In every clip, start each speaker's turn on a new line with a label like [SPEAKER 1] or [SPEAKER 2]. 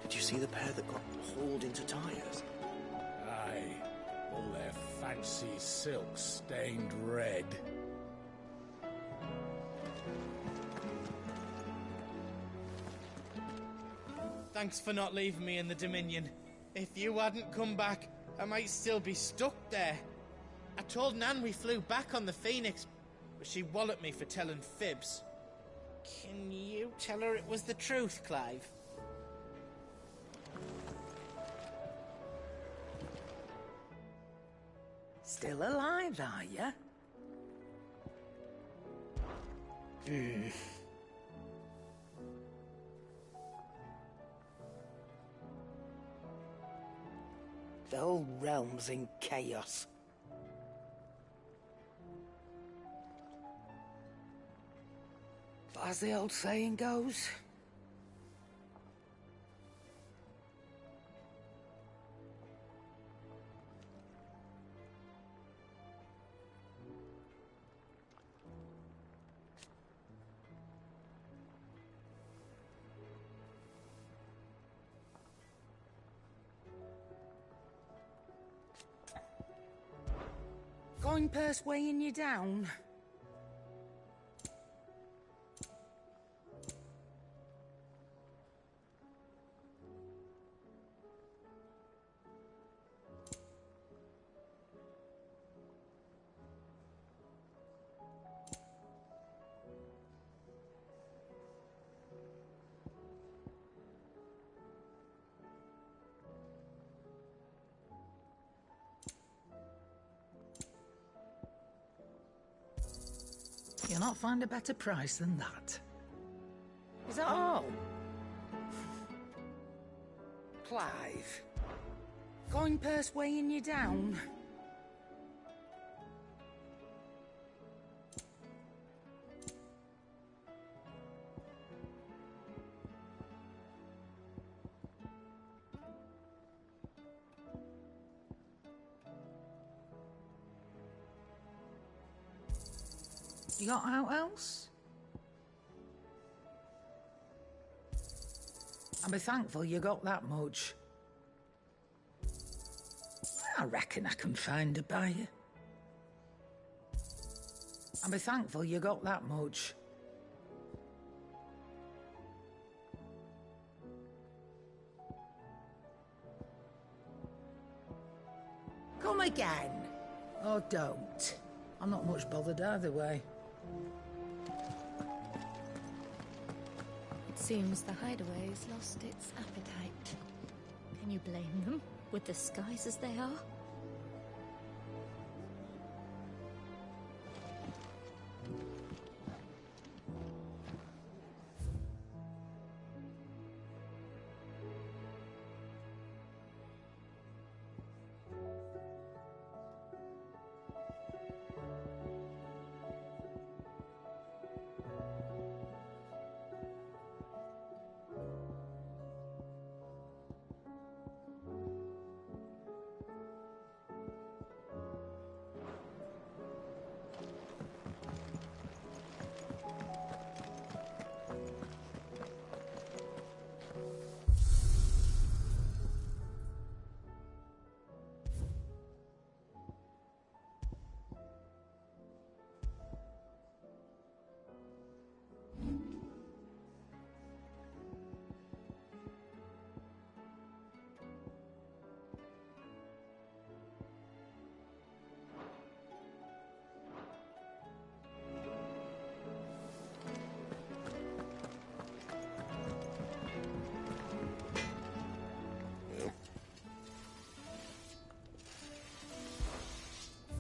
[SPEAKER 1] Did you see the pair that got hauled into tyres?
[SPEAKER 2] Aye. All their fancy silks stained red.
[SPEAKER 3] Thanks for not leaving me in the Dominion. If you hadn't come back, I might still be stuck there. I told Nan we flew back on the Phoenix, but she walloped me for telling fibs. Can you tell her it was the truth, Clive?
[SPEAKER 4] Still alive, are you? The whole realm's in chaos. But as the old saying goes, going purse weighing you down. You'll not find a better price than that. Is that all? Clive, going purse weighing you down. You got out else? I'll be thankful you got that much. I reckon I can find a buyer. I'll be thankful you got that much. Come again. Or don't. I'm not much bothered either way.
[SPEAKER 5] It seems the hideaway's lost its appetite. Can you blame them, with the skies as they are?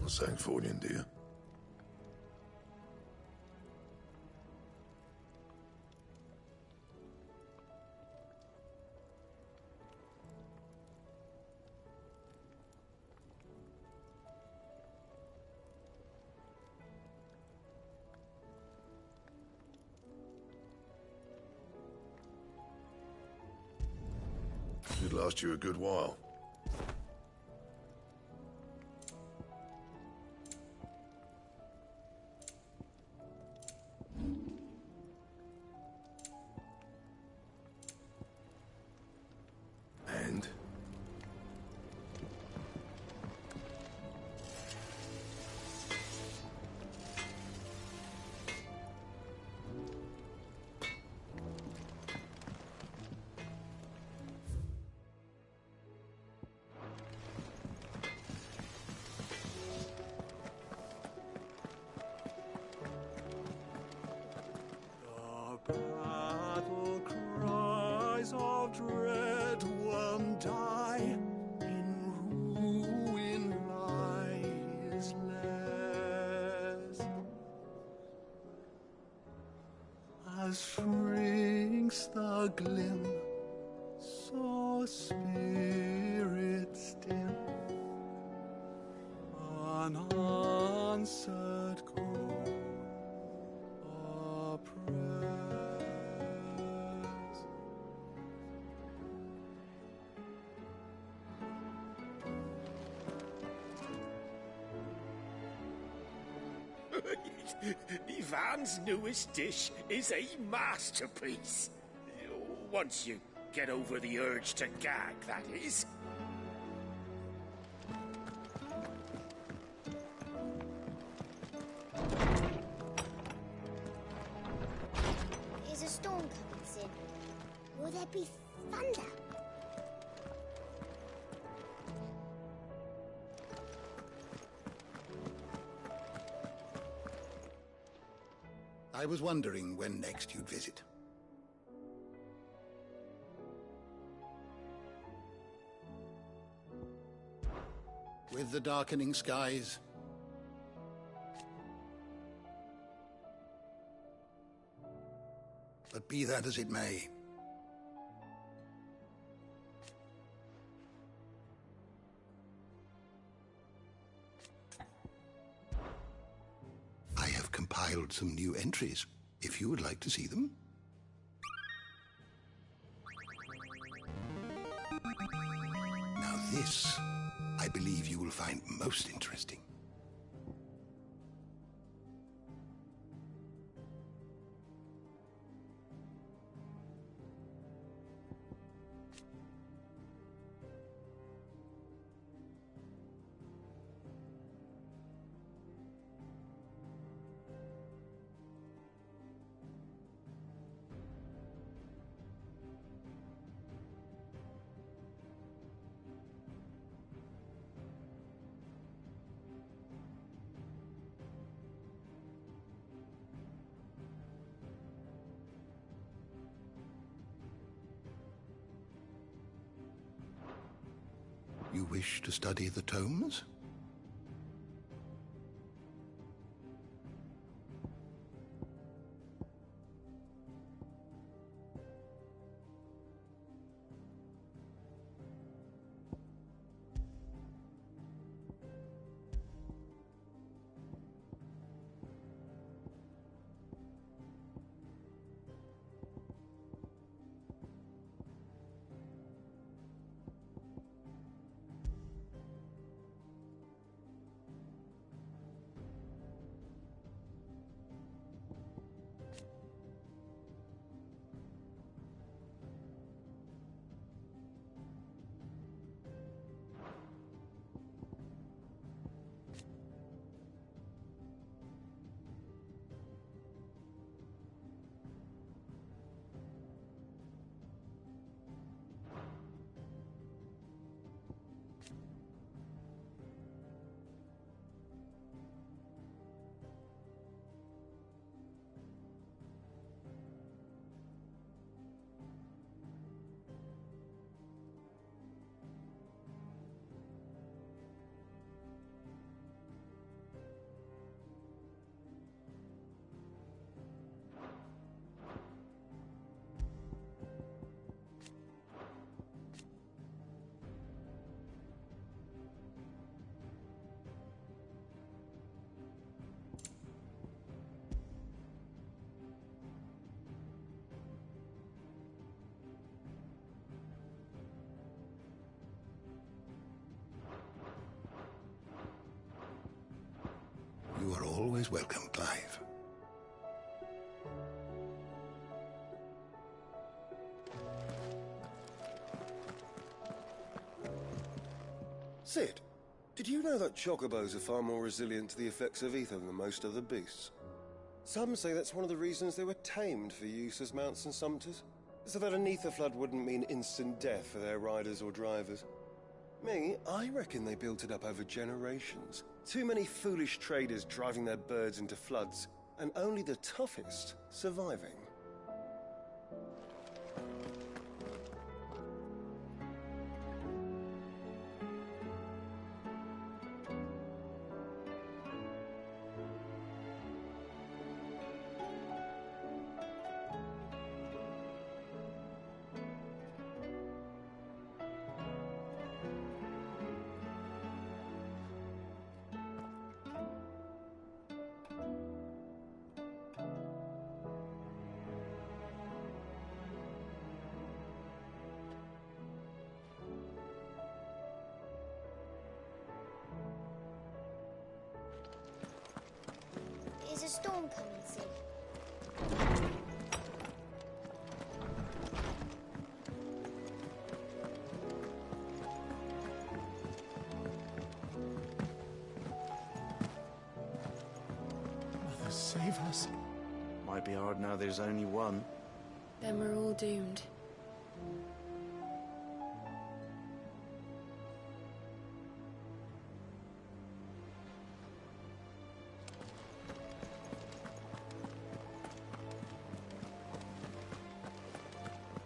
[SPEAKER 6] Sancfordian, do you? Should last you a good while.
[SPEAKER 7] Battle cries of dread one die, in ruin lies less. As shrinks the glim, so spirits dim, unanswered call oppress.
[SPEAKER 2] Ivan's newest dish is a masterpiece. Once you get over the urge to gag, that is.
[SPEAKER 8] Is a storm coming soon? Will there be thunder?
[SPEAKER 9] I was wondering when next you'd visit. With the darkening skies, but be that as it may, I have compiled some new entries, if you would like to see them. Now this, I believe you will find most interesting. You wish to study the tomes? You are always welcome, Clive.
[SPEAKER 10] Sid, did you know that chocobos are far more resilient to the effects of ether than most other beasts? Some say that's one of the reasons they were tamed for use as mounts and sumpters, so that an ether flood wouldn't mean instant death for their riders or drivers. Me, I reckon they built it up over generations. Too many foolish traders driving their birds into floods, and only the toughest surviving.
[SPEAKER 8] Is a storm coming, Sid?
[SPEAKER 3] Mother, save us.
[SPEAKER 1] Might be hard now there's only one.
[SPEAKER 11] Then we're all doomed.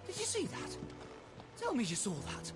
[SPEAKER 12] Did you see that? Tell me you saw that.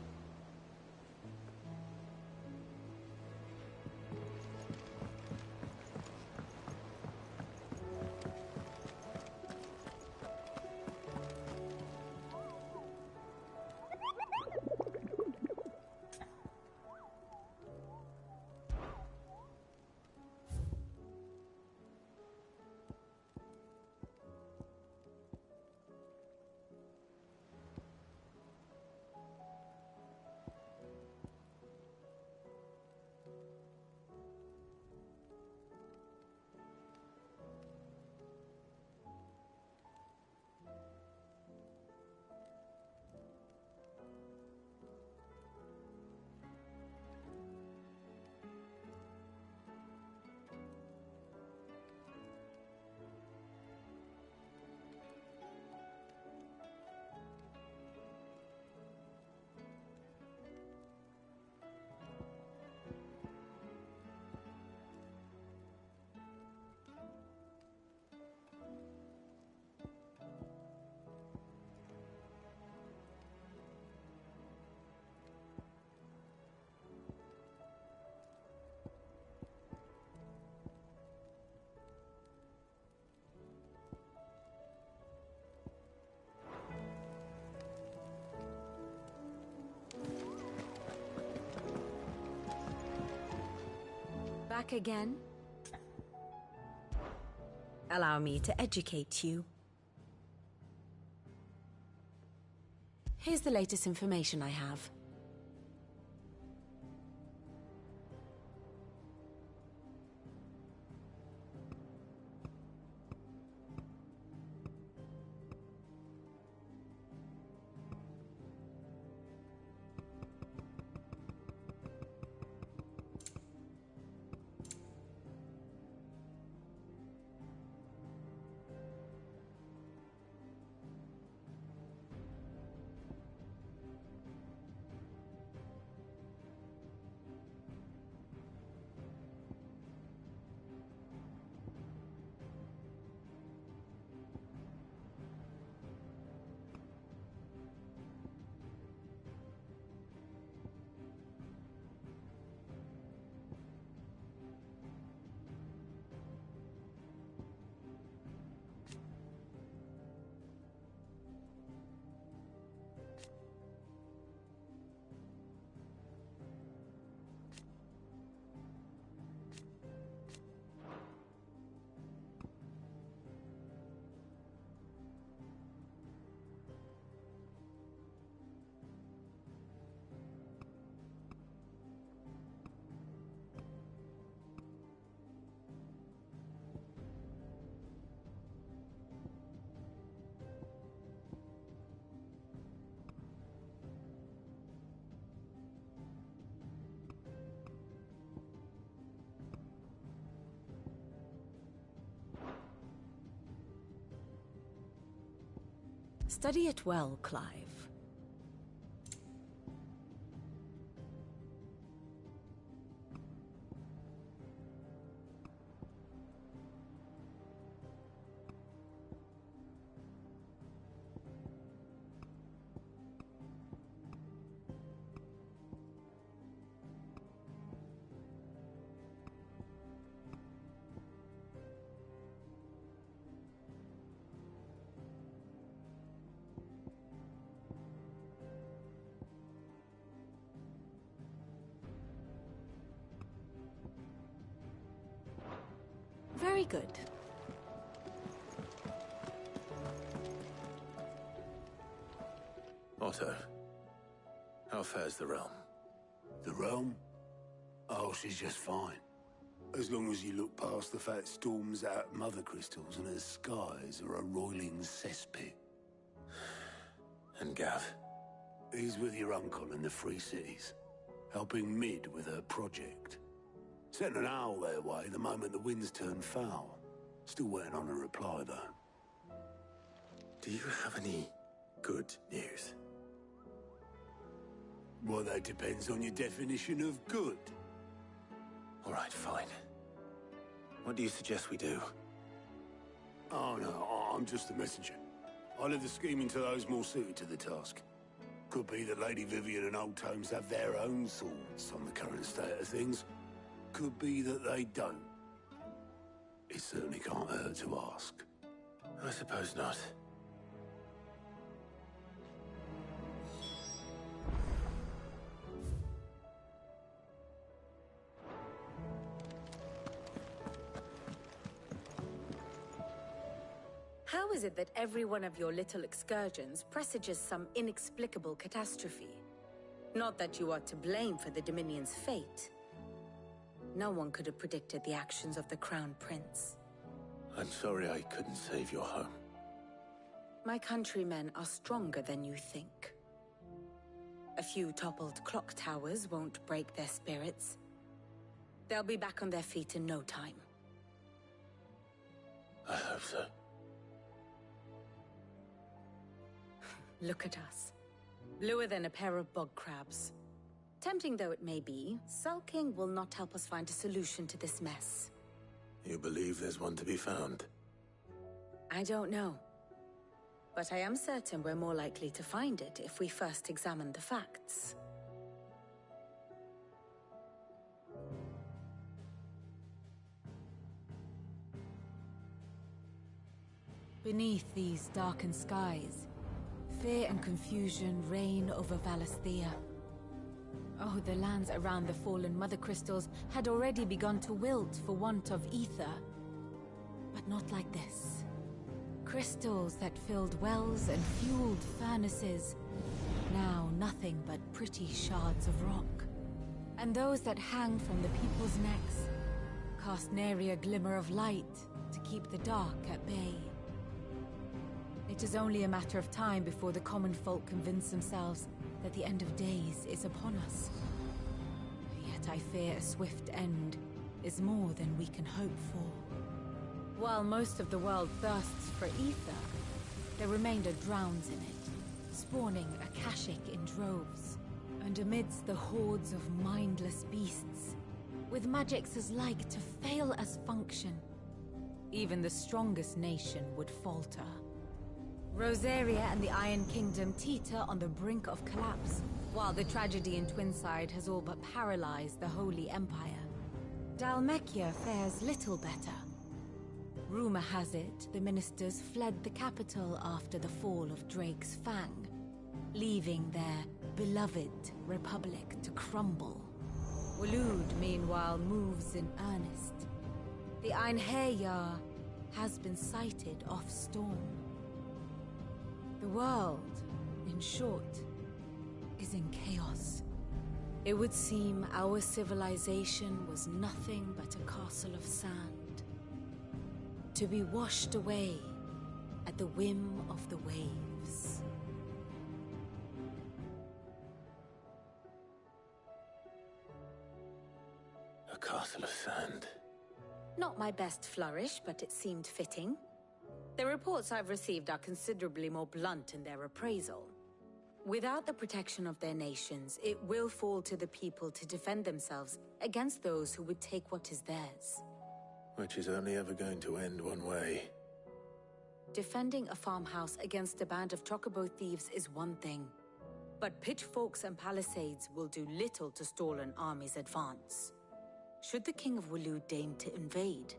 [SPEAKER 13] Back again? Allow me to educate you. Here's the latest information I have. Study it well, Clive. Very good.
[SPEAKER 6] Otto, how fares the realm?
[SPEAKER 14] The realm? Oh, she's just fine. As long as you look past the fact storms out mother crystals and her skies are a roiling cesspit.
[SPEAKER 15] And Gav?
[SPEAKER 14] He's with your uncle in the Free Cities, helping Mid with her project. Sent an owl their way the moment the winds turned foul. Still waiting on a reply, though.
[SPEAKER 15] Do you have any good news?
[SPEAKER 14] Well, that depends on your definition of good.
[SPEAKER 15] All right, fine. What do you suggest we do?
[SPEAKER 14] Oh, no, I'm just the messenger. I'll leave the scheming to those more suited to the task. Could be that Lady Vivian and Old Tomes have their own thoughts on the current state of things. Could be that they don't. It certainly can't hurt to ask.
[SPEAKER 15] I suppose not.
[SPEAKER 13] How is it that every one of your little excursions presages some inexplicable catastrophe? Not that you are to blame for the Dominion's fate. No one could have predicted the actions of the Crown Prince.
[SPEAKER 15] I'm sorry I couldn't save your home.
[SPEAKER 13] My countrymen are stronger than you think. A few toppled clock towers won't break their spirits. They'll be back on their feet in no time.
[SPEAKER 15] I hope so.
[SPEAKER 13] Look at us. Bluer than a pair of bog crabs. Tempting though it may be, sulking will not help us find a solution to this mess.
[SPEAKER 15] You believe there's one to be found?
[SPEAKER 13] I don't know. But I am certain we're more likely to find it if we first examine the facts.
[SPEAKER 16] Beneath these darkened skies, fear and confusion reign over Valisthea. Oh, the lands around the fallen Mother Crystals had already begun to wilt for want of ether. But not like this. Crystals that filled wells and fueled furnaces. Now nothing but pretty shards of rock. And those that hang from the people's necks cast nary a glimmer of light to keep the dark at bay. It is only a matter of time before the common folk convince themselves that the end of days is upon us. Yet I fear a swift end is more than we can hope for. While most of the world thirsts for ether, the remainder drowns in it, spawning Akashic in droves. And amidst the hordes of mindless beasts, with magics as like to fail as function, even the strongest nation would falter. Rosaria and the Iron Kingdom teeter on the brink of collapse, while the tragedy in Twinside has all but paralyzed the Holy Empire. Dalmekia fares little better. Rumor has it the ministers fled the capital after the fall of Drake's Fang, leaving their beloved republic to crumble. Waloed, meanwhile, moves in earnest. The Einherjar has been sighted off-storm. The world, in short, is in chaos. It would seem our civilization was nothing but a castle of sand, to be washed away at the whim of the waves.
[SPEAKER 15] A castle of sand.
[SPEAKER 13] Not my best flourish, but it seemed fitting. The reports I've received are considerably more blunt in their appraisal. Without the protection of their nations, it will fall to the people to defend themselves against those who would take what is theirs.
[SPEAKER 15] Which is only ever going to end one way.
[SPEAKER 13] Defending a farmhouse against a band of chocobo thieves is one thing, but pitchforks and palisades will do little to stall an army's advance. Should the King of Waloed deign to invade,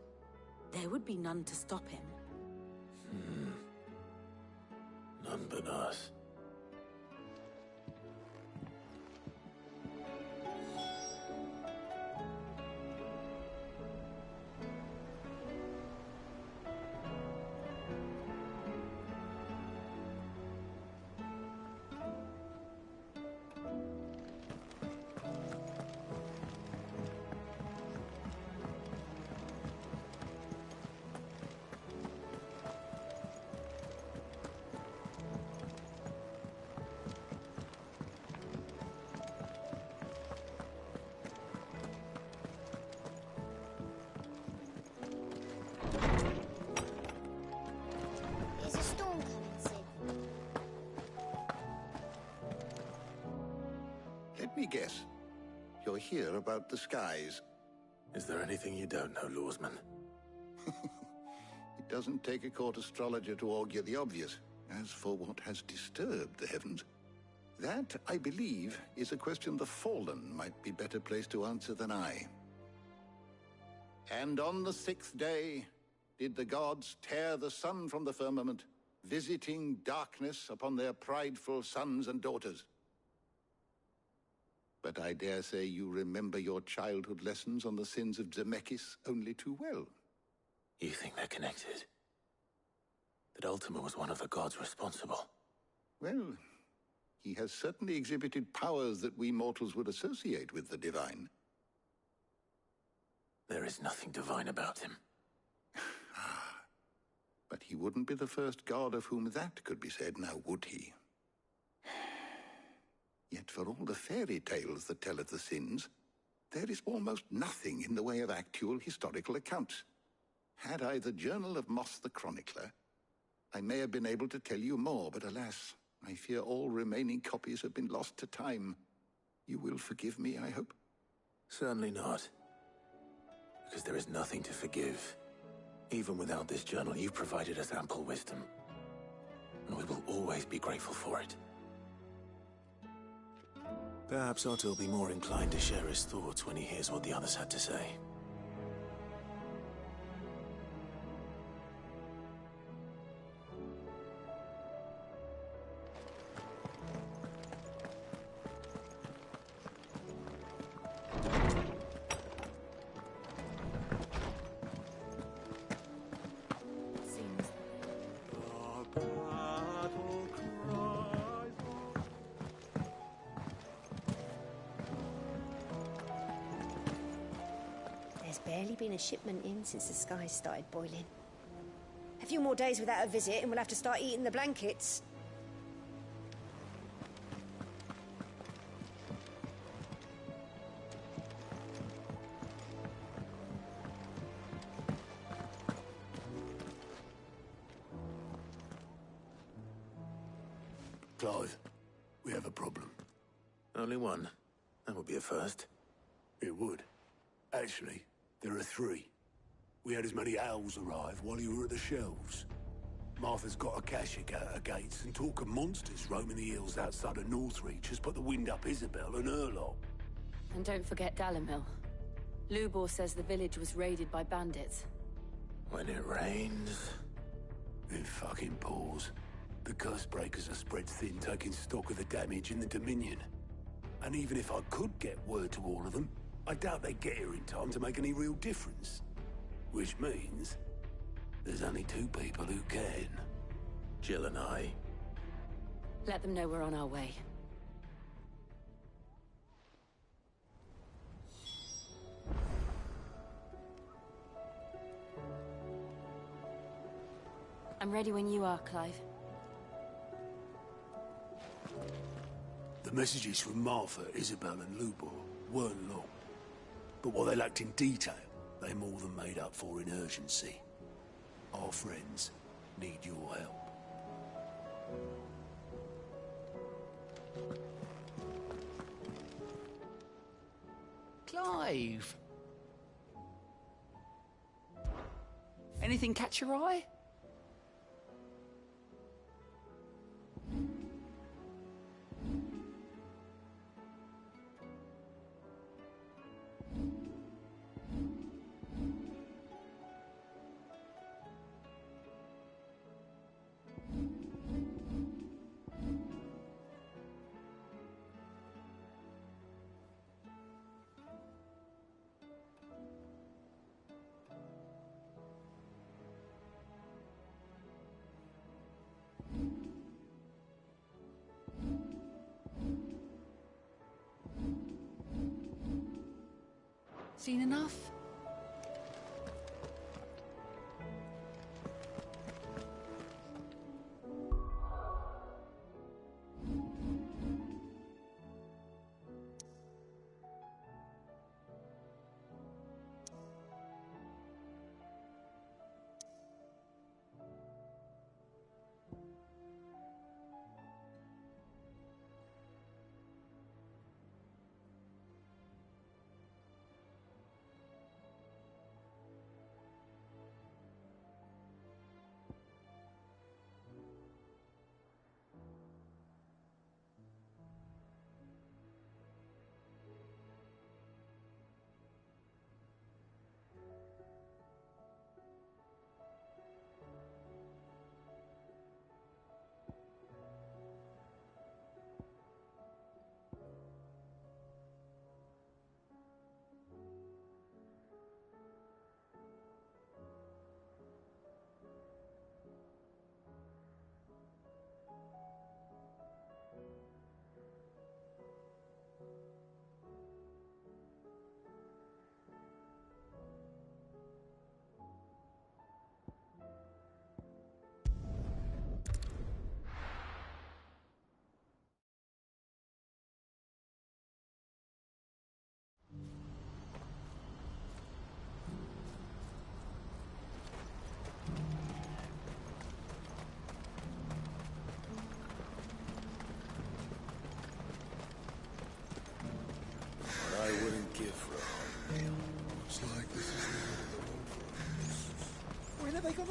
[SPEAKER 13] there would be none to stop him.
[SPEAKER 15] None but us.
[SPEAKER 17] me guess. You're here about the skies.
[SPEAKER 15] Is there anything you don't know, Lawsman?
[SPEAKER 17] It doesn't take a court astrologer to augur the obvious. As for what has disturbed the heavens, that, I believe, is a question the Fallen might be better placed to answer than I. And on the 6th day did the gods tear the sun from the firmament, visiting darkness upon their prideful sons and daughters. But I dare say you remember your childhood lessons on the sins of Zemeckis only too well.
[SPEAKER 15] You think they're connected? That Ultima was one of the gods responsible?
[SPEAKER 17] Well, he has certainly exhibited powers that we mortals would associate with the divine.
[SPEAKER 15] There is nothing divine about him.
[SPEAKER 17] But he wouldn't be the first god of whom that could be said, now would he? Yet for all the fairy tales that tell of the sins, there is almost nothing in the way of actual historical accounts. Had I the Journal of Moss the Chronicler, I may have been able to tell you more, but alas, I fear all remaining copies have been lost to time. You will forgive me, I hope?
[SPEAKER 15] Certainly not. Because there is nothing to forgive. Even without this journal, you've provided us ample wisdom. And we will always be grateful for it. Perhaps Otto will be more inclined to share his thoughts when he hears what the others had to say.
[SPEAKER 18] There's barely been a shipment in since the skies started boiling. A few more days without a visit and we'll have to start eating the blankets.
[SPEAKER 14] Clive, we have a problem.
[SPEAKER 15] Only one. That would be a first.
[SPEAKER 14] It would. Actually, there are 3. We had as many owls arrive while you were at the shelves. Martha's got a Akashic at her gates, and talk of monsters roaming the hills outside of Northreach has put the wind up Isabel and her lot.
[SPEAKER 11] And don't forget Dalimil. Lubor says the village was raided by bandits.
[SPEAKER 15] When it rains...
[SPEAKER 14] It fucking pours. The curse breakers are spread thin, taking stock of the damage in the Dominion. And even if I could get word to all of them, I doubt they'd get here in time to make any real difference. Which means there's only 2 people who can.
[SPEAKER 15] Jill and I.
[SPEAKER 11] Let them know we're on our way. I'm ready when you are, Clive.
[SPEAKER 14] The messages from Martha, Isabel and Lubor weren't long. But what they lacked in detail, they more than made up for in urgency. Our friends need your help.
[SPEAKER 12] Clive! Anything catch your eye? Seen enough?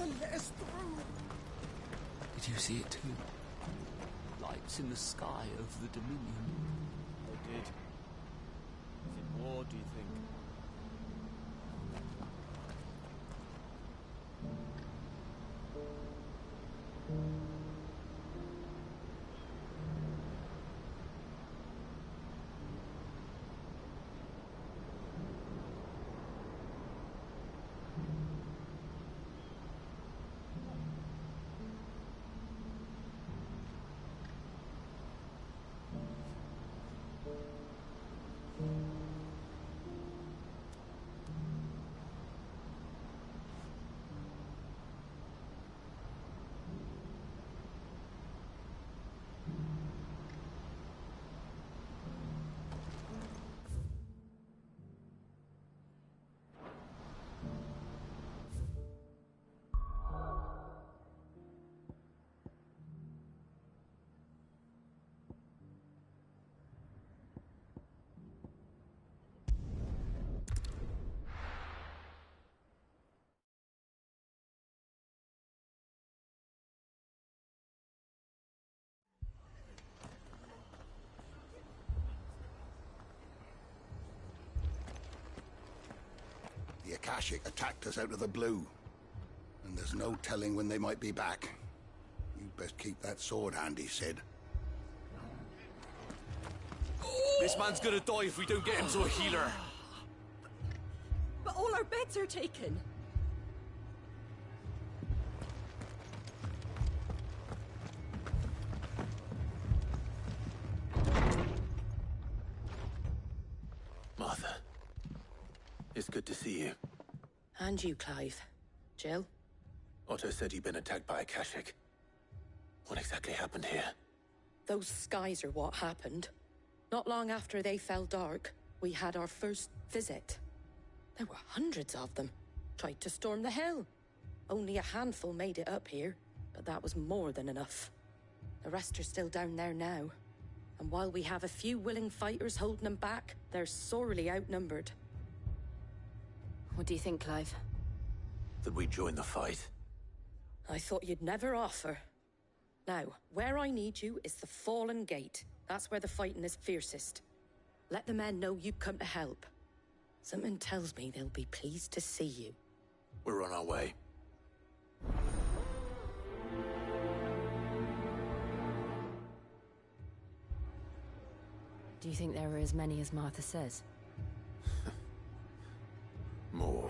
[SPEAKER 7] on, let us through!
[SPEAKER 19] Did you see it too? Lights in the sky over the Dominion.
[SPEAKER 3] I did. Is it war, do you think?
[SPEAKER 17] The Akashic attacked us out of the blue, and there's no telling when they might be back. You'd best keep that sword handy, Sid.
[SPEAKER 19] This man's gonna die if we don't get him to a healer.
[SPEAKER 20] But all our beds are taken.
[SPEAKER 15] Martha, it's good to see you.
[SPEAKER 20] And you, Clive. Jill?
[SPEAKER 15] Otto said you'd been attacked by Akashic. What exactly happened here?
[SPEAKER 20] Those skies are what happened. Not long after they fell dark, we had our first visit. There were hundreds of them. Tried to storm the hill. Only a handful made it up here, but that was more than enough. The rest are still down there now. And while we have a few willing fighters holding them back, they're sorely outnumbered.
[SPEAKER 11] What do you think, Clive?
[SPEAKER 15] That we join the fight?
[SPEAKER 20] I thought you'd never offer. Now, where I need you is the Fallen Gate. That's where the fighting is fiercest. Let the men know you've come to help. Something tells me they'll be pleased to see you.
[SPEAKER 15] We're on our way.
[SPEAKER 11] Do you think there are as many as Martha says?
[SPEAKER 15] More.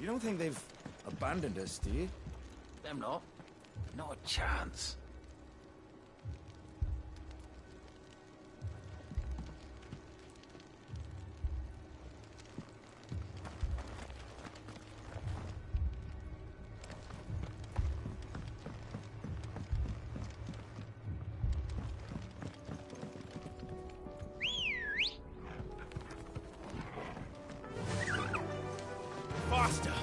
[SPEAKER 1] You don't think they've abandoned us, do you?
[SPEAKER 19] Them not. Not a chance.
[SPEAKER 2] Faster!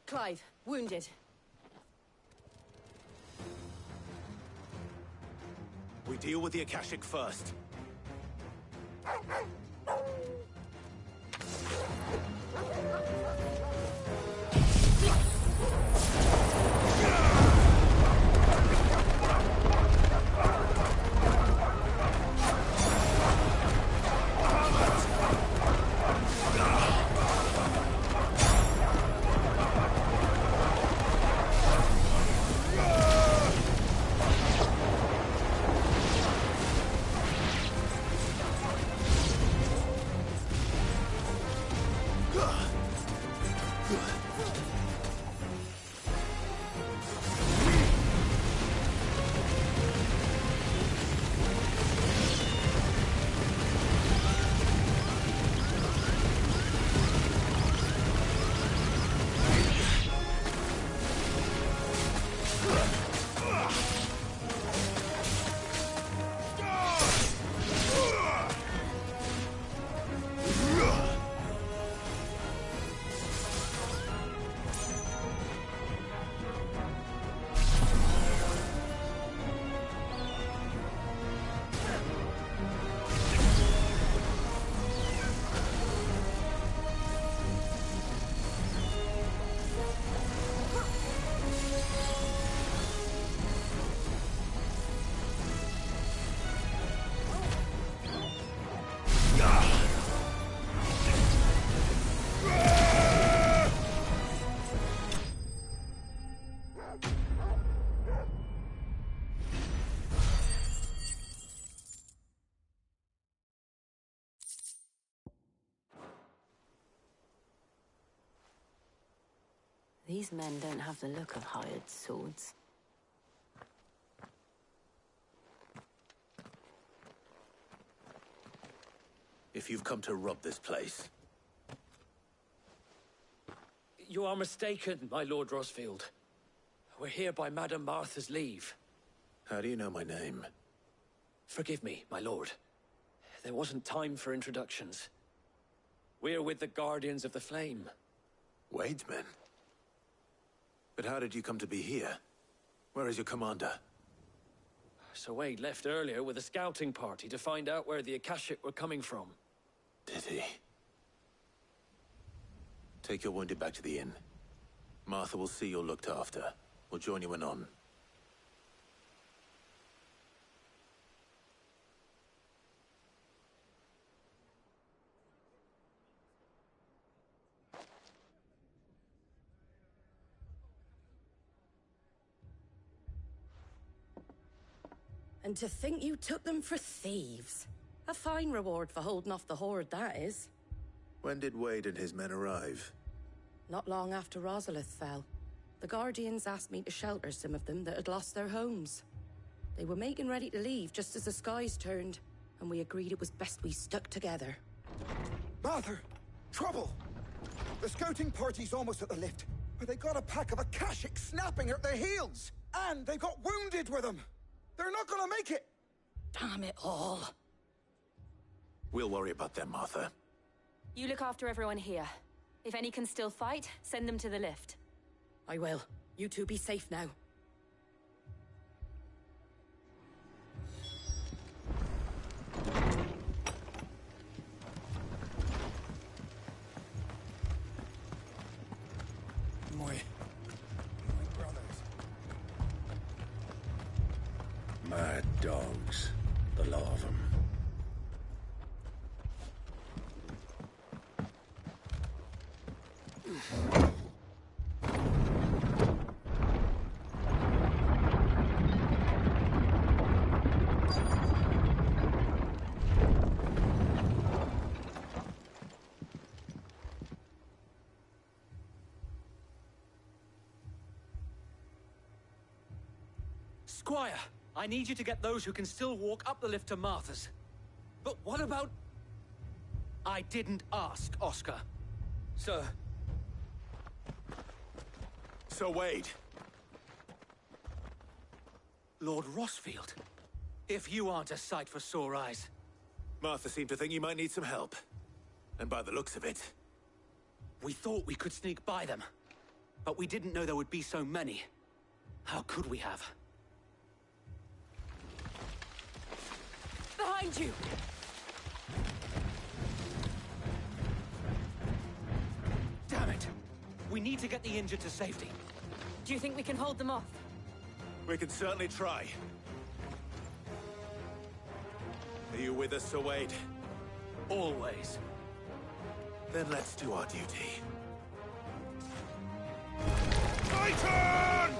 [SPEAKER 20] Clive, wounded.
[SPEAKER 15] We deal with the Akashic first.
[SPEAKER 11] These men don't have the look of hired swords.
[SPEAKER 15] If you've come to rob this place,
[SPEAKER 21] You are mistaken, my Lord Rosfield. We're here by Madame Martha's leave.
[SPEAKER 15] how do you know my name?
[SPEAKER 21] Forgive me, my lord. There wasn't time for introductions. We're with the Guardians of the Flame.
[SPEAKER 15] Wade's men? But how did you come to be here? Where is your commander?
[SPEAKER 21] Sir Wade left earlier with a scouting party to find out where the Akashic were coming from.
[SPEAKER 15] Did he? Take your wounded back to the inn. Martha will see you're looked after. We'll join you anon.
[SPEAKER 20] And to think you took them for thieves. A fine reward for holding off the horde, that is.
[SPEAKER 15] When did Wade and his men arrive?
[SPEAKER 20] Not long after Rosalith fell. The Guardians asked me to shelter some of them that had lost their homes. They were making ready to leave just as the skies turned, and we agreed it was best we stuck together.
[SPEAKER 22] Martha! Trouble! The scouting party's almost at the lift, but they got a pack of Akashic snapping at their heels! And they got wounded with them! They're not gonna make it!
[SPEAKER 20] Damn it all.
[SPEAKER 15] We'll worry about them, Martha.
[SPEAKER 11] You look after everyone here. If any can still fight, send them to the lift.
[SPEAKER 20] I will. You two be safe now.
[SPEAKER 22] My brothers.
[SPEAKER 2] dogs. The lot of them.
[SPEAKER 21] Squire, I need you to get those who can still walk up the lift to Martha's. But what about... I didn't ask, Oscar. Sir.
[SPEAKER 15] Sir Wade.
[SPEAKER 21] Lord Rossfield. If you aren't a sight for sore eyes.
[SPEAKER 15] Martha seemed to think you might need some help. And by the looks of it...
[SPEAKER 21] We thought we could sneak by them. But we didn't know there would be so many. How could we have?
[SPEAKER 11] Behind you!
[SPEAKER 21] Damn it! We need to get the injured to safety.
[SPEAKER 11] Do you think we can hold them off?
[SPEAKER 15] We can certainly try. Are you with us, Sir Wade?
[SPEAKER 21] Always.
[SPEAKER 15] Then let's do our duty.
[SPEAKER 2] Titan!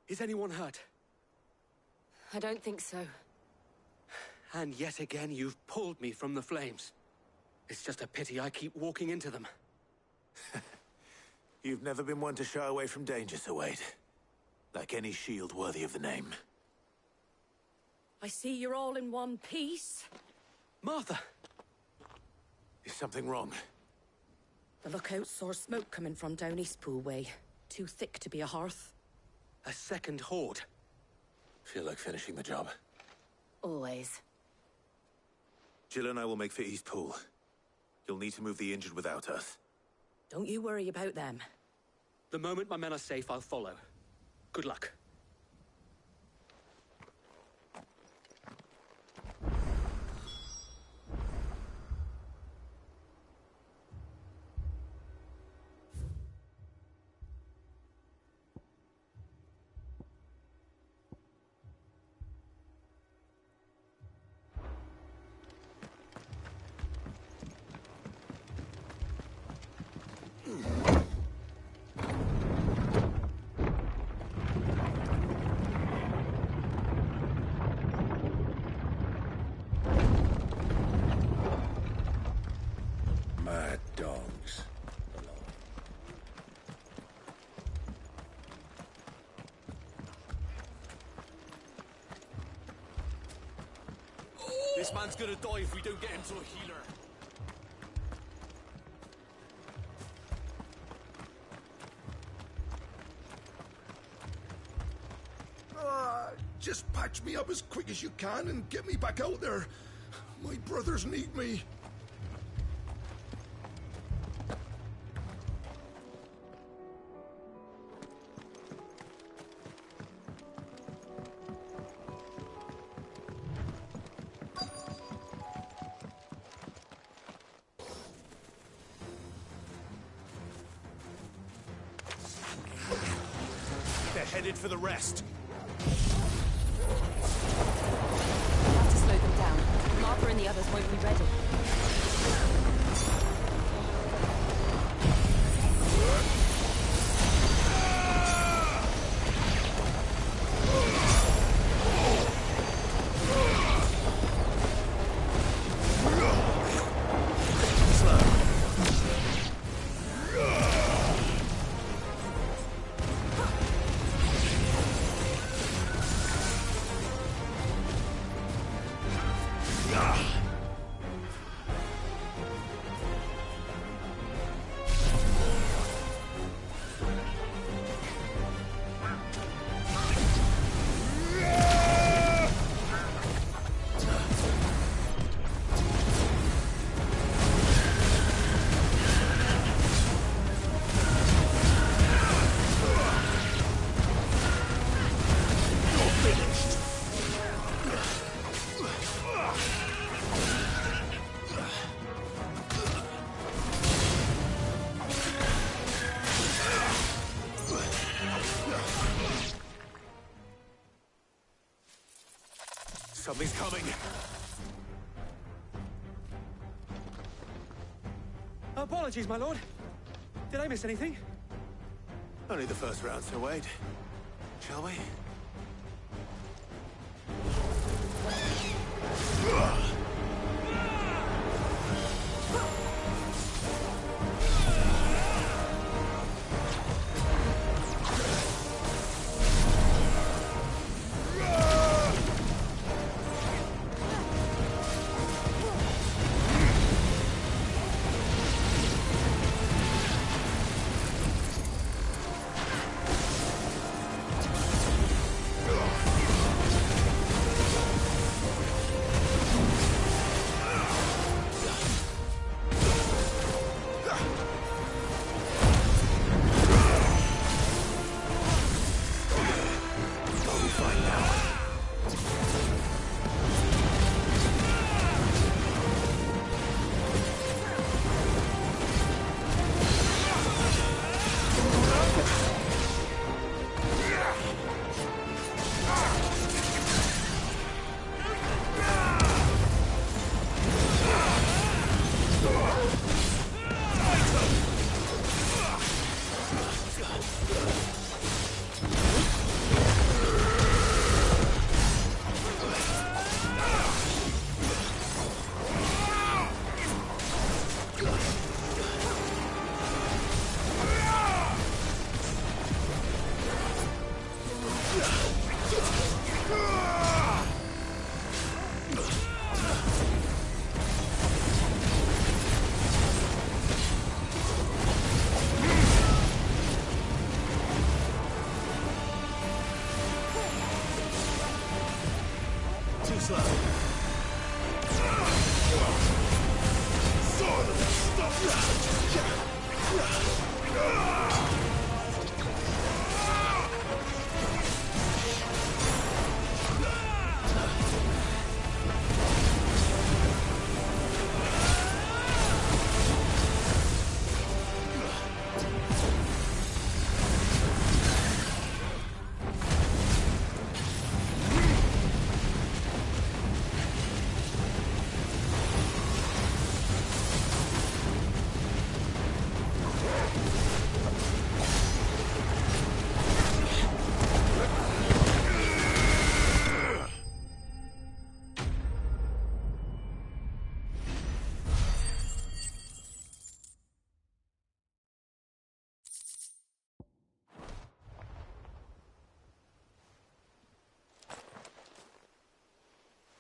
[SPEAKER 21] Is anyone hurt?
[SPEAKER 20] I don't think so.
[SPEAKER 21] And yet again, you've pulled me from the flames. It's just a pity I keep walking into them.
[SPEAKER 15] You've never been one to shy away from danger, Sir Wade. Like any shield worthy of the name.
[SPEAKER 20] I see you're all in one piece.
[SPEAKER 21] Martha!
[SPEAKER 15] Is something wrong?
[SPEAKER 20] The lookout saw smoke coming from down Eastpool way. Too thick to be a hearth.
[SPEAKER 21] A second horde.
[SPEAKER 15] Feel like finishing the job.
[SPEAKER 20] Always.
[SPEAKER 15] Jill and I will make for Eastpool. You'll need to move the injured without us.
[SPEAKER 20] Don't you worry about them.
[SPEAKER 21] The moment my men are safe, I'll follow. Good luck.
[SPEAKER 2] Mad dogs.
[SPEAKER 19] This man's gonna die if we don't get him to a healer.
[SPEAKER 6] Just patch me up as quick as you can and get me back out there. My brothers need me.
[SPEAKER 15] They're headed for the rest.
[SPEAKER 11] Have to slow them down. Martha and the others won't be ready.
[SPEAKER 15] Something's coming.
[SPEAKER 21] Apologies, my lord. Did I miss anything?
[SPEAKER 15] Only the first round, Sir Wade. Shall we?
[SPEAKER 7] closer! Sword of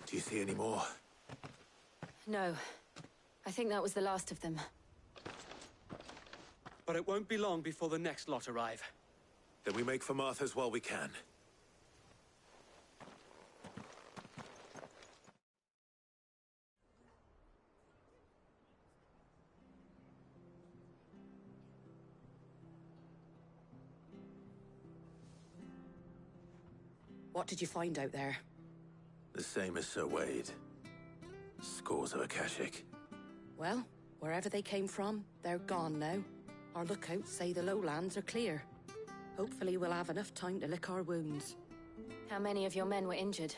[SPEAKER 15] Do you see any more?
[SPEAKER 11] No. I think that was the last of them.
[SPEAKER 21] But it won't be long before the next lot arrive.
[SPEAKER 15] Then we make for Martha's while we can.
[SPEAKER 20] What did you find out there?
[SPEAKER 15] The same as Sir Wade. Scores of Akashic.
[SPEAKER 20] Well, wherever they came from, they're gone now. Our lookouts say the lowlands are clear. Hopefully we'll have enough time to lick our wounds.
[SPEAKER 11] How many of your men were injured?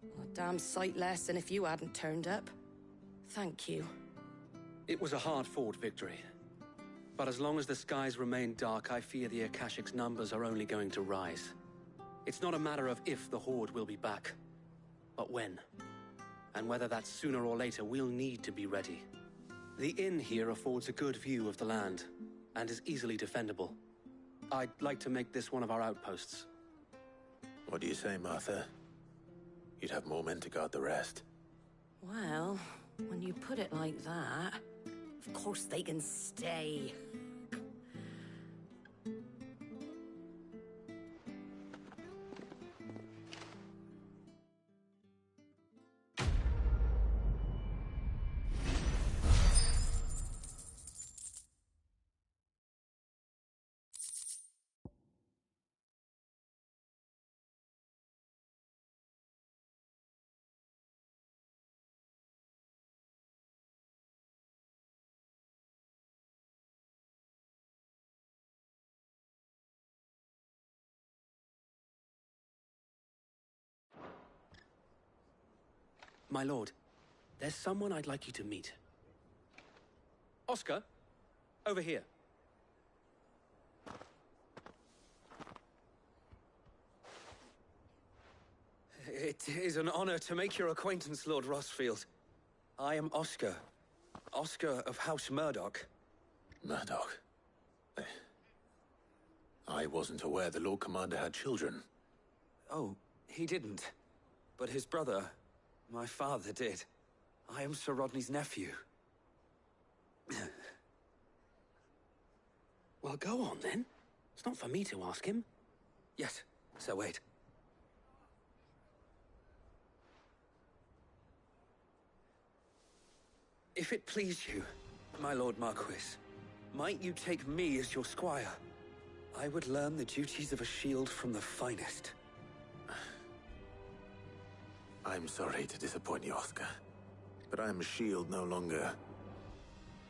[SPEAKER 20] A damn sight less than if you hadn't turned up. Thank you.
[SPEAKER 21] It was a hard-fought victory. But as long as the skies remain dark, I fear the Akashic's numbers are only going to rise. It's not a matter of if the Horde will be back, but when. And whether that's sooner or later, we'll need to be ready. The inn here affords a good view of the land, and is easily defendable. I'd like to make this one of our outposts.
[SPEAKER 15] What do you say, Martha? You'd have more men to guard the rest.
[SPEAKER 20] Well, when you put it like that, of course they can stay.
[SPEAKER 21] My lord, there's someone I'd like you to meet. Oscar, over here. It is an honor to make your acquaintance, Lord Rossfield. I am Oscar. Oscar of House Murdoch.
[SPEAKER 15] Murdoch? I wasn't aware the Lord Commander had children.
[SPEAKER 21] Oh, he didn't. But his brother, my father, did. I am Sir Rodney's nephew. Well, go on, then. It's not for me to ask him. Yes, Sir Wade. If it please you, my Lord Marquis, might you take me as your squire? I would learn the duties of a shield from the finest.
[SPEAKER 15] I'm sorry to disappoint you, Oscar, but I'm a shield no longer.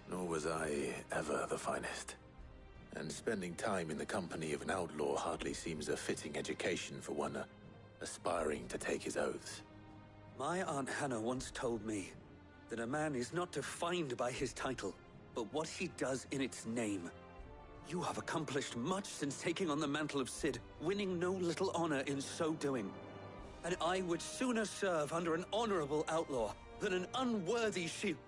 [SPEAKER 15] Nor was I ever the finest. And spending time in the company of an outlaw hardly seems a fitting education for one aspiring to take his oaths.
[SPEAKER 21] My Aunt Hannah once told me that a man is not defined by his title, but what he does in its name. You have accomplished much since taking on the mantle of Cid, winning no little honor in so doing. And I would sooner serve under an honorable outlaw than an unworthy shield.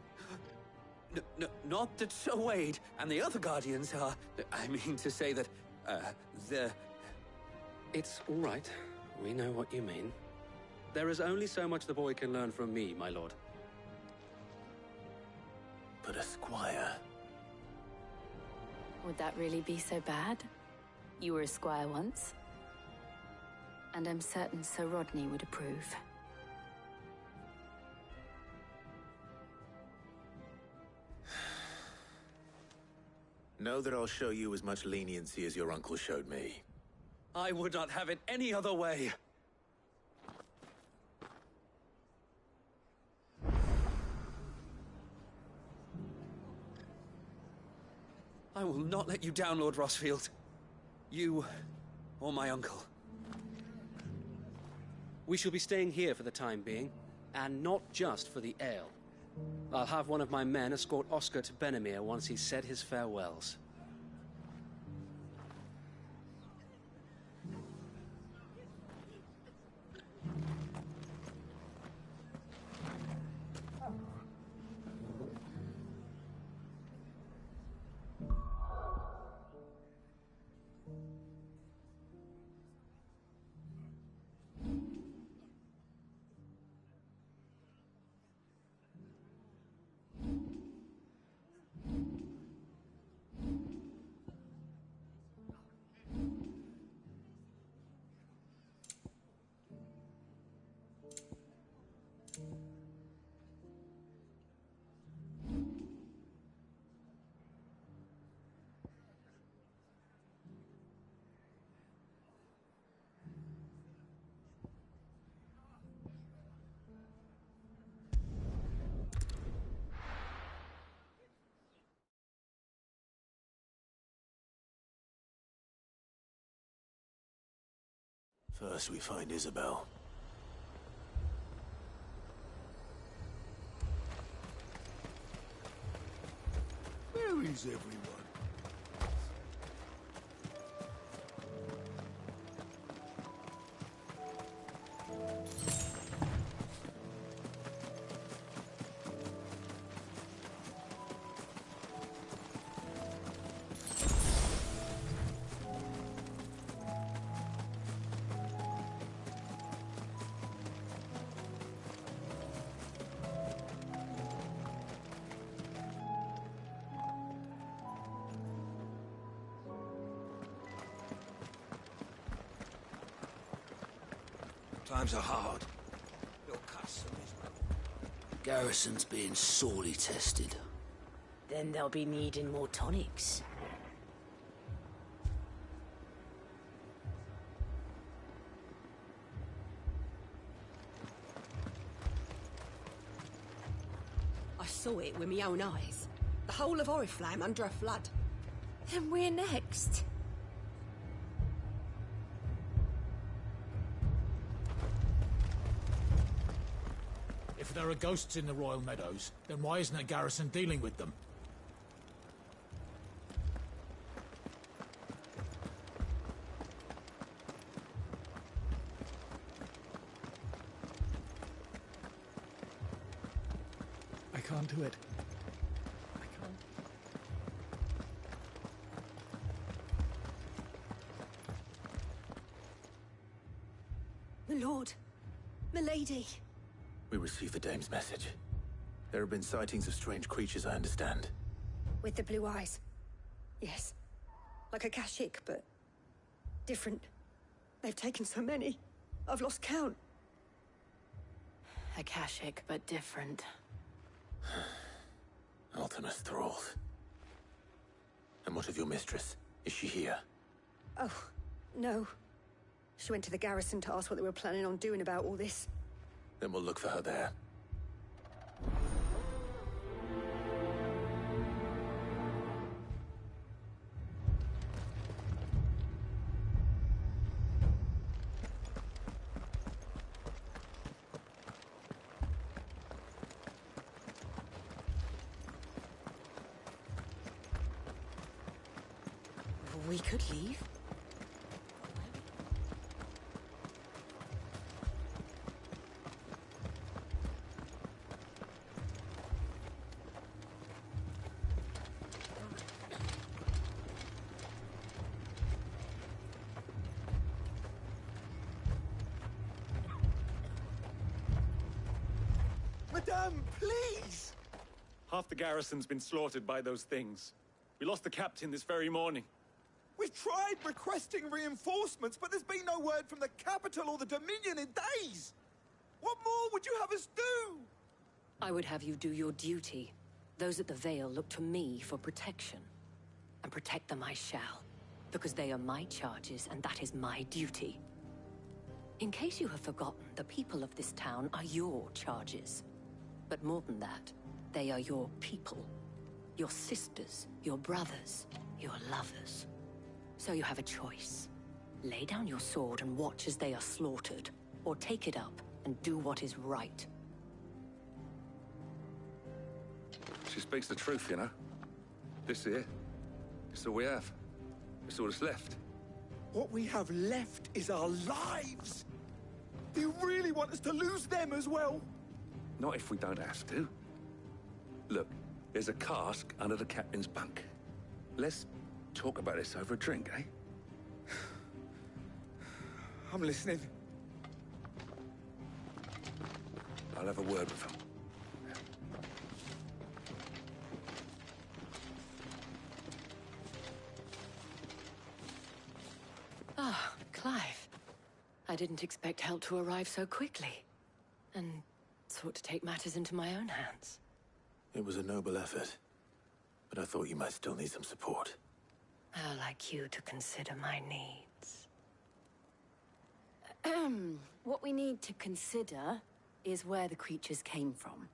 [SPEAKER 21] Not that Sir Wade and the other Guardians are... I mean to say that, It's all right. We know what you mean. There is only so much the boy can learn from me, my lord.
[SPEAKER 15] But a squire...
[SPEAKER 11] Would that really be so bad? You were a squire once. And I'm certain Sir Rodney would approve.
[SPEAKER 15] Know that I'll show you as much leniency as your uncle showed me.
[SPEAKER 21] I would not have it any other way. I will not let you down, Lord Rossfield. You or my uncle. We shall be staying here for the time being, and not just for the ale. I'll have one of my men escort Oscar to Benimir once he's said his farewells.
[SPEAKER 15] First we find Isabel.
[SPEAKER 6] Where is everyone?
[SPEAKER 4] Times are hard. Your custom is Garrison's being sorely tested.
[SPEAKER 5] Then they'll be needing more tonics.
[SPEAKER 18] I saw it with my own eyes. The whole of Oriflamme under a flood.
[SPEAKER 5] Then we're next.
[SPEAKER 23] If there are ghosts in the Royal Meadows, then why isn't a garrison dealing with them? I can't do it. I can't.
[SPEAKER 18] My lord. My lady.
[SPEAKER 15] We received the dame's message. There have been sightings of strange creatures, I understand.
[SPEAKER 18] With the blue eyes. Yes. Like a Kashik, but different. They've taken so many. I've lost count.
[SPEAKER 11] Akashic, but different.
[SPEAKER 15] Ultimus thralls. And what of your mistress? Is she here?
[SPEAKER 18] Oh, no. She went to the garrison to ask what they were planning on doing about all this.
[SPEAKER 15] Then we'll look for her there.
[SPEAKER 18] We could leave.
[SPEAKER 22] Madame, please!
[SPEAKER 24] Half the garrison's been slaughtered by those things. We lost the captain this very morning.
[SPEAKER 22] We've tried requesting reinforcements, but there's been no word from the capital or the Dominion in days! What more would you have us do?
[SPEAKER 11] I would have you do your duty. Those at the Vale look to me for protection. and protect them I shall, because they are my charges and that is my duty. In case you have forgotten, the people of this town are your charges. But more than that, they are your people. Your sisters, your brothers, your lovers. So you have a choice. Lay down your sword and watch as they are slaughtered, or take it up and do what is right.
[SPEAKER 8] She speaks the truth, you know. This here, it's all we have. It's all that's left.
[SPEAKER 22] What we have left is our lives! Do you really want us to lose them as well?
[SPEAKER 8] Not if we don't have to. Look, there's a cask under the captain's bunk. Let's talk about this over a drink, eh?
[SPEAKER 22] I'm listening.
[SPEAKER 8] I'll have a word with him.
[SPEAKER 11] Ah, Clive. I didn't expect help to arrive so quickly. And sought to take matters into my own hands.
[SPEAKER 15] It was a noble effort, but I thought you might still need some support.
[SPEAKER 11] How like you to consider my needs. What we need to consider is where the creatures came from.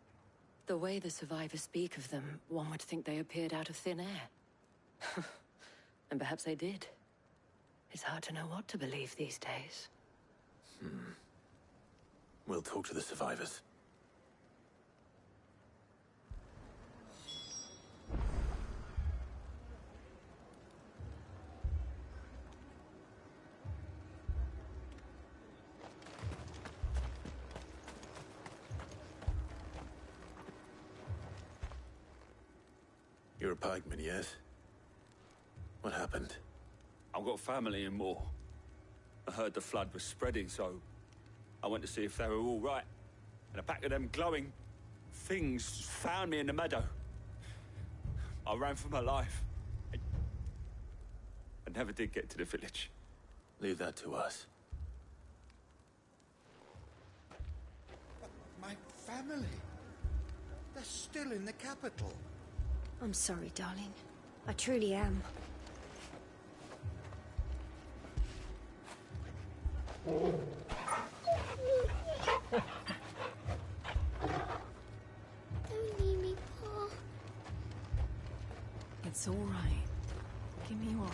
[SPEAKER 11] The way the survivors speak of them, one would think they appeared out of thin air. And perhaps they did. It's hard to know what to believe these days.
[SPEAKER 15] We'll talk to the survivors. You're a pikeman, yes? What happened?
[SPEAKER 24] I've got family in Moor. I heard the flood was spreading, so I went to see if they were all right. And a pack of them glowing things found me in the meadow. I ran for my life. I never did get to the village.
[SPEAKER 15] Leave that to us.
[SPEAKER 22] My family. They're still in the capital.
[SPEAKER 18] I'm sorry, darling. I truly am.
[SPEAKER 5] Don't leave me, Pa.
[SPEAKER 11] It's all right. Give me your arm.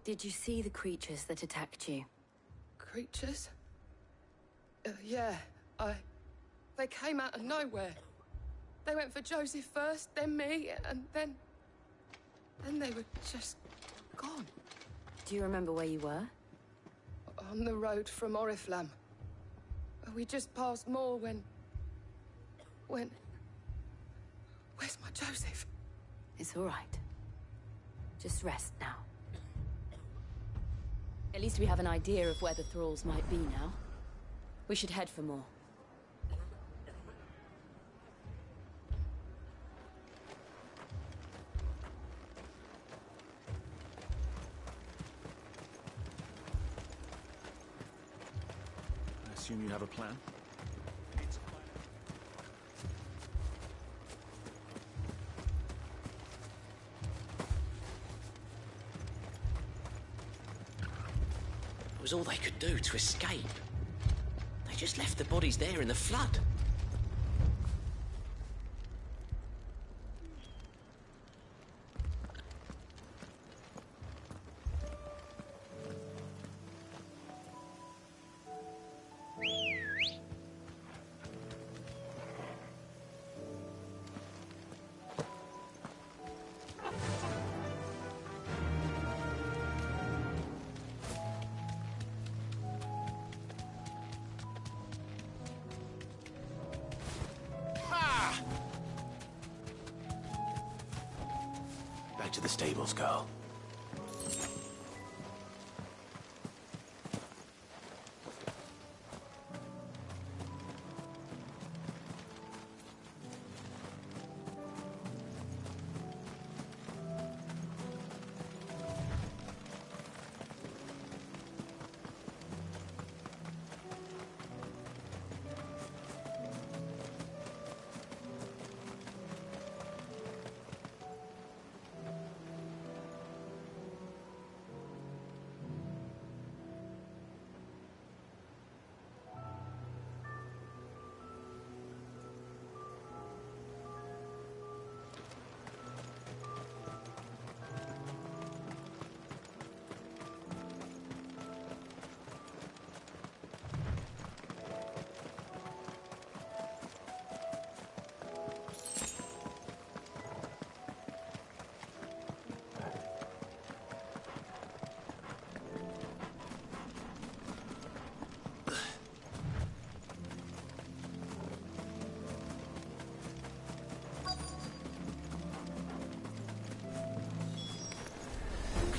[SPEAKER 11] Did you see the creatures that attacked you?
[SPEAKER 9] Creatures? Yeah, They came out of nowhere. They went for Joseph first, then me, and then they were just gone.
[SPEAKER 11] Do you remember where you were?
[SPEAKER 9] On the road from Oriflamme. We just passed Moor when... Where's my Joseph?
[SPEAKER 11] It's all right. Just rest now. At least we have an idea of where the thralls might be now. We should head for more.
[SPEAKER 24] I assume you have a plan?
[SPEAKER 10] It was all they could do to escape. They just left the bodies there in the flood.
[SPEAKER 15] Back to the stables, girl.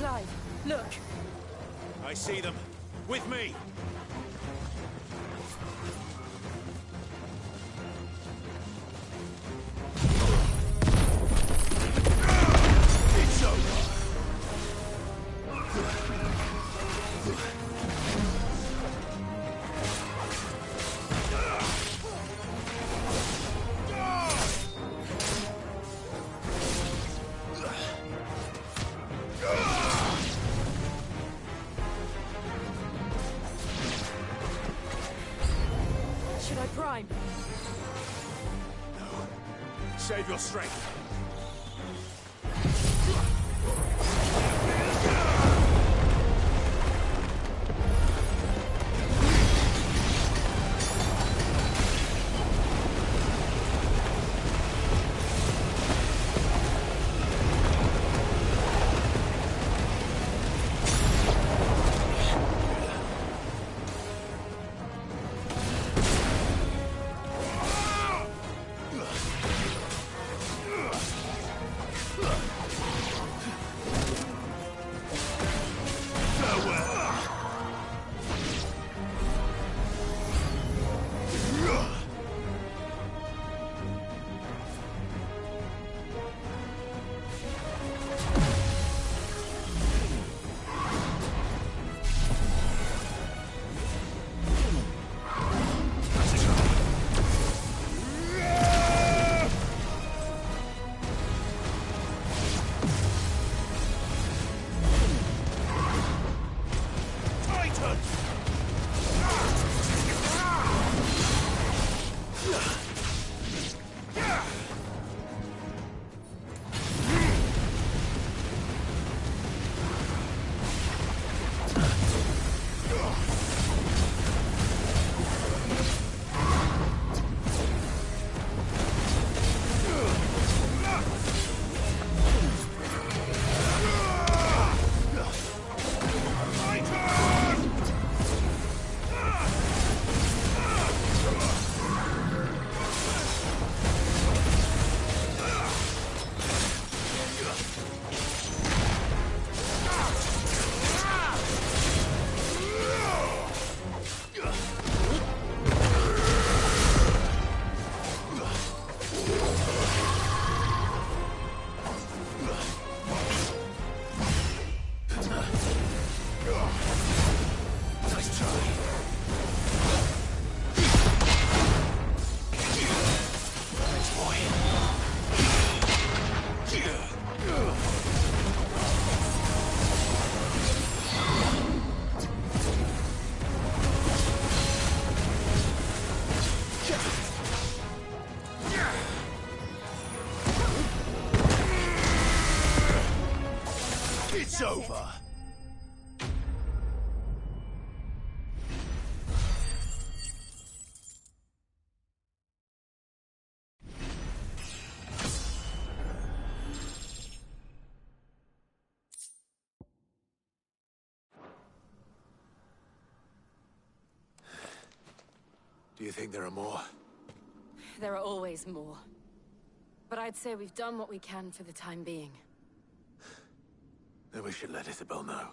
[SPEAKER 12] Clive, look.
[SPEAKER 13] I see them. With me! It's over!
[SPEAKER 12] Should I prime?
[SPEAKER 13] No. Save your strength. It's over.
[SPEAKER 15] Do you think there are more?
[SPEAKER 12] There are always more. But I'd say we've done what we can for the time being.
[SPEAKER 15] Then we should let Isabel know.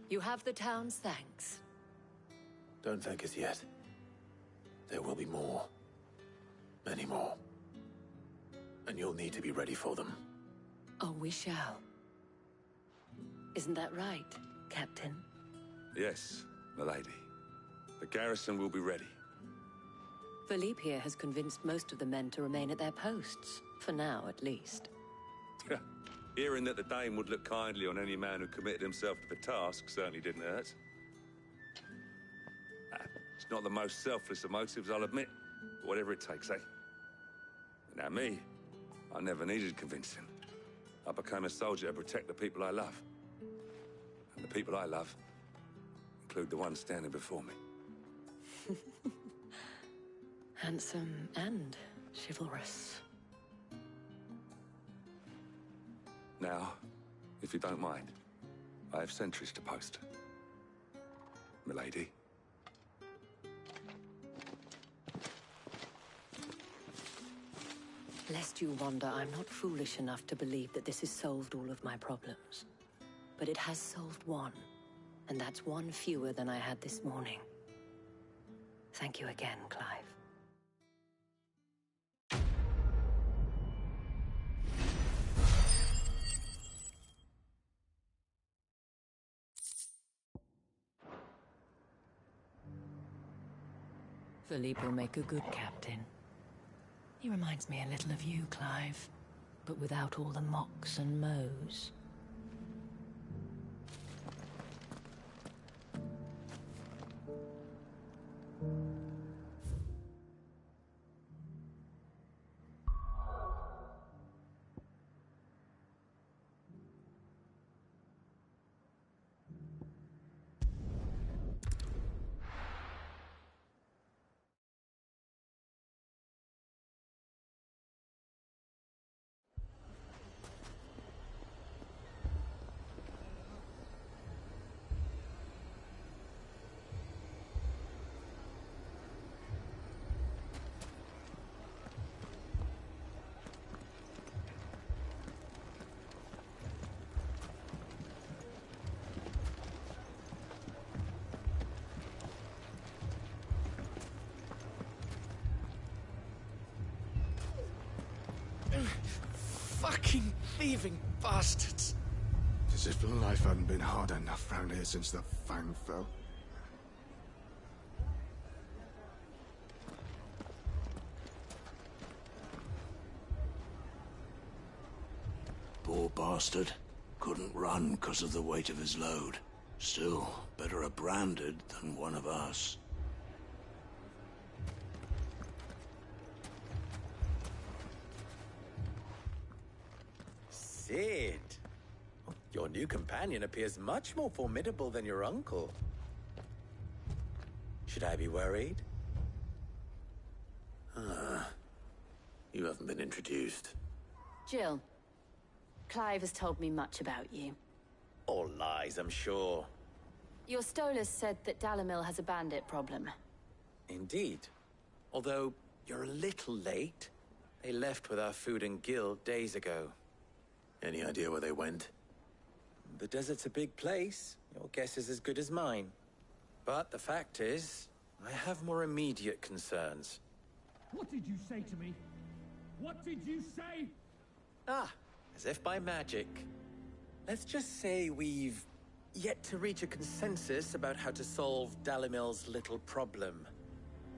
[SPEAKER 11] You have the town's thanks.
[SPEAKER 15] Don't thank us yet. There will be more. Many more. And you'll need to be ready for them.
[SPEAKER 11] Oh, we shall. Isn't that right, Captain?
[SPEAKER 8] Yes, milady. The garrison will be ready.
[SPEAKER 11] Philippe here has convinced most of the men to remain at their posts. For now, at least.
[SPEAKER 8] Hearing that the Dane would look kindly on any man who committed himself to the task certainly didn't hurt. It's not the most selfless of motives, I'll admit. But whatever it takes, eh? Now me, I never needed convincing. I became a soldier to protect the people I love. And the people I love include the ones standing before me.
[SPEAKER 11] Handsome and chivalrous.
[SPEAKER 8] Now, if you don't mind, I have sentries to post. Milady.
[SPEAKER 11] Lest you wonder, I'm not foolish enough to believe that this has solved all of my problems. But it has solved one, and that's one fewer than I had this morning. Thank you again, Clive. Philippe will make a good captain. He reminds me a little of you, Clive, but without all the mocks and mows.
[SPEAKER 1] Fucking thieving bastards!
[SPEAKER 6] As if life hadn't been hard enough round here since the Fang fell.
[SPEAKER 4] Poor bastard. Couldn't run because of the weight of his load. Still, better a branded than one of us.
[SPEAKER 3] Sid! Your new companion appears much more formidable than your uncle. Should I be worried?
[SPEAKER 15] You haven't been introduced.
[SPEAKER 12] Jill, Clive has told me much about you.
[SPEAKER 3] All lies, I'm sure.
[SPEAKER 12] Your Stolas said that Dalamil has a bandit problem.
[SPEAKER 3] Indeed. Although, you're a little late. They left with our food and guild days ago.
[SPEAKER 15] Any idea where they went?
[SPEAKER 3] The desert's a big place. Your guess is as good as mine. But the fact is, I have more immediate concerns.
[SPEAKER 14] What did you say to me? What did you say?
[SPEAKER 3] Ah, as if by magic. Let's just say we've yet to reach a consensus about how to solve Dalamil's little problem.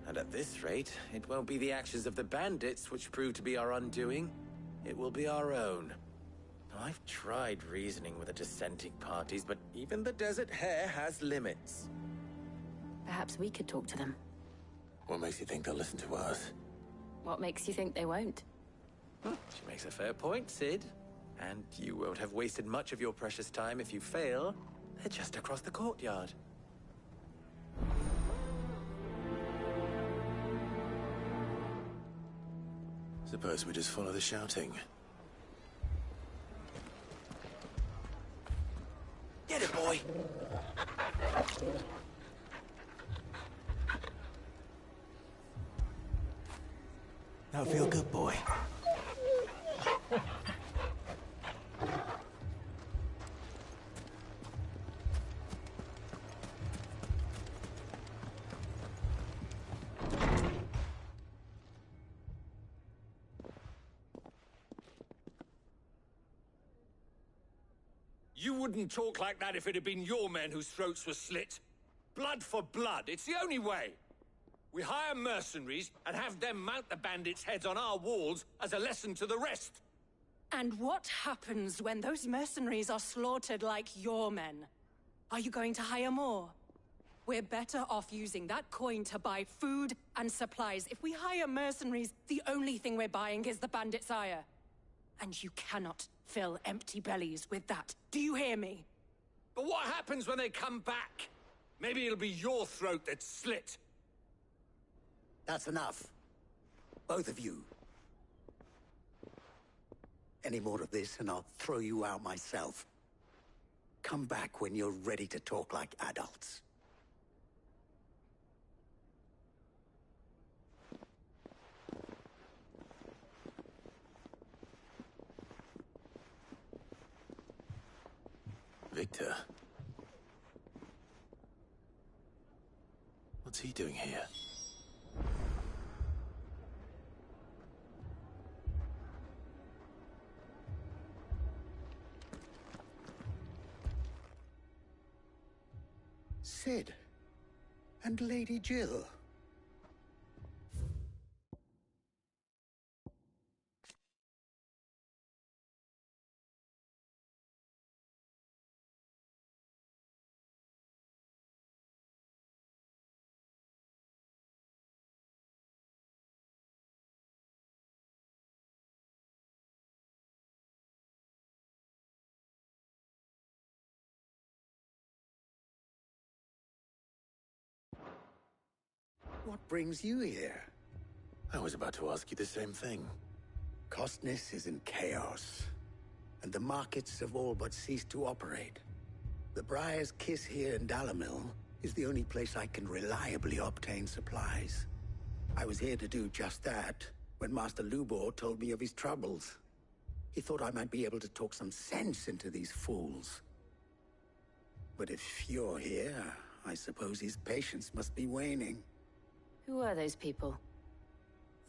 [SPEAKER 3] And at this rate, it won't be the actions of the bandits which prove to be our undoing. It will be our own. I've tried reasoning with the dissenting parties, but even the Desert Hare has limits.
[SPEAKER 12] Perhaps we could talk to them.
[SPEAKER 15] What makes you think they'll listen to us?
[SPEAKER 12] What makes you think they won't?
[SPEAKER 3] She makes a fair point, Sid. And you won't have wasted much of your precious time if you fail. They're just across the courtyard.
[SPEAKER 15] Suppose we just follow the shouting.
[SPEAKER 3] Get it, boy!
[SPEAKER 15] Now feel good, boy.
[SPEAKER 2] You wouldn't talk like that if it had been your men whose throats were slit. Blood for blood, it's the only way. We hire mercenaries and have them mount the bandits' heads on our walls as a lesson to the rest.
[SPEAKER 20] And what happens when those mercenaries are slaughtered like your men? Are you going to hire more? We're better off using that coin to buy food and supplies. If we hire mercenaries, the only thing we're buying is the bandits' ire. And you cannot fill empty bellies with that. Do you hear me?
[SPEAKER 2] But what happens when they come back? Maybe it'll be your throat that's slit.
[SPEAKER 4] That's enough. Both of you.
[SPEAKER 7] Any more of this and I'll throw you out myself. Come back when you're ready to talk like adults.
[SPEAKER 15] Victor? What's he doing here?
[SPEAKER 7] Sid. And Lady Jill. What brings you here?
[SPEAKER 15] I was about to ask you the same thing.
[SPEAKER 7] Costness is in chaos, and the markets have all but ceased to operate. The Briar's Kiss here in Dalimil is the only place I can reliably obtain supplies. I was here to do just that when Master Lubor told me of his troubles. He thought I might be able to talk some sense into these fools. But if you're here, I suppose his patience must be waning.
[SPEAKER 12] Who are those people?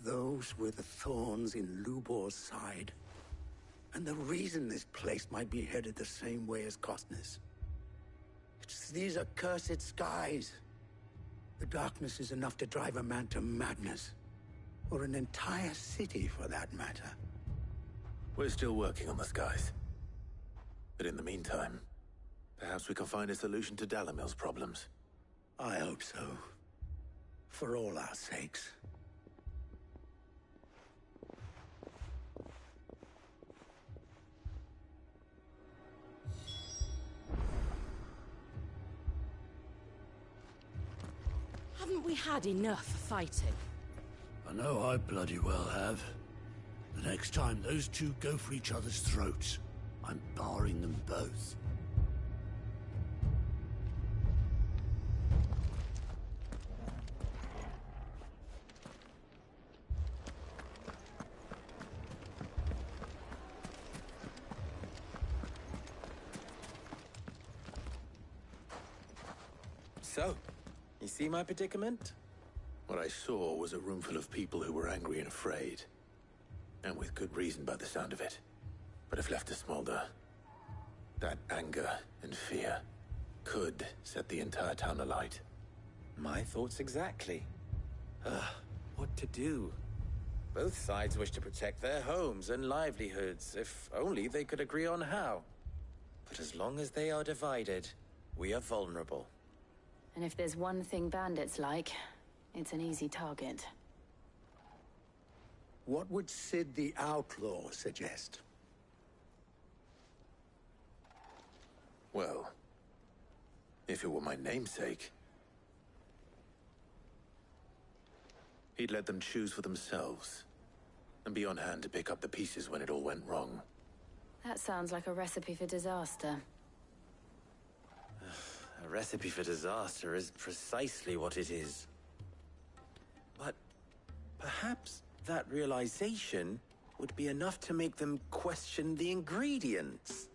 [SPEAKER 7] Those were the thorns in Lubor's side. And the reason this place might be headed the same way as Costness. It's these accursed skies. The darkness is enough to drive a man to madness. Or an entire city, for that matter.
[SPEAKER 15] We're still working on the skies. But in the meantime, perhaps we can find a solution to Dalimil's problems.
[SPEAKER 7] I hope so. For all our sakes.
[SPEAKER 12] Haven't we had enough fighting?
[SPEAKER 13] I know I bloody well have. The next time those two go for each other's throats, I'm barring them both.
[SPEAKER 3] So, you see my predicament?
[SPEAKER 15] What I saw was a room full of people who were angry and afraid. And with good reason by the sound of it. But if left to smolder, that anger and fear could set the entire town alight.
[SPEAKER 3] My thoughts exactly. What to do? Both sides wish to protect their homes and livelihoods, if only they could agree on how. But as long as they are divided, we are vulnerable.
[SPEAKER 12] And if there's one thing bandits like, it's an easy target.
[SPEAKER 7] What would Sid the Outlaw suggest?
[SPEAKER 15] Well, if it were my namesake, he'd let them choose for themselves, and be on hand to pick up the pieces when it all went wrong.
[SPEAKER 12] That sounds like a recipe for disaster.
[SPEAKER 3] A recipe for disaster is precisely what it is. But perhaps that realization would be enough to make them question the ingredients.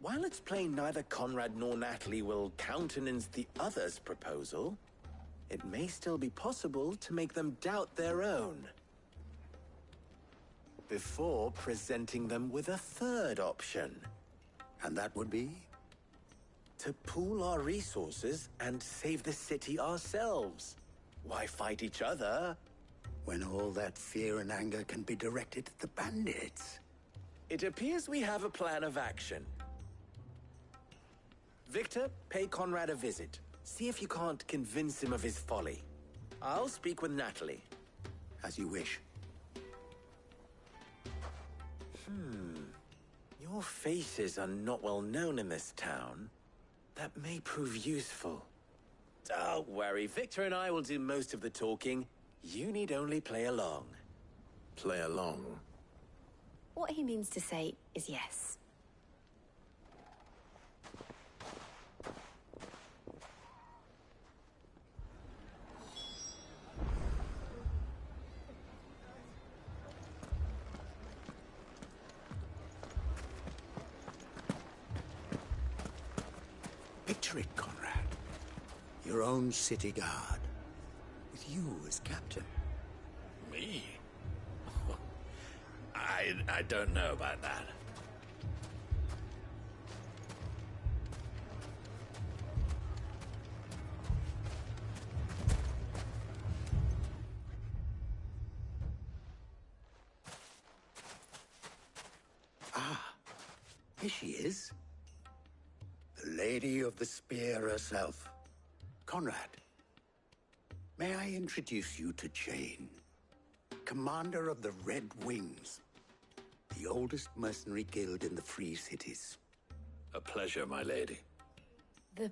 [SPEAKER 3] While it's plain neither Conrad nor Natalie will countenance the other's proposal, it may still be possible to make them doubt their own. Before presenting them with a third option.
[SPEAKER 7] And that would be?
[SPEAKER 3] To pool our resources and save the city ourselves. Why fight each other?
[SPEAKER 7] When all that fear and anger can be directed at the bandits.
[SPEAKER 3] It appears we have a plan of action. Victor, pay Conrad a visit. See if you can't convince him of his folly. I'll speak with Natalie.
[SPEAKER 7] As you wish.
[SPEAKER 3] Your faces are not well known in this town. That may prove useful. Don't worry, Victor and I will do most of the talking. You need only play along.
[SPEAKER 15] Play along?
[SPEAKER 12] What he means to say is yes.
[SPEAKER 7] Picture it, Conrad. Your own city guard, with you as captain.
[SPEAKER 4] Me? I don't know about that.
[SPEAKER 7] Here she is. The Lady of the Spear herself. Conrad, may I introduce you to Jane, commander of the Red Wings, the oldest mercenary guild in the Free Cities.
[SPEAKER 4] A pleasure, my lady.
[SPEAKER 12] The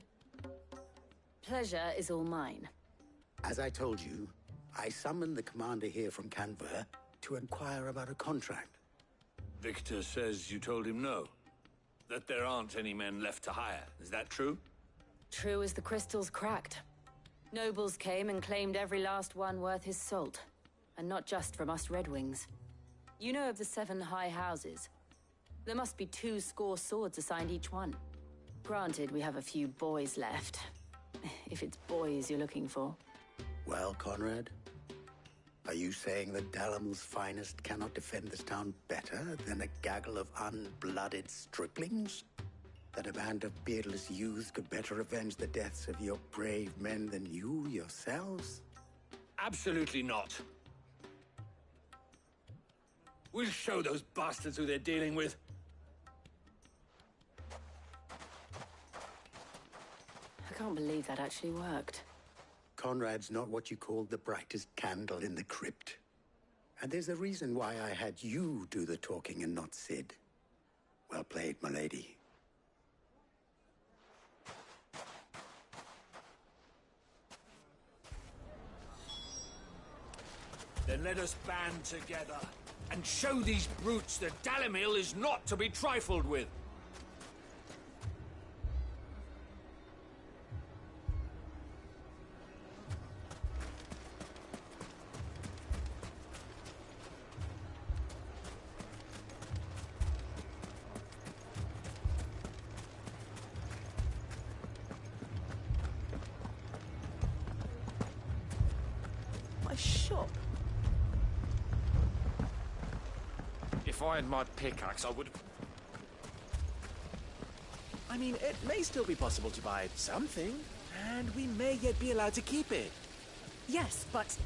[SPEAKER 12] pleasure is all mine.
[SPEAKER 7] As I told you, I summoned the commander here from Canver to inquire about a contract.
[SPEAKER 8] Victor says you told him no. That there aren't any men left to hire. Is that true?
[SPEAKER 12] True as the crystals cracked. Nobles came and claimed every last one worth his salt. And not just from us Red Wings. You know of the 7 high houses. There must be 2 swords assigned each one. Granted, we have a few boys left. If it's boys you're looking for.
[SPEAKER 7] Well, Conrad, are you saying that Dalamil's finest cannot defend this town better than a gaggle of unblooded striplings? That a band of beardless youths could better avenge the deaths of your brave men than you yourselves?
[SPEAKER 2] Absolutely not. We'll show those bastards who they're dealing with.
[SPEAKER 12] I can't believe that actually worked.
[SPEAKER 7] Conrad's not what you called the brightest candle in the crypt. And there's a reason why I had you do the talking and not Sid. Well played, my lady.
[SPEAKER 2] Then let us band together and show these brutes that Dalimil is not to be trifled with.
[SPEAKER 3] My shop.
[SPEAKER 1] If I had my pickaxe, I would...
[SPEAKER 3] I mean, it may still be possible to buy something, and we may yet be allowed to keep it.
[SPEAKER 12] Yes, but...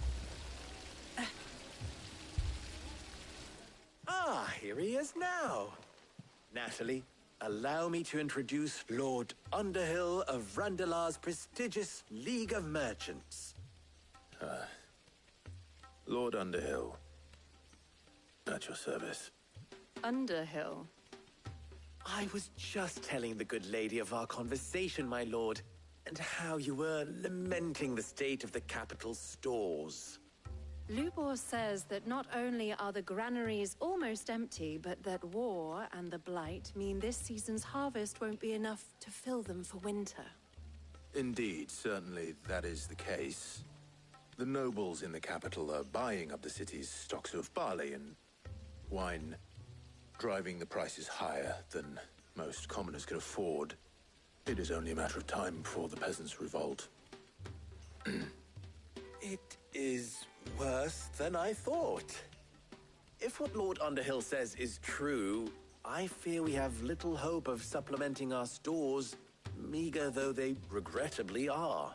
[SPEAKER 3] Here he is now. Natalie, allow me to introduce Lord Underhill of Randalar's prestigious League of Merchants.
[SPEAKER 15] Lord Underhill. At your service.
[SPEAKER 12] Underhill?
[SPEAKER 3] I was just telling the good lady of our conversation, my lord, and how you were lamenting the state of the capital's stores.
[SPEAKER 16] Lubor says that not only are the granaries almost empty, but that war and the Blight mean this season's harvest won't be enough to fill them for winter.
[SPEAKER 15] Indeed, certainly that is the case. The nobles in the capital are buying up the city's stocks of barley and wine, driving the prices higher than most commoners can afford. It is only a matter of time before the peasants revolt.
[SPEAKER 3] It is worse than I thought. If what Lord Underhill says is true, I fear we have little hope of supplementing our stores, meager though they regrettably are.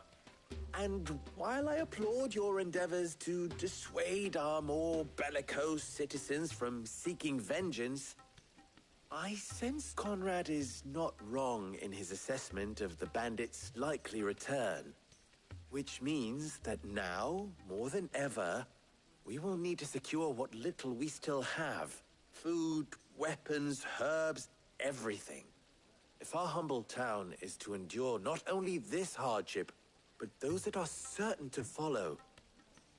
[SPEAKER 3] And while I applaud your endeavors to dissuade our more bellicose citizens from seeking vengeance, I sense Conrad is not wrong in his assessment of the bandits' likely return. Which means that now, more than ever, we will need to secure what little we still have. Food, weapons, herbs, everything. If our humble town is to endure not only this hardship, but those that are certain to follow,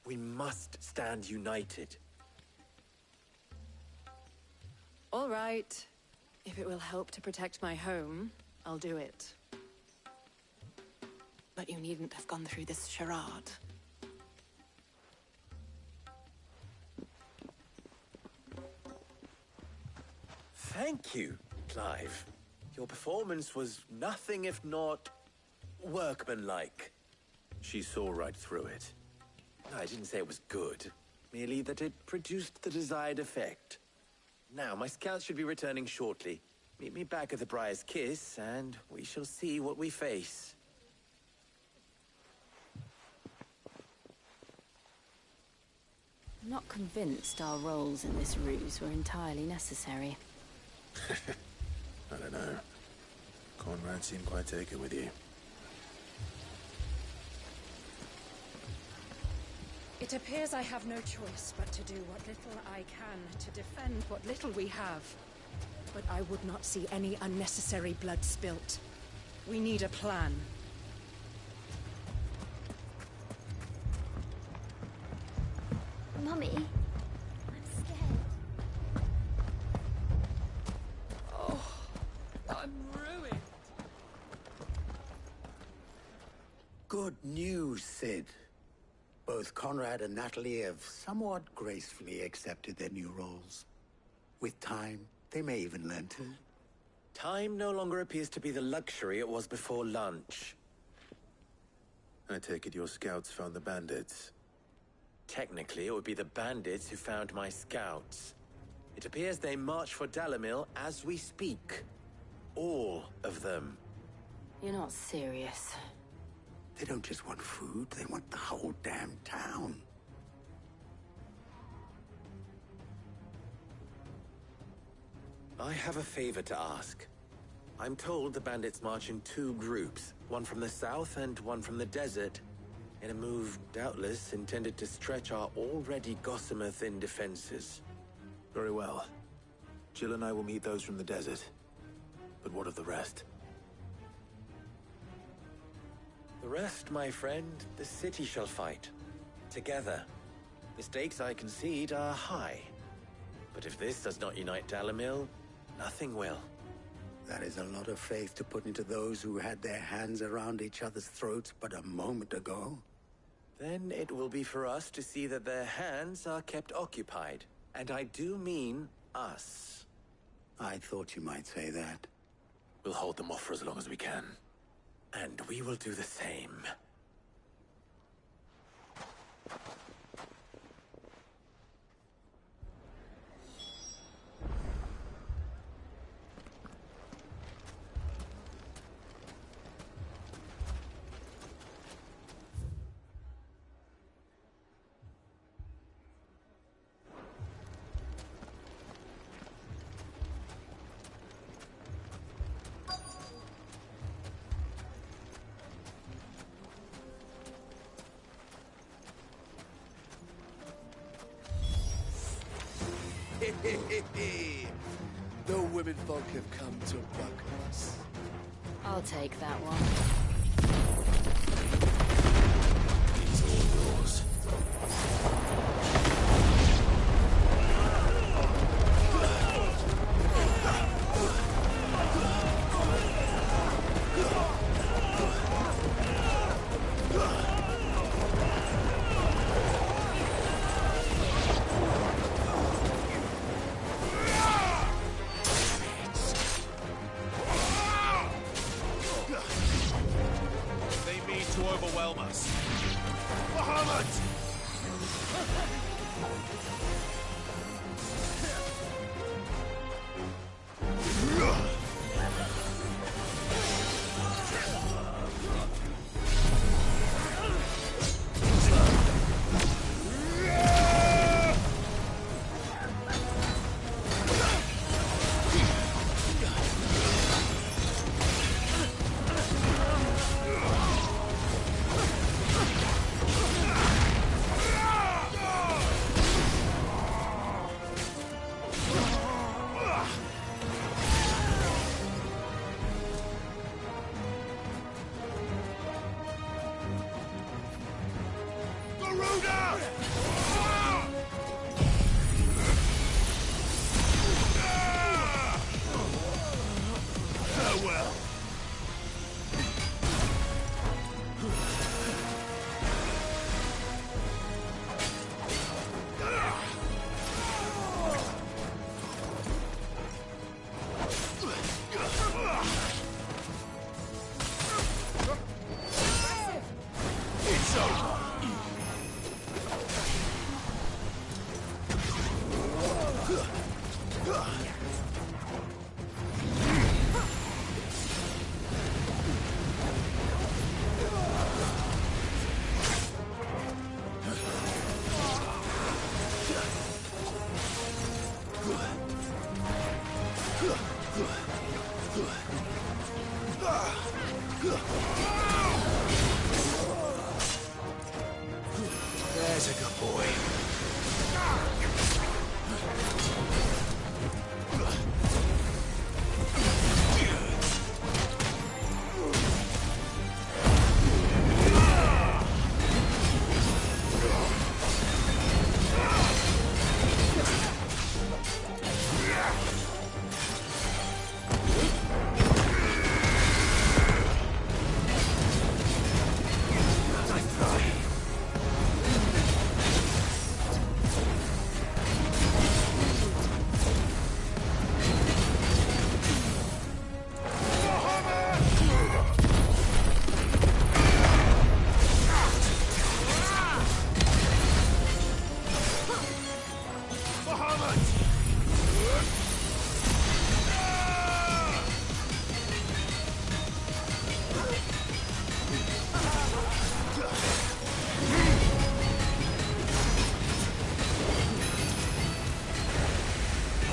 [SPEAKER 3] we must stand united.
[SPEAKER 16] All right. If it will help to protect my home, I'll do it. But you needn't have gone through this charade.
[SPEAKER 3] Thank you, Clive. Your performance was nothing if not workmanlike.
[SPEAKER 15] She saw right through it.
[SPEAKER 3] I didn't say it was good, merely that it produced the desired effect. Now, my scouts should be returning shortly. Meet me back at the Briar's Kiss, and we shall see what we face.
[SPEAKER 12] I'm not convinced our roles in this ruse were entirely necessary.
[SPEAKER 15] I don't know. Conrad seemed quite taken with you.
[SPEAKER 16] It appears I have no choice but to do what little I can to defend what little we have. But I would not see any unnecessary blood spilt. We need a plan.
[SPEAKER 5] Mummy, I'm scared.
[SPEAKER 9] Oh, I'm ruined.
[SPEAKER 7] Good news, Sid. Both Conrad and Natalie have somewhat gracefully accepted their new roles. With time, they may even learn to.
[SPEAKER 3] Time no longer appears to be the luxury it was before lunch.
[SPEAKER 15] I take it your scouts found the bandits.
[SPEAKER 3] Technically, it would be the bandits who found my scouts. It appears they march for Dalimil as we speak. All of them.
[SPEAKER 12] You're not serious.
[SPEAKER 7] They don't just want food, they want the whole damn town.
[SPEAKER 3] I have a favor to ask. I'm told the bandits march in two groups, one from the south and one from the desert, in a move doubtless intended to stretch our already gossamer-thin defenses.
[SPEAKER 15] Very well. Jill and I will meet those from the desert. But what of the rest?
[SPEAKER 3] The rest, my friend, the city shall fight. Together. The stakes, I concede, are high. But if this does not unite Dalimil, nothing will.
[SPEAKER 7] That is a lot of faith to put into those who had their hands around each other's throats but a moment ago.
[SPEAKER 3] Then it will be for us to see that their hands are kept occupied. And I do mean us.
[SPEAKER 7] I thought you might say that.
[SPEAKER 15] We'll hold them off for as long as we can.
[SPEAKER 3] And we will do the same.
[SPEAKER 13] The women folk have come to welcome us.
[SPEAKER 12] I'll take that one.
[SPEAKER 15] It's all yours.
[SPEAKER 6] They mean to overwhelm us.
[SPEAKER 4] boy.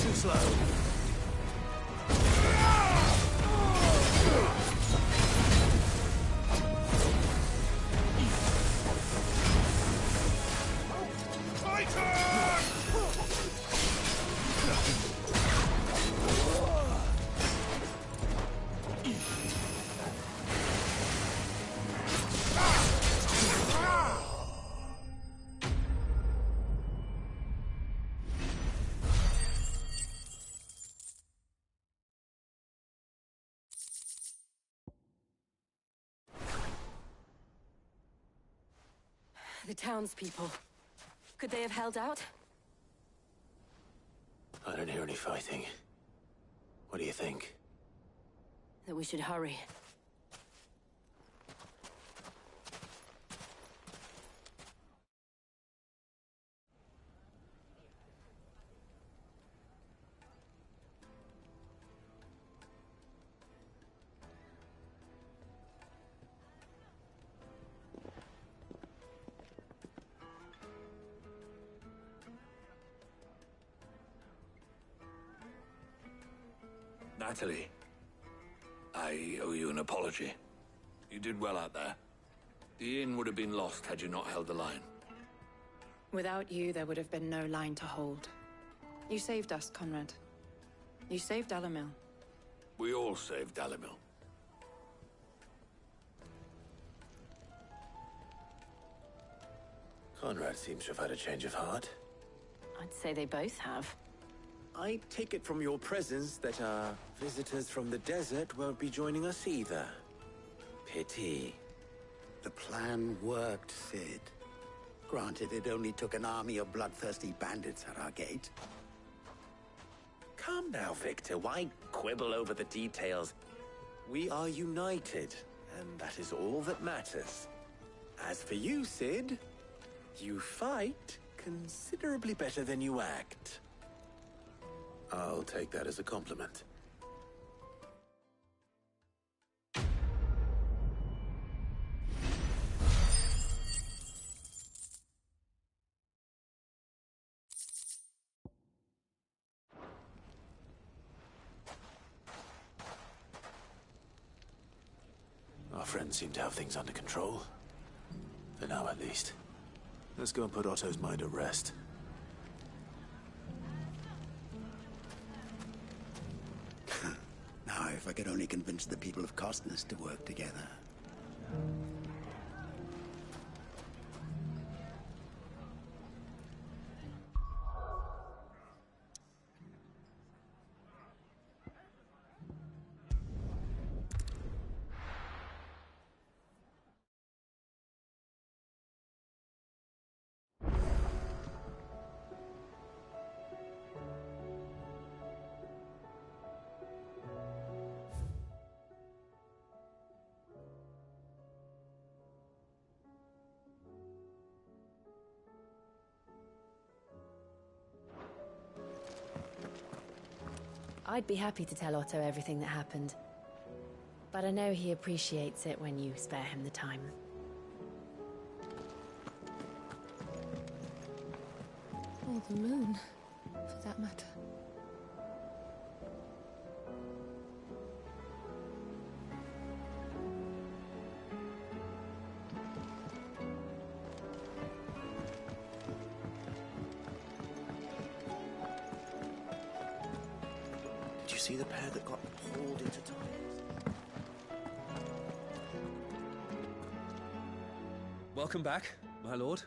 [SPEAKER 4] Too slow.
[SPEAKER 12] The townspeople. Could they have held out?
[SPEAKER 15] I don't hear any fighting. What do you think?
[SPEAKER 12] That we should hurry.
[SPEAKER 4] Natalie, I owe you an apology. You did well out there. The inn would have been lost had you not held the line.
[SPEAKER 17] Without you, there would have been no line to hold. You saved us, Conrad. You saved Dalimil.
[SPEAKER 4] We all saved Dalimil.
[SPEAKER 15] Conrad seems to have had a change of heart.
[SPEAKER 12] I'd say they both have.
[SPEAKER 3] I take it from your presence that our visitors from the desert won't be joining us either. Pity.
[SPEAKER 7] The plan worked, Sid. Granted, it only took an army of bloodthirsty bandits at our gate.
[SPEAKER 3] Calm now, Victor. Why quibble over the details? We are united, and that is all that matters. As for you, Sid, you fight considerably better than you act.
[SPEAKER 15] I'll take that as a compliment. Our friends seem to have things under control. For now, at least. Let's go and put Otto's mind at rest.
[SPEAKER 7] Now, if I could only convince the people of Costness to work together.
[SPEAKER 12] I'd be happy to tell Otto everything that happened. But I know he appreciates it when you spare him the time.
[SPEAKER 9] Or the moon, for that matter.
[SPEAKER 10] see the pair that got hauled into time?
[SPEAKER 19] Welcome back, my lord.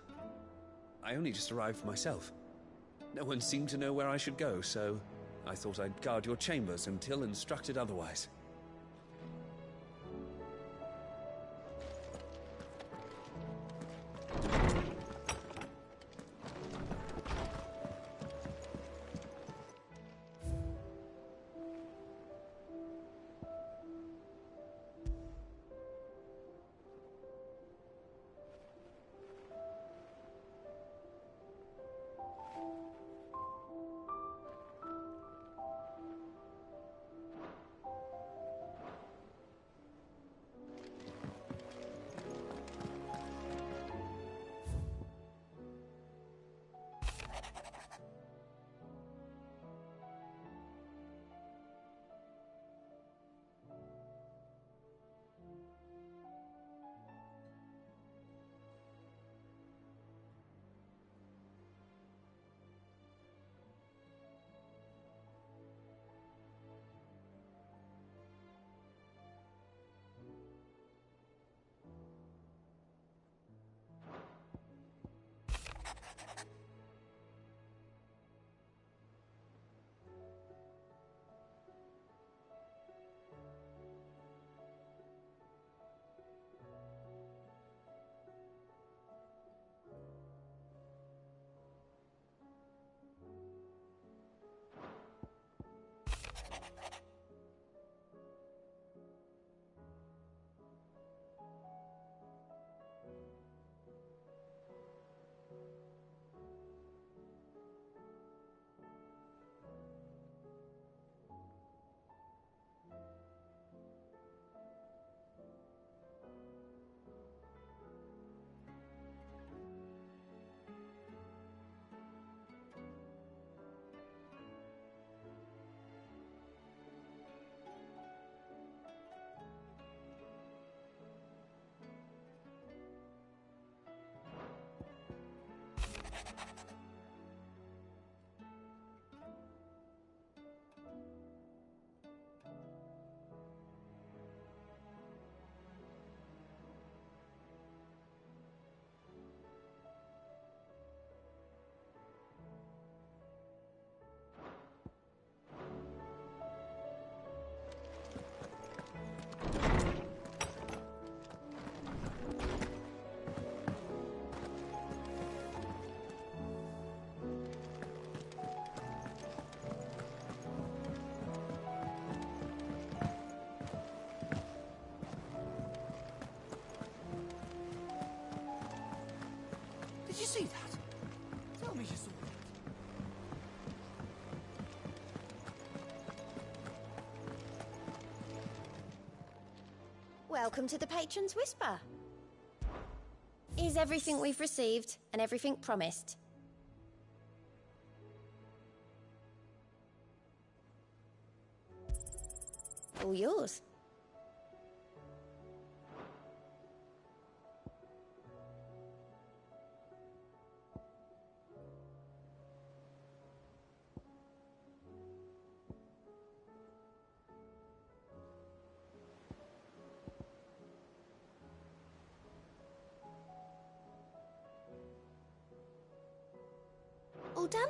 [SPEAKER 19] I only just arrived myself. No one seemed to know where I should go, so I thought I'd guard your chambers until instructed otherwise.
[SPEAKER 14] Did you see that? Tell me you saw it.
[SPEAKER 5] Welcome to the Patron's Whisper. Is everything we've received and everything promised? All yours. All done?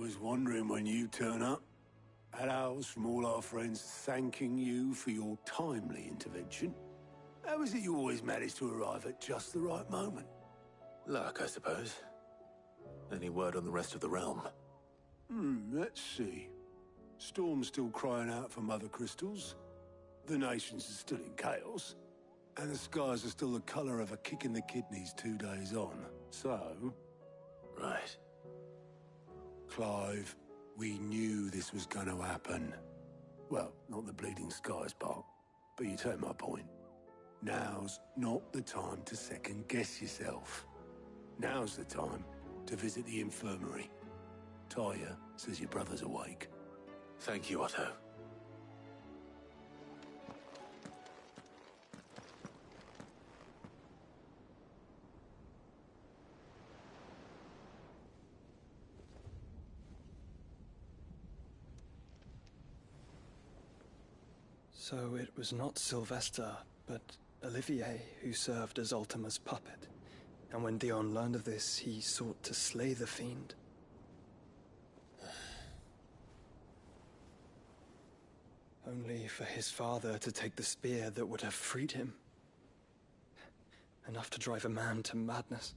[SPEAKER 13] was wondering when you turn up. Had owls from all our friends thanking you for your timely intervention. How is it you always manage to arrive at just the right moment?
[SPEAKER 15] Luck, I suppose. Any word on the rest of the realm?
[SPEAKER 13] Let's see. Storm's still crying out for mother crystals. The nations are still in chaos. And the skies are still the colour of a kick in the kidneys 2 days on. So...
[SPEAKER 15] Right.
[SPEAKER 13] Clive, we knew this was going to happen. Well, not the bleeding skies part, but you take my point. Now's not the time to second-guess yourself. Now's the time to visit the infirmary. Talia says your brother's awake.
[SPEAKER 15] Thank you, Otto.
[SPEAKER 18] So it was not Sylvester, but Olivier who served as Ultima's puppet. And when Dion learned of this, he sought to slay the fiend. Only for his father to take the spear that would have freed him. Enough to drive a man to madness.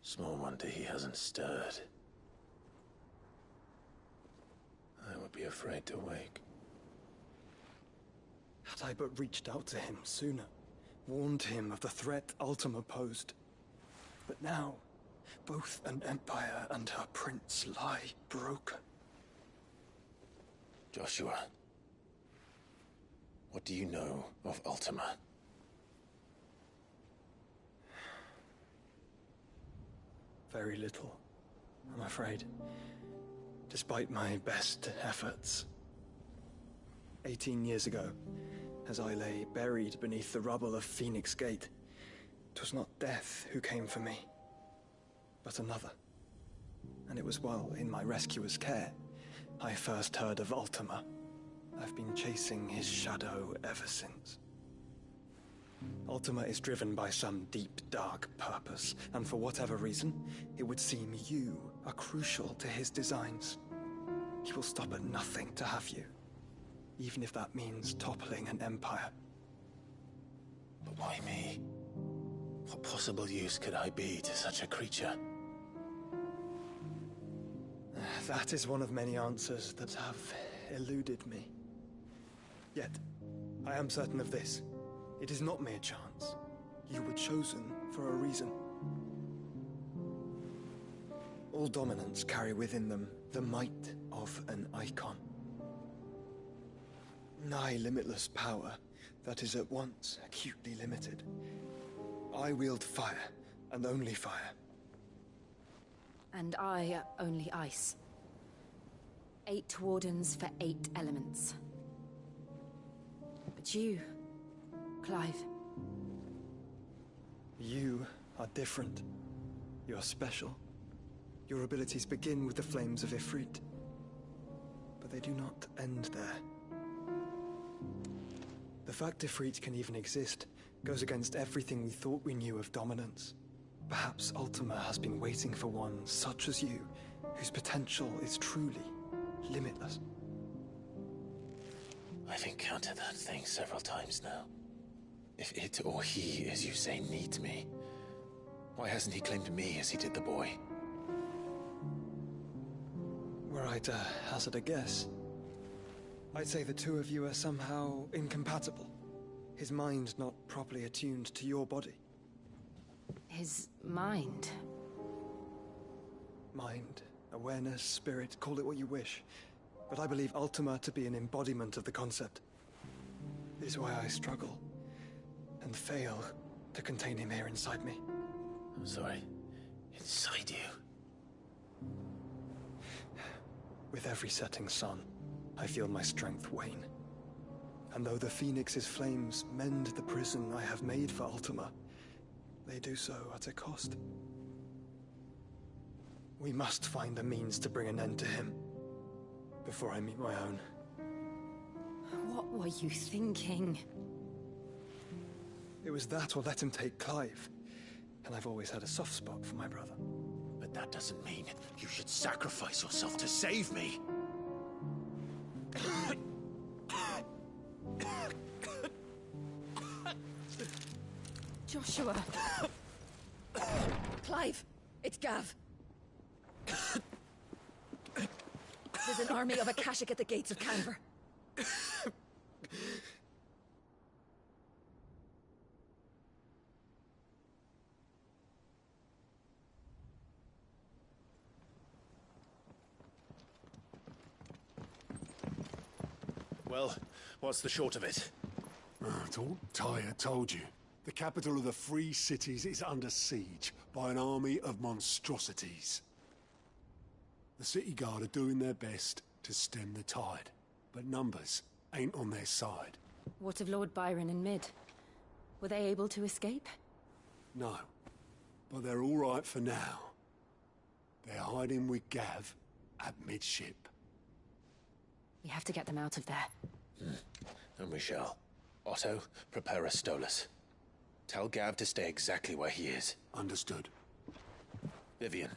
[SPEAKER 15] Small wonder he hasn't stirred. I would be afraid to wake.
[SPEAKER 18] Had I but reached out to him sooner, warned him of the threat Ultima posed. But now, both an empire and her prince lie broken.
[SPEAKER 15] Joshua, what do you know of Ultima?
[SPEAKER 18] Very little, I'm afraid. Despite my best efforts. 18 years ago, as I lay buried beneath the rubble of Phoenix Gate, 'twas not death who came for me, but another. And it was while in my rescuer's care, I first heard of Ultima. I've been chasing his shadow ever since. Ultima is driven by some deep, dark purpose, and for whatever reason, it would seem you are crucial to his designs. He will stop at nothing to have you, even if that means toppling an empire.
[SPEAKER 15] But why me? What possible use could I be to such a creature?
[SPEAKER 18] That is one of many answers that have eluded me. Yet, I am certain of this. It is not mere chance. You were chosen for a reason. All dominants carry within them the might of an icon. Nigh limitless power that is at once acutely limited. I wield fire, and only fire.
[SPEAKER 12] And I only ice. 8 wardens for 8 elements. But you, Clive.
[SPEAKER 18] You are different. You're special. Your abilities begin with the flames of Ifrit. But they do not end there. The fact Ifrit can even exist goes against everything we thought we knew of dominance. Perhaps Ultima has been waiting for one such as you, whose potential is truly limitless.
[SPEAKER 15] I've encountered that thing several times now. If it or he, as you say, needs me, why hasn't he claimed me as he did the boy?
[SPEAKER 18] Were I to hazard a guess, I'd say the two of you are somehow incompatible. His mind not properly attuned to your body.
[SPEAKER 12] His mind?
[SPEAKER 18] Mind, awareness, spirit, call it what you wish. But I believe Ultima to be an embodiment of the concept. It is why I struggle and fail to contain him here inside me.
[SPEAKER 15] I'm sorry. Inside you?
[SPEAKER 18] With every setting sun, I feel my strength wane. And though the Phoenix's flames mend the prison I have made for Ultima, they do so at a cost. We must find a means to bring an end to him, before I meet my own.
[SPEAKER 12] What were you thinking?
[SPEAKER 18] It was that or let him take Clive. And I've always had a soft spot for my brother.
[SPEAKER 15] But That doesn't mean you should sacrifice yourself to save me.
[SPEAKER 16] Joshua. Clive, it's Gav. There's an army of Akashic at the gates of Canver.
[SPEAKER 15] Well, what's the short of it?
[SPEAKER 13] Tyre told you. The capital of the Free Cities is under siege by an army of monstrosities. The city guard are doing their best to stem the tide, but numbers ain't on their side.
[SPEAKER 12] What of Lord Byron and Mid? Were they able to escape?
[SPEAKER 13] No, but they're all right for now. They're hiding with Gav at midship.
[SPEAKER 12] We have to get them out of there.
[SPEAKER 15] And we shall. Otto, prepare a Stolas. Tell Gav to stay exactly where he is.
[SPEAKER 13] Understood.
[SPEAKER 15] Vivian,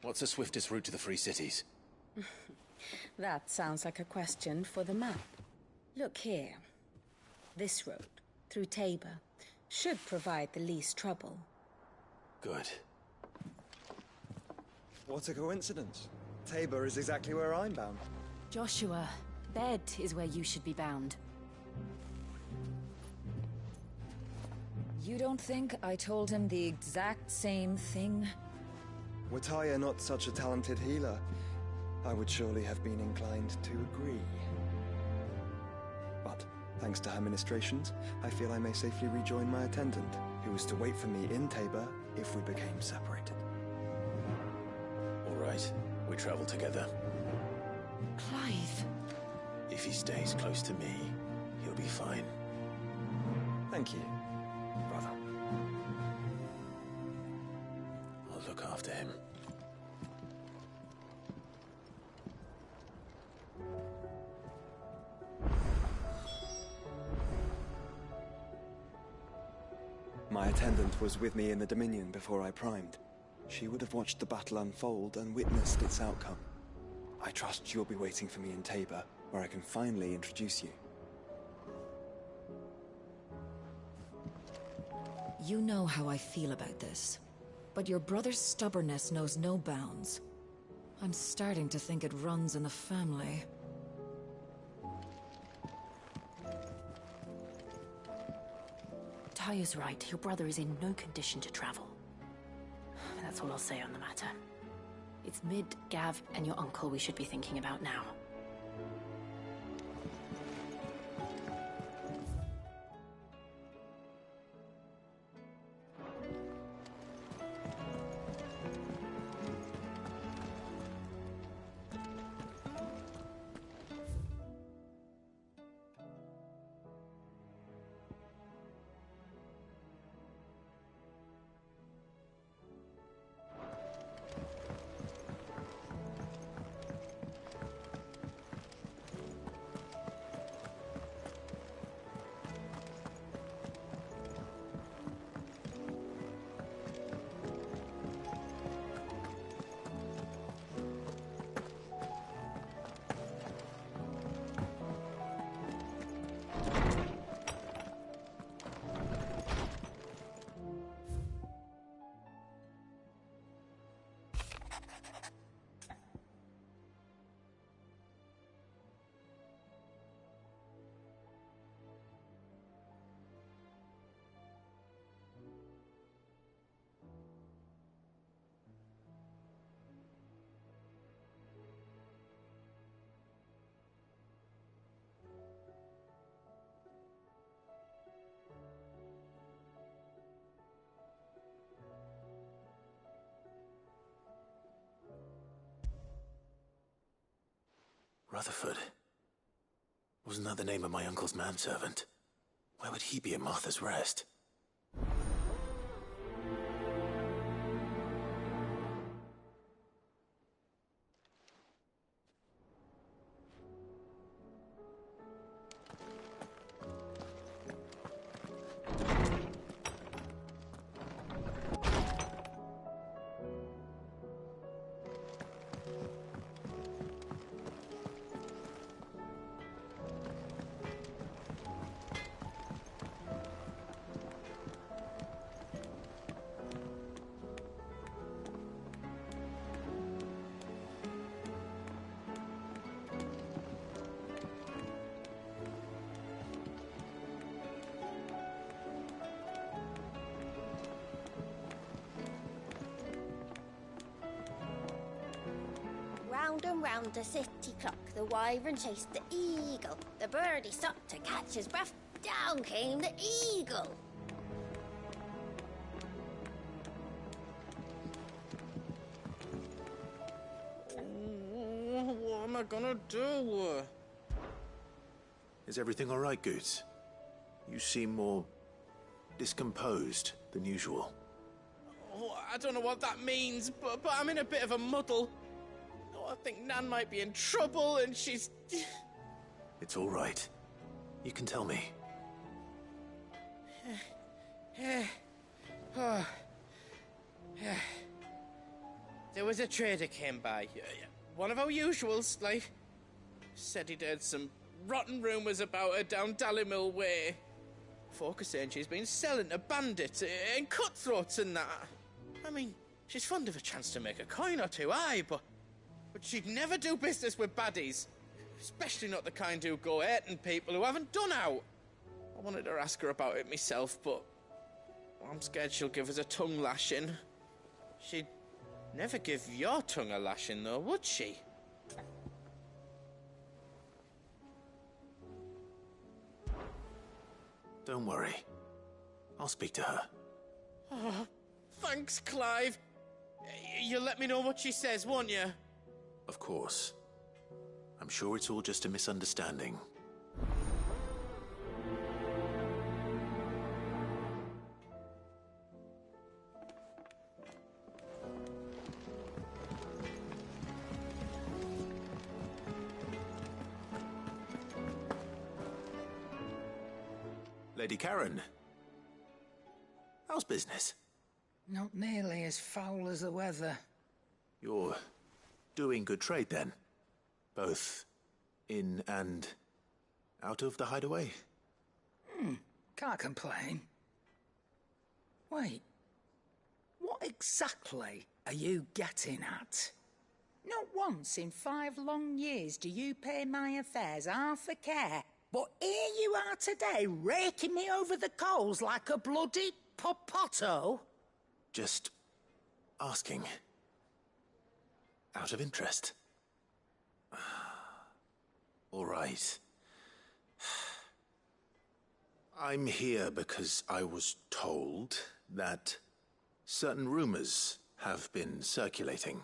[SPEAKER 15] what's the swiftest route to the Free Cities?
[SPEAKER 20] That sounds like a question for the map. Look here. This road, through Tabor, should provide the least trouble.
[SPEAKER 15] Good.
[SPEAKER 18] What a coincidence. Tabor is exactly where I'm bound.
[SPEAKER 12] Joshua, Bed is where you should be bound.
[SPEAKER 16] You don't think I told him the exact same thing?
[SPEAKER 18] Were Tyre not such a talented healer, I would surely have been inclined to agree. But, thanks to her ministrations, I feel I may safely rejoin my attendant, who was to wait for me in Tabor if we became separated.
[SPEAKER 15] All right, we travel together.
[SPEAKER 16] Clive.
[SPEAKER 15] If he stays close to me, he'll be fine.
[SPEAKER 18] Thank you, brother.
[SPEAKER 15] I'll look after him.
[SPEAKER 18] My attendant was with me in the Dominion before I primed. She would have watched the battle unfold and witnessed its outcome. I trust you'll be waiting for me in Tabor, where I can finally introduce you.
[SPEAKER 16] You know how I feel about this, but your brother's stubbornness knows no bounds. I'm starting to think it runs in the family.
[SPEAKER 11] Tyre's right. Your brother is in no condition to travel. That's all I'll say on the matter. It's Mid, Gav, and your uncle we should be thinking about now.
[SPEAKER 15] Rutherford. Wasn't that the name of my uncle's manservant? Why would he be at Martha's Rest?
[SPEAKER 5] round and round the city clock. The wyvern chased the eagle. The birdie stopped to catch his breath. Down came the eagle.
[SPEAKER 3] What am I gonna do?
[SPEAKER 15] Is everything all right, Goots? You seem more discomposed than usual.
[SPEAKER 3] Oh, I don't know what that means, but I'm in a bit of a muddle. Oh, I think Nan might be in trouble, and she's...
[SPEAKER 15] It's all right. You can tell me.
[SPEAKER 3] There was a trader came by. One of our usuals, like. Said he'd heard some rotten rumours about her down Dallimil Way. Folk are saying she's been selling to bandits and cutthroats and that. I mean, she's fond of a chance to make a coin or two, aye, but she'd never do business with baddies. Especially not the kind who go hurting people who haven't done out. I wanted to ask her about it myself, but I'm scared she'll give us a tongue lashing. She'd never give your tongue a lashing, though, would she?
[SPEAKER 15] Don't worry. I'll speak to her.
[SPEAKER 3] Oh, thanks, Clive. You'll let me know what she says, won't you?
[SPEAKER 15] Of course. I'm sure it's all just a misunderstanding. Lady Karen. How's business?
[SPEAKER 21] Not nearly as foul as the weather.
[SPEAKER 15] You're doing good trade, then? Both in and out of the hideaway?
[SPEAKER 21] Can't complain. Wait. What exactly are you getting at? Not once in 5 long years do you pay my affairs half a care. But here you are today, raking me over the coals like a bloody popoto?
[SPEAKER 15] Just asking. Out of interest. All right. I'm here because I was told that certain rumors have been circulating.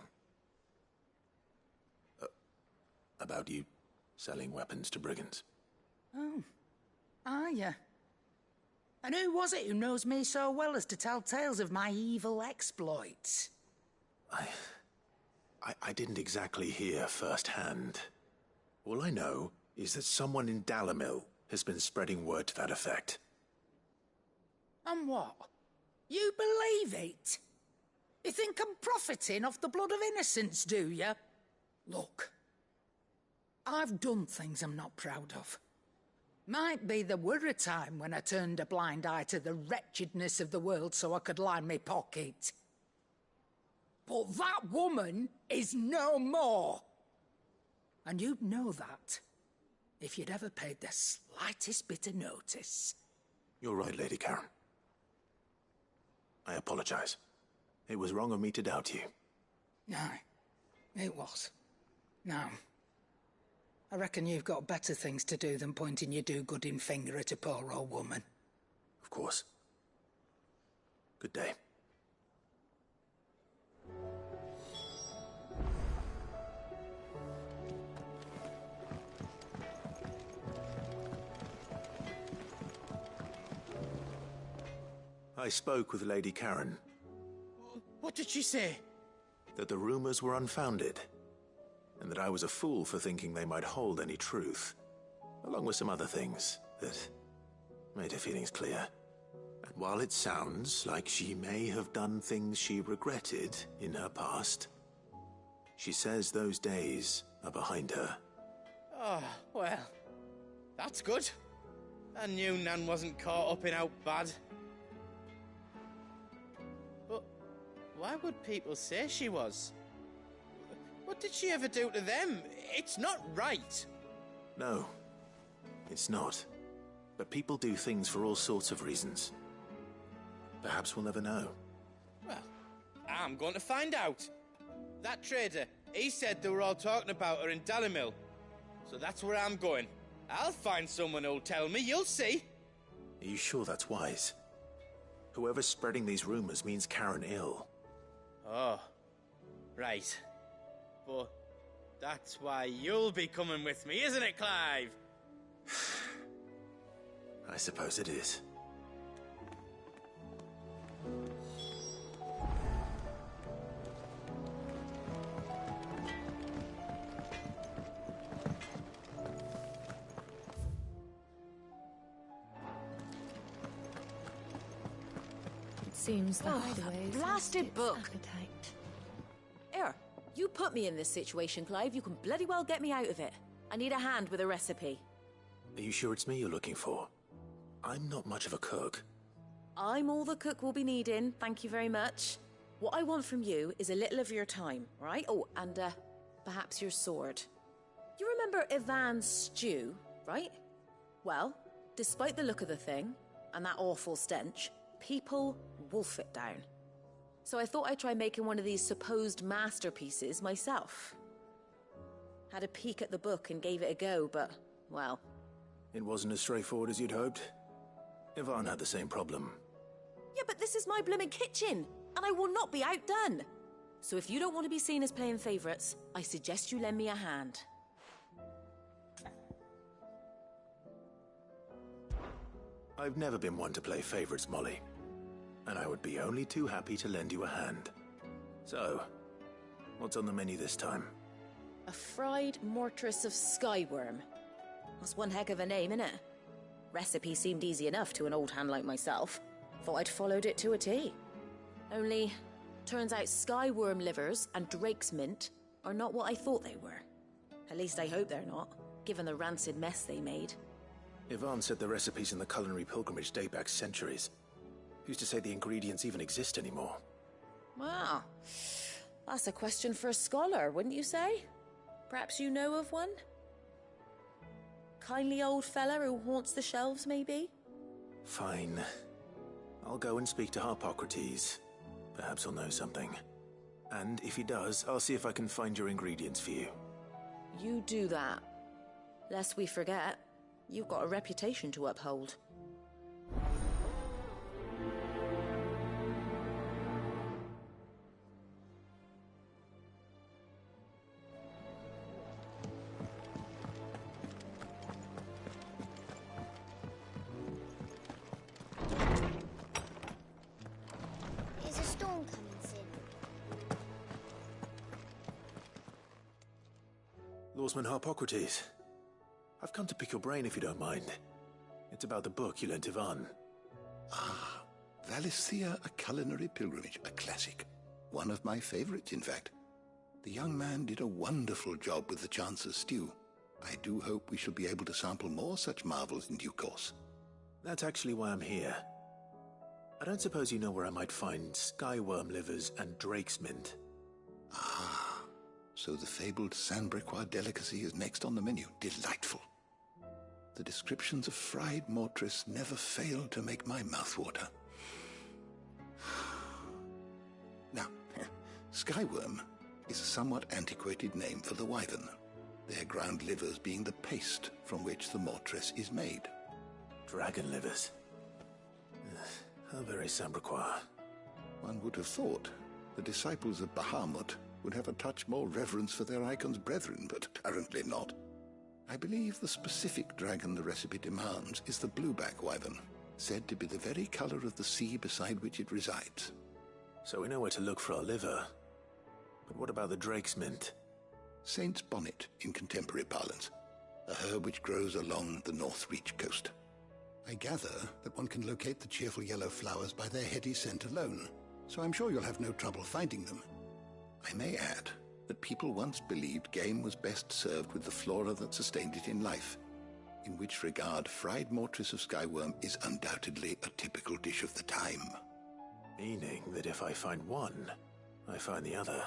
[SPEAKER 15] About you selling weapons to brigands.
[SPEAKER 21] Oh, are you? And who was it who knows me so well as to tell tales of my evil exploits?
[SPEAKER 15] I didn't exactly hear firsthand. All I know is that someone in Dallimil has been spreading word to that effect.
[SPEAKER 21] And what? You believe it? You think I'm profiting off the blood of innocents, do you? Look, I've done things I'm not proud of. Might be there were a time when I turned a blind eye to the wretchedness of the world so I could line my pocket. But that woman is no more. And you'd know that if you'd ever paid the slightest bit of notice.
[SPEAKER 15] You're right, Lady Karen. I apologize. It was wrong of me to doubt you.
[SPEAKER 21] No, it was. Now, I reckon you've got better things to do than pointing your do-gooding finger at a poor old woman.
[SPEAKER 15] Of course. Good day. I spoke with Lady Karen.
[SPEAKER 3] What did she say?
[SPEAKER 15] That the rumors were unfounded, and that I was a fool for thinking they might hold any truth, along with some other things that made her feelings clear. And while it sounds like she may have done things she regretted in her past, she says those days are behind her.
[SPEAKER 3] Oh, well, that's good. I knew Nan wasn't caught up in out bad. But why would people say she was? What did she ever do to them? It's not right.
[SPEAKER 15] No, it's not. But people do things for all sorts of reasons. Perhaps we'll never know.
[SPEAKER 3] Well, I'm going to find out. That trader,
[SPEAKER 8] He said they were all talking about her in Dalimil. So that's where I'm going. I'll find someone who'll tell me, you'll see.
[SPEAKER 15] Are you sure that's wise? Whoever's spreading these rumors means Karen ill.
[SPEAKER 8] Oh, right. But that's why you'll be coming with me, isn't it, Clive?
[SPEAKER 15] I suppose it is.
[SPEAKER 12] Seems the
[SPEAKER 20] Oh,
[SPEAKER 12] hideaway
[SPEAKER 20] that blasted book!
[SPEAKER 12] Appetite.
[SPEAKER 20] Here, you put me in this situation, Clive. You can bloody well get me out of it. I need a hand with a recipe.
[SPEAKER 15] Are you sure it's me you're looking for? I'm not much of a cook.
[SPEAKER 20] I'm all the cook will be needing, thank you very much. What I want from you is a little of your time, right? Oh, and perhaps your sword. You remember Ivan's stew, right? Well, despite the look of the thing, and that awful stench, people wolf it down. So I thought I'd try making one of these supposed masterpieces myself. Had a peek at the book and gave it a go, but, well...
[SPEAKER 15] It wasn't as straightforward as you'd hoped. Ivan had the same problem.
[SPEAKER 20] Yeah, but this is my blimmin' kitchen, and I will not be outdone. So if you don't want to be seen as playing favourites, I suggest you lend me a hand.
[SPEAKER 15] I've never been one to play favourites, Molly. And I would be only too happy to lend you a hand. So, what's on the menu this time?
[SPEAKER 20] A fried mortress of skyworm. That's one heck of a name, innit? Recipe seemed easy enough to an old hand like myself. Thought I'd followed it to a T. Only, turns out skyworm livers and drake's mint are not what I thought they were. At least I hope they're not, given the rancid mess they made.
[SPEAKER 15] Ivan said the recipes in the culinary pilgrimage date back centuries. Who's to say the ingredients even exist anymore?
[SPEAKER 20] Wow. That's a question for a scholar, wouldn't you say? Perhaps you know of one? Kindly old fella who haunts the shelves, maybe?
[SPEAKER 15] Fine. I'll go and speak to Harpocrates. Perhaps he'll know something. And if he does, I'll see if I can find your ingredients for you.
[SPEAKER 20] You do that. Lest we forget, you've got a reputation to uphold.
[SPEAKER 5] Is a storm coming soon?
[SPEAKER 15] Lawsman Harpocrates. I've come to pick your brain if you don't mind. It's about the book you lent Ivan.
[SPEAKER 6] Ah, Valisthea, A Culinary Pilgrimage, a classic. One of my favorites, in fact. The young man did a wonderful job with the Chance's stew. I do hope we shall be able to sample more such marvels in due course.
[SPEAKER 15] That's actually why I'm here. I don't suppose you know where I might find skyworm livers and drake's mint.
[SPEAKER 6] Ah, so the fabled Sanbriquois delicacy is next on the menu. Delightful. The descriptions of fried mortress never fail to make my mouth water. Now, skyworm is a somewhat antiquated name for the wyvern, their ground livers being the paste from which the mortress is made.
[SPEAKER 15] Dragon livers. How very Sambriquois.
[SPEAKER 6] One would have thought the disciples of Bahamut would have a touch more reverence for their icon's brethren, but apparently not. I believe the specific dragon the recipe demands is the blueback wyvern, said to be the very color of the sea beside which it resides.
[SPEAKER 15] So we know where to look for our liver. But what about the drake's mint?
[SPEAKER 6] Saint's bonnet in contemporary parlance, a herb which grows along the North Reach coast. I gather that one can locate the cheerful yellow flowers by their heady scent alone, so I'm sure you'll have no trouble finding them. I may add that people once believed game was best served with the flora that sustained it in life, in which regard fried mortress of skyworm is undoubtedly a typical dish of the time.
[SPEAKER 15] Meaning that if I find one, I find the other.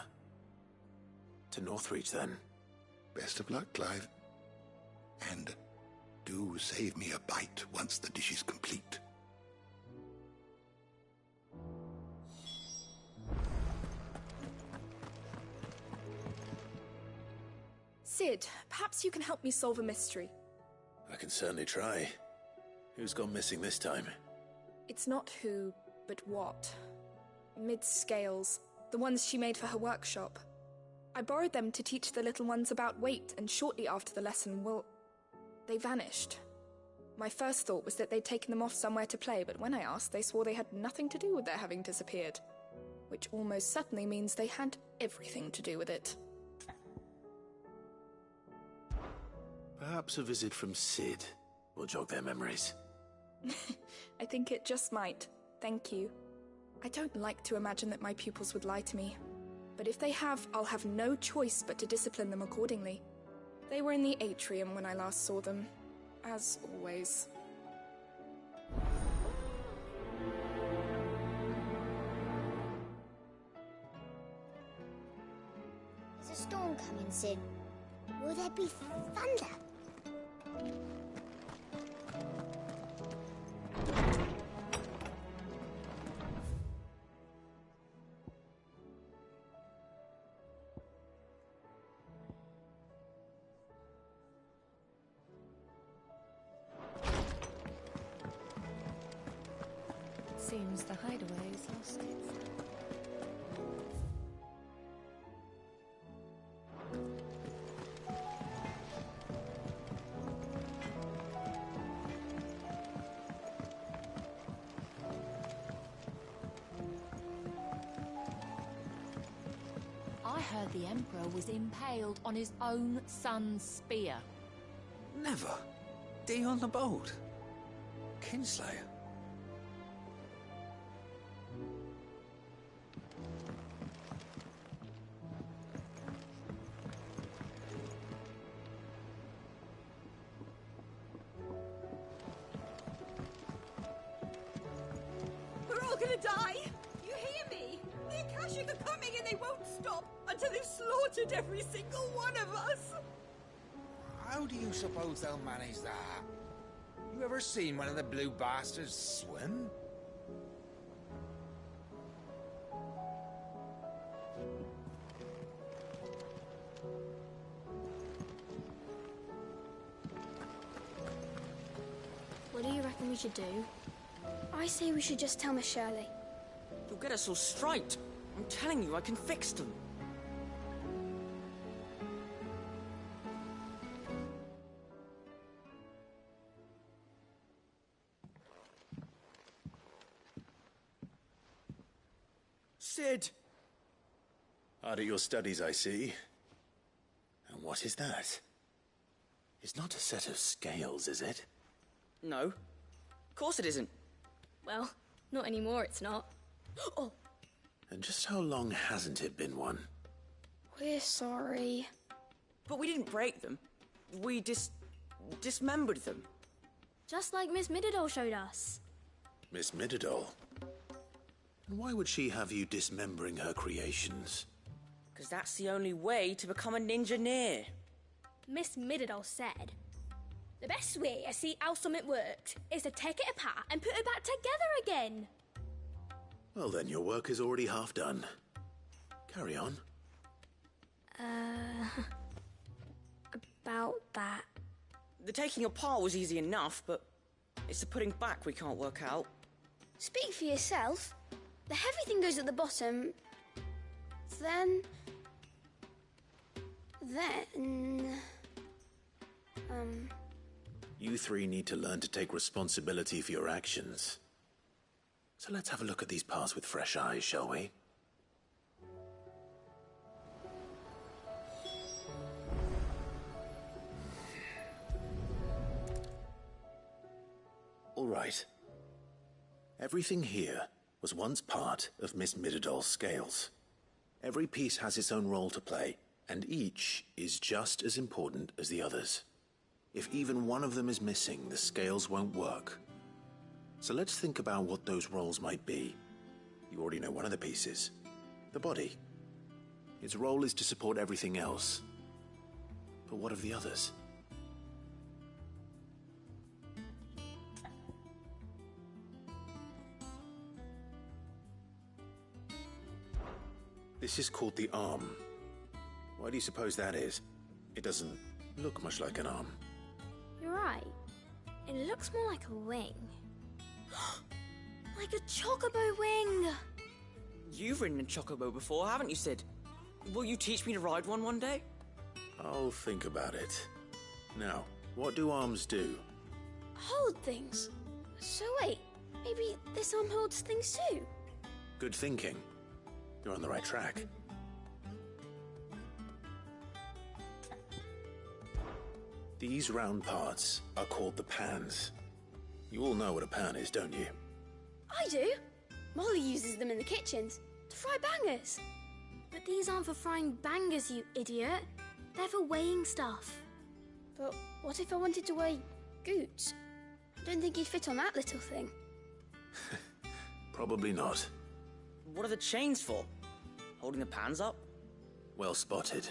[SPEAKER 15] To Northreach, then.
[SPEAKER 6] Best of luck, Clive. And do save me a bite once the dish is complete.
[SPEAKER 2] Sid, perhaps you can help me solve a mystery.
[SPEAKER 15] I can certainly try. Who's gone missing this time?
[SPEAKER 2] It's not who, but what. Mid's scales, the ones she made for her workshop. I borrowed them to teach the little ones about weight, and shortly after the lesson, well, they vanished. My first thought was that they'd taken them off somewhere to play, but when I asked, they swore they had nothing to do with their having disappeared. Which almost certainly means they had everything to do with it.
[SPEAKER 15] Perhaps a visit from Sid will jog their memories.
[SPEAKER 2] I think it just might. Thank you. I don't like to imagine that my pupils would lie to me. But if they have, I'll have no choice but to discipline them accordingly. They were in the atrium when I last saw them. As always.
[SPEAKER 5] There's a storm coming, Sid. Will there be thunder?
[SPEAKER 16] Seems the hideaway is lost its...
[SPEAKER 22] I heard the Emperor was impaled on his own son's spear.
[SPEAKER 19] Never. Dion the Bold. Kinslayer.
[SPEAKER 23] We're all gonna die! You hear me? The Akashic are coming and they won't stop until they've slaughtered every single one of us!
[SPEAKER 24] How do you suppose they'll manage that? You ever seen one of the blue bastards swim?
[SPEAKER 25] What do you reckon we should do? I say we should just tell Miss Shirley.
[SPEAKER 26] You'll get us all straight. I'm telling you, I can fix them.
[SPEAKER 15] Sid! Hard at your studies, I see. And what is that? It's not a set of scales, is it?
[SPEAKER 26] No. Of course it isn't.
[SPEAKER 25] Well, not anymore, it's not. Oh,
[SPEAKER 15] And just how long hasn't it been one?
[SPEAKER 25] we're sorry.
[SPEAKER 26] But we didn't break them. We dismembered them.
[SPEAKER 25] Just like Miss Mididol showed us.
[SPEAKER 15] Miss Mididol? And why would she have you dismembering her creations?
[SPEAKER 26] Because that's the only way to become a ninja-neer.
[SPEAKER 25] Miss Mididol said, the best way to see how something works is to take it apart and put it back together again.
[SPEAKER 15] Well then, your work is already half done. Carry on.
[SPEAKER 25] About that.
[SPEAKER 26] The taking apart was easy enough, but it's the putting back we can't work out.
[SPEAKER 25] Speak for yourself. The heavy thing goes at the bottom. Then...
[SPEAKER 15] You three need to learn to take responsibility for your actions. So let's have a look at these parts with fresh eyes, shall we? All right. Everything here was once part of Miss Mididol's scales. Every piece has its own role to play, and each is just as important as the others. If even one of them is missing, the scales won't work. So let's think about what those roles might be. You already know one of the pieces. The body. Its role is to support everything else. But what of the others? This is called the arm. Why do you suppose that is? It doesn't look much like an arm.
[SPEAKER 25] You're right. It looks more like a wing. Like a chocobo wing!
[SPEAKER 26] You've ridden a chocobo before, haven't you, Sid? Will you teach me to ride one day?
[SPEAKER 15] I'll think about it. Now, what do arms do?
[SPEAKER 25] Hold things. So wait, maybe this arm holds things too?
[SPEAKER 15] Good thinking. You're on the right track. These round parts are called the pans. You all know what a pan is, don't you?
[SPEAKER 25] I do. Molly uses them in the kitchens to fry bangers. But these aren't for frying bangers, you idiot. They're for weighing stuff. But what if I wanted to weigh Goots? I don't think he'd fit on that little thing.
[SPEAKER 15] Probably not.
[SPEAKER 26] What are the chains for? Holding the pans up?
[SPEAKER 15] Well spotted.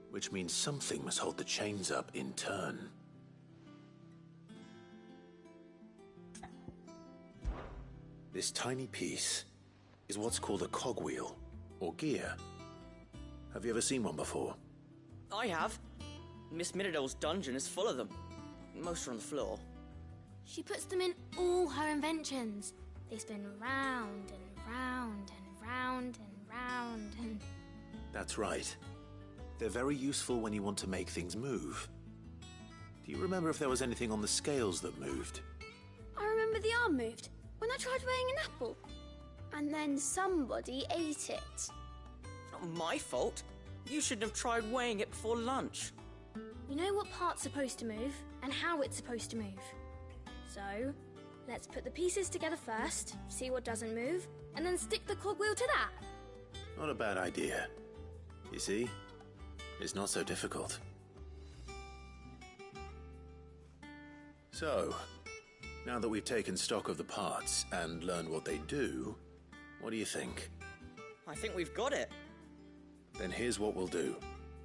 [SPEAKER 15] Which means something must hold the chains up in turn. This tiny piece is what's called a cogwheel, or gear. Have you ever seen one before?
[SPEAKER 26] I have. Miss Miradol's dungeon is full of them. Most are on the floor.
[SPEAKER 25] She puts them in all her inventions. They spin round and round and round and round and...
[SPEAKER 15] That's right. They're very useful when you want to make things move. Do you remember if there was anything on the scales that moved?
[SPEAKER 25] I remember the arm moved when I tried weighing an apple. And then somebody ate it.
[SPEAKER 26] It's not my fault. You shouldn't have tried weighing it before lunch.
[SPEAKER 25] You know what part's supposed to move and how it's supposed to move. So, let's put the pieces together first, see what doesn't move, and then stick the cogwheel to that.
[SPEAKER 15] Not a bad idea. You see? It's not so difficult. So, now that we've taken stock of the parts and learned what they do, what do you think?
[SPEAKER 26] I think we've got it.
[SPEAKER 15] Then here's what we'll do.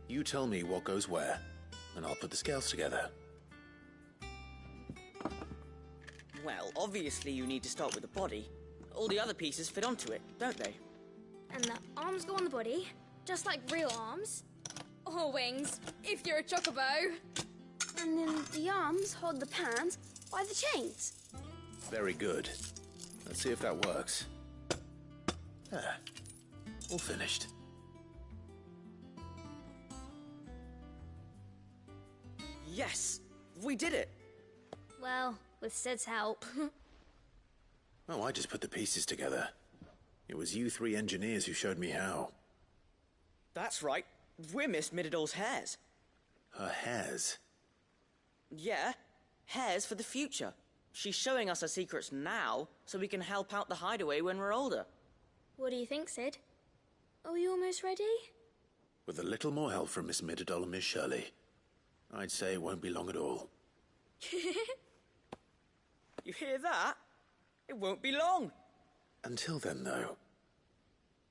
[SPEAKER 15] You tell me what goes where, and I'll put the scales together.
[SPEAKER 26] Well, obviously you need to start with the body. All the other pieces fit onto it, don't they?
[SPEAKER 25] And the arms go on the body, just like real arms. Or wings, if you're a chocobo. And then the arms hold the pans by the chains.
[SPEAKER 15] Very good. Let's see if that works. Ah, all finished.
[SPEAKER 26] Yes! We did it!
[SPEAKER 25] Well, with Sid's help.
[SPEAKER 15] Oh, I just put the pieces together. It was you three engineers who showed me how.
[SPEAKER 26] That's right. We're Miss Miradol's hares.
[SPEAKER 15] Her hairs?
[SPEAKER 26] Yeah, hares for the future. She's showing us her secrets now, so we can help out the hideaway when we're older.
[SPEAKER 25] What do you think, Sid? Are we almost ready?
[SPEAKER 15] With a little more help from Miss Miradol and Miss Shirley, I'd say it won't be long at all.
[SPEAKER 26] You hear that? It won't be long.
[SPEAKER 15] Until then, though,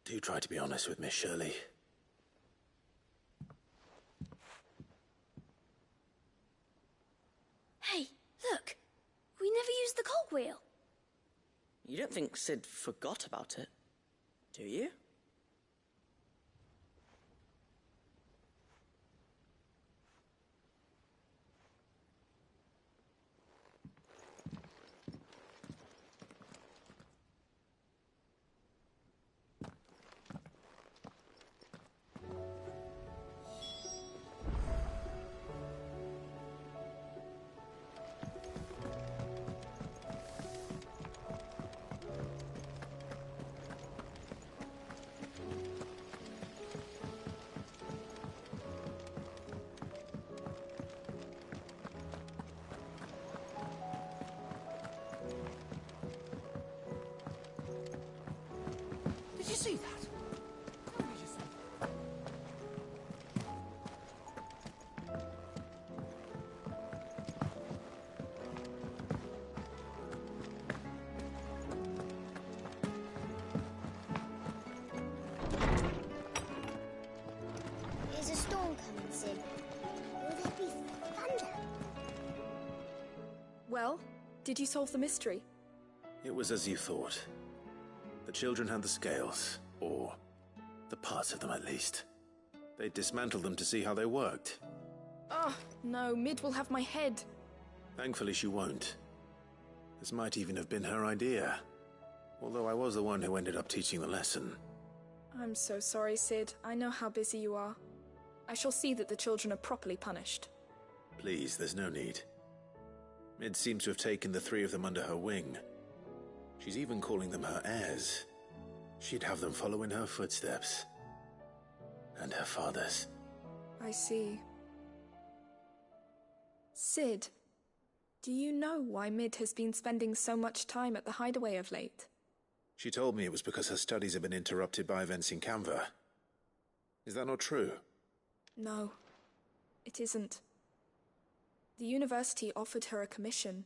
[SPEAKER 15] do try to be honest with Miss Shirley.
[SPEAKER 25] Hey, look! We never used the cogwheel.
[SPEAKER 26] You don't think Sid forgot about it, do you?
[SPEAKER 14] Did you see that? Tell me you saw
[SPEAKER 5] There's a storm coming, Sid. Will there be thunder?
[SPEAKER 2] Well, did you solve the mystery?
[SPEAKER 15] It was as you thought. The children had the scales, or the parts of them at least. They dismantled them to see how they worked.
[SPEAKER 2] Oh, no, Mid will have my head.
[SPEAKER 15] Thankfully she won't. This might even have been her idea. Although I was the one who ended up teaching the lesson.
[SPEAKER 2] I'm so sorry, Sid. I know how busy you are. I shall see that the children are properly punished.
[SPEAKER 15] Please, there's no need. Mid seems to have taken the three of them under her wing. She's even calling them her heirs. She'd have them follow in her footsteps. And her father's.
[SPEAKER 2] I see. Sid, do you know why Mid has been spending so much time at the hideaway of late?
[SPEAKER 15] She told me it was because her studies have been interrupted by events in Canva. Is that not true?
[SPEAKER 2] No, it isn't. The university offered her a commission.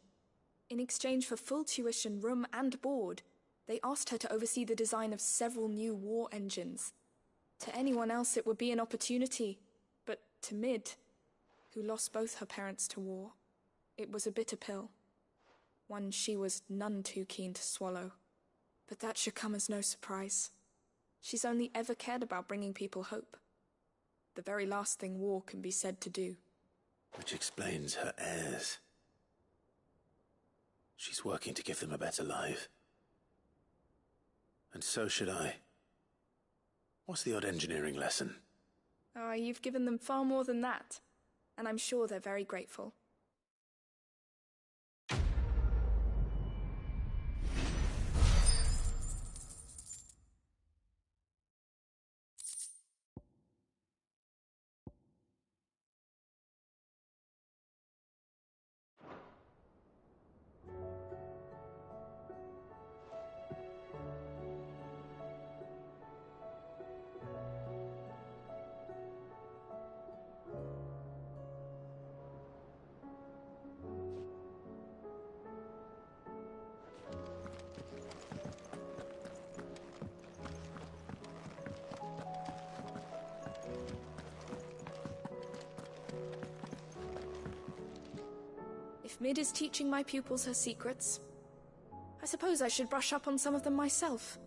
[SPEAKER 2] In exchange for full tuition, room and board, they asked her to oversee the design of several new war engines. To anyone else it would be an opportunity, but to Mid, who lost both her parents to war, it was a bitter pill. One she was none too keen to swallow. But that should come as no surprise. She's only ever cared about bringing people hope. The very last thing war can be said to do.
[SPEAKER 15] Which explains her heirs. She's working to give them a better life. And so should I. What's the odd engineering lesson?
[SPEAKER 2] Ah, you've given them far more than that. And I'm sure they're very grateful. If Mid is teaching my pupils her secrets, I suppose I should brush up on some of them myself.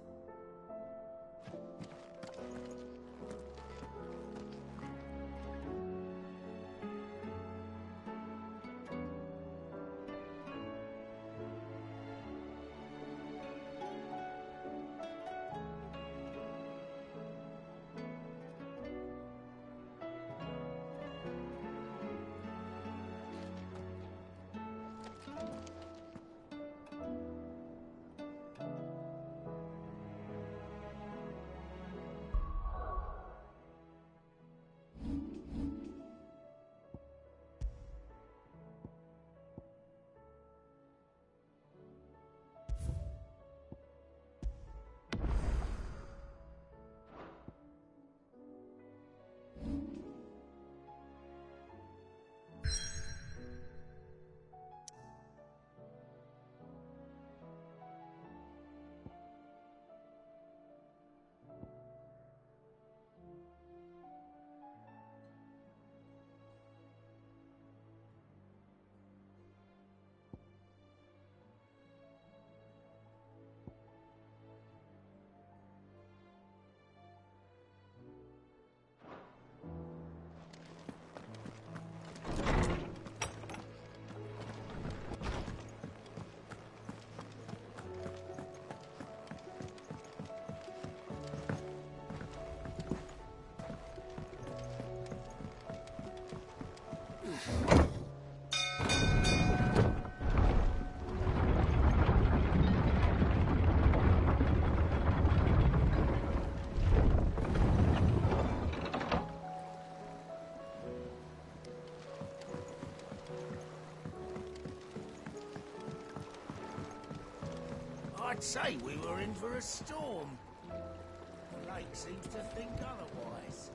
[SPEAKER 24] I'd say we were in for a storm. The lake seems to think otherwise.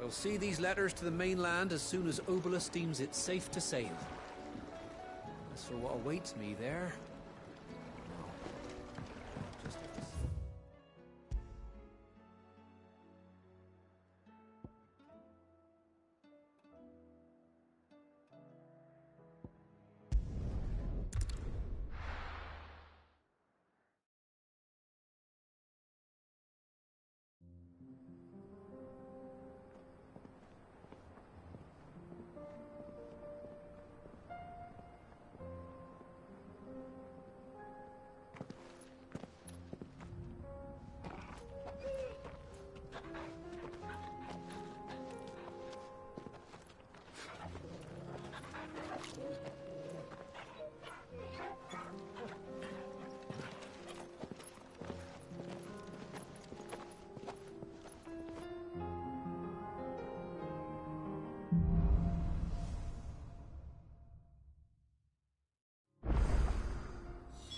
[SPEAKER 19] We'll see these letters to the mainland as soon as Obolus deems it safe to sail. As for what awaits me there,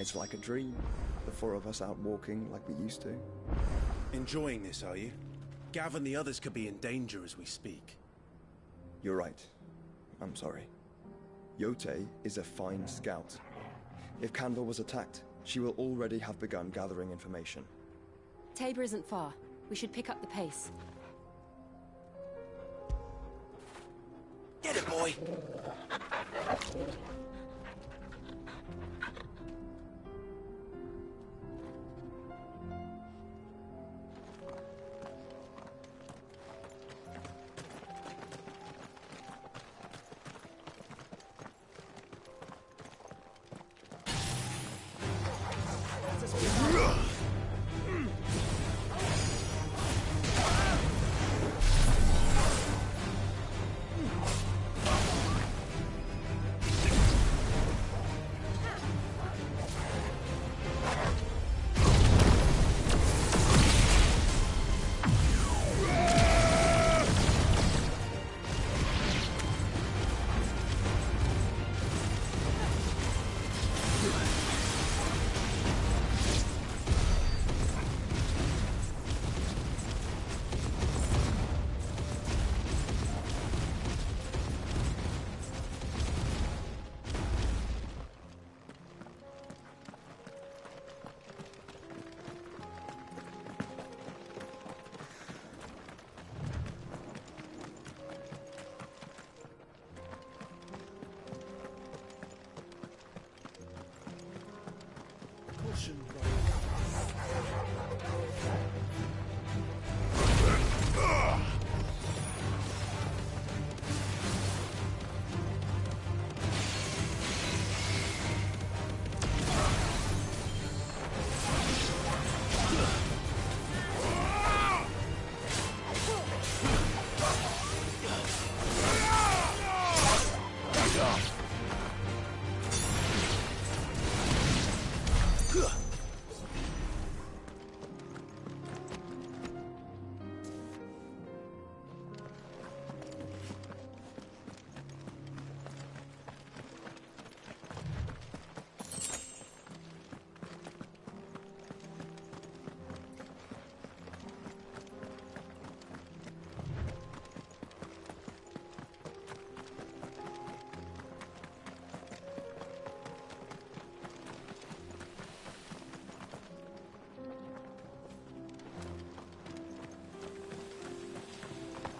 [SPEAKER 1] It's like a dream. The four of us out walking like we used to.
[SPEAKER 4] Enjoying this, are you? Gav and the others could be in danger as we speak.
[SPEAKER 1] You're right. I'm sorry. Yote is a fine scout. If Canville was attacked, she will already have begun gathering information.
[SPEAKER 12] Tabor isn't far. We should pick up the pace.
[SPEAKER 4] Get it, boy!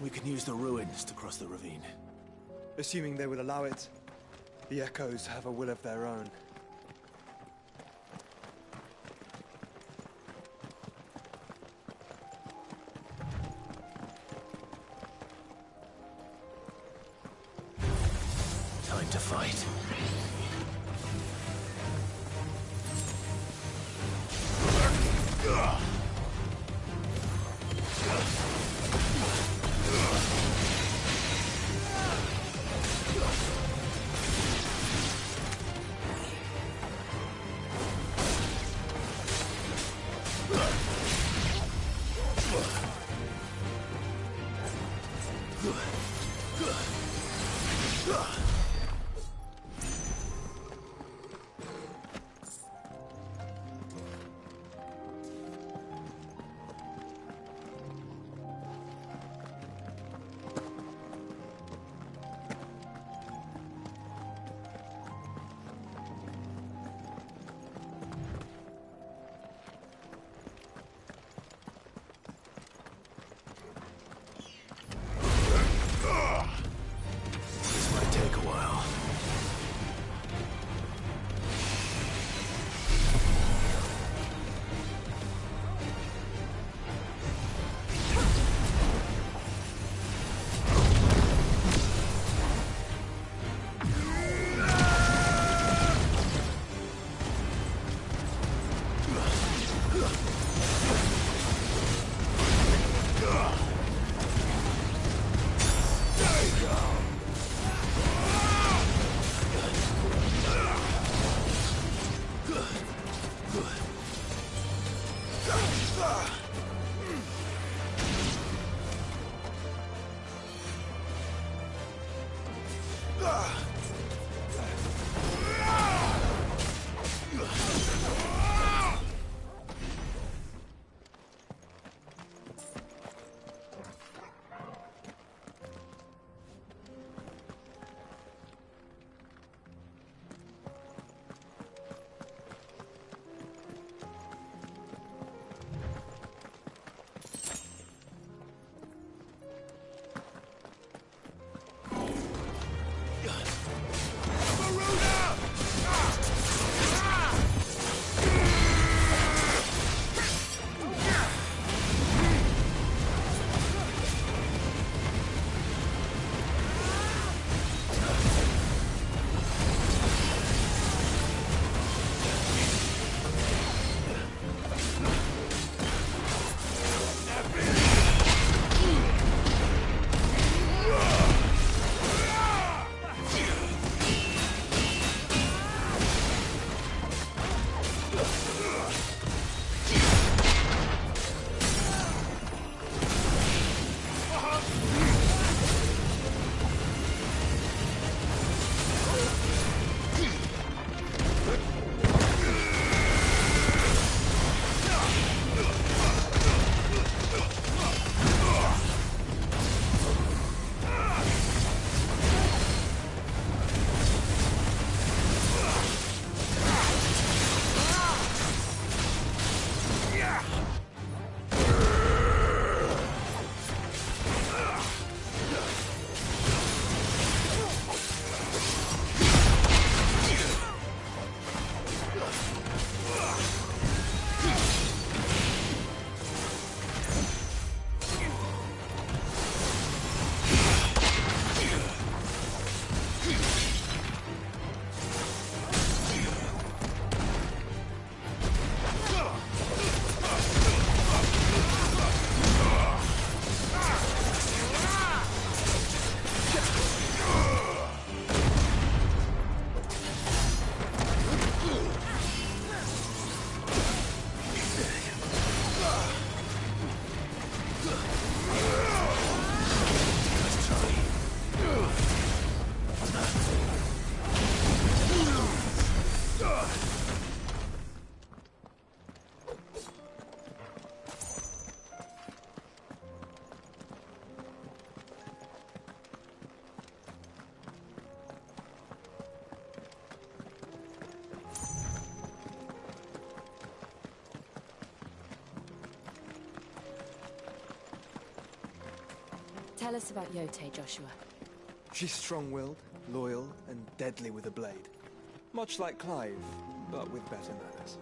[SPEAKER 4] We can use the ruins to cross the ravine.
[SPEAKER 1] Assuming they would allow it. The Echoes have a will of their own.
[SPEAKER 4] Time to fight.
[SPEAKER 12] Tell us about Yote, Joshua.
[SPEAKER 1] She's strong-willed, loyal, and deadly with a blade. Much like Clive, but with better manners.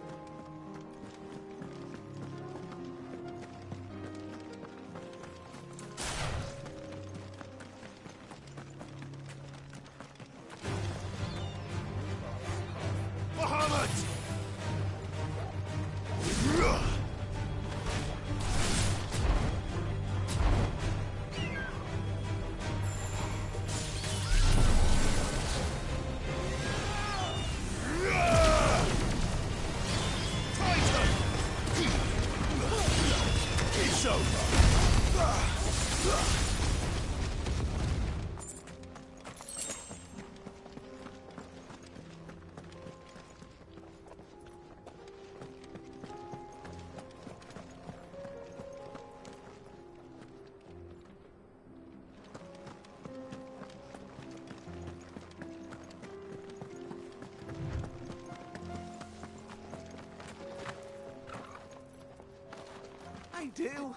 [SPEAKER 14] I do.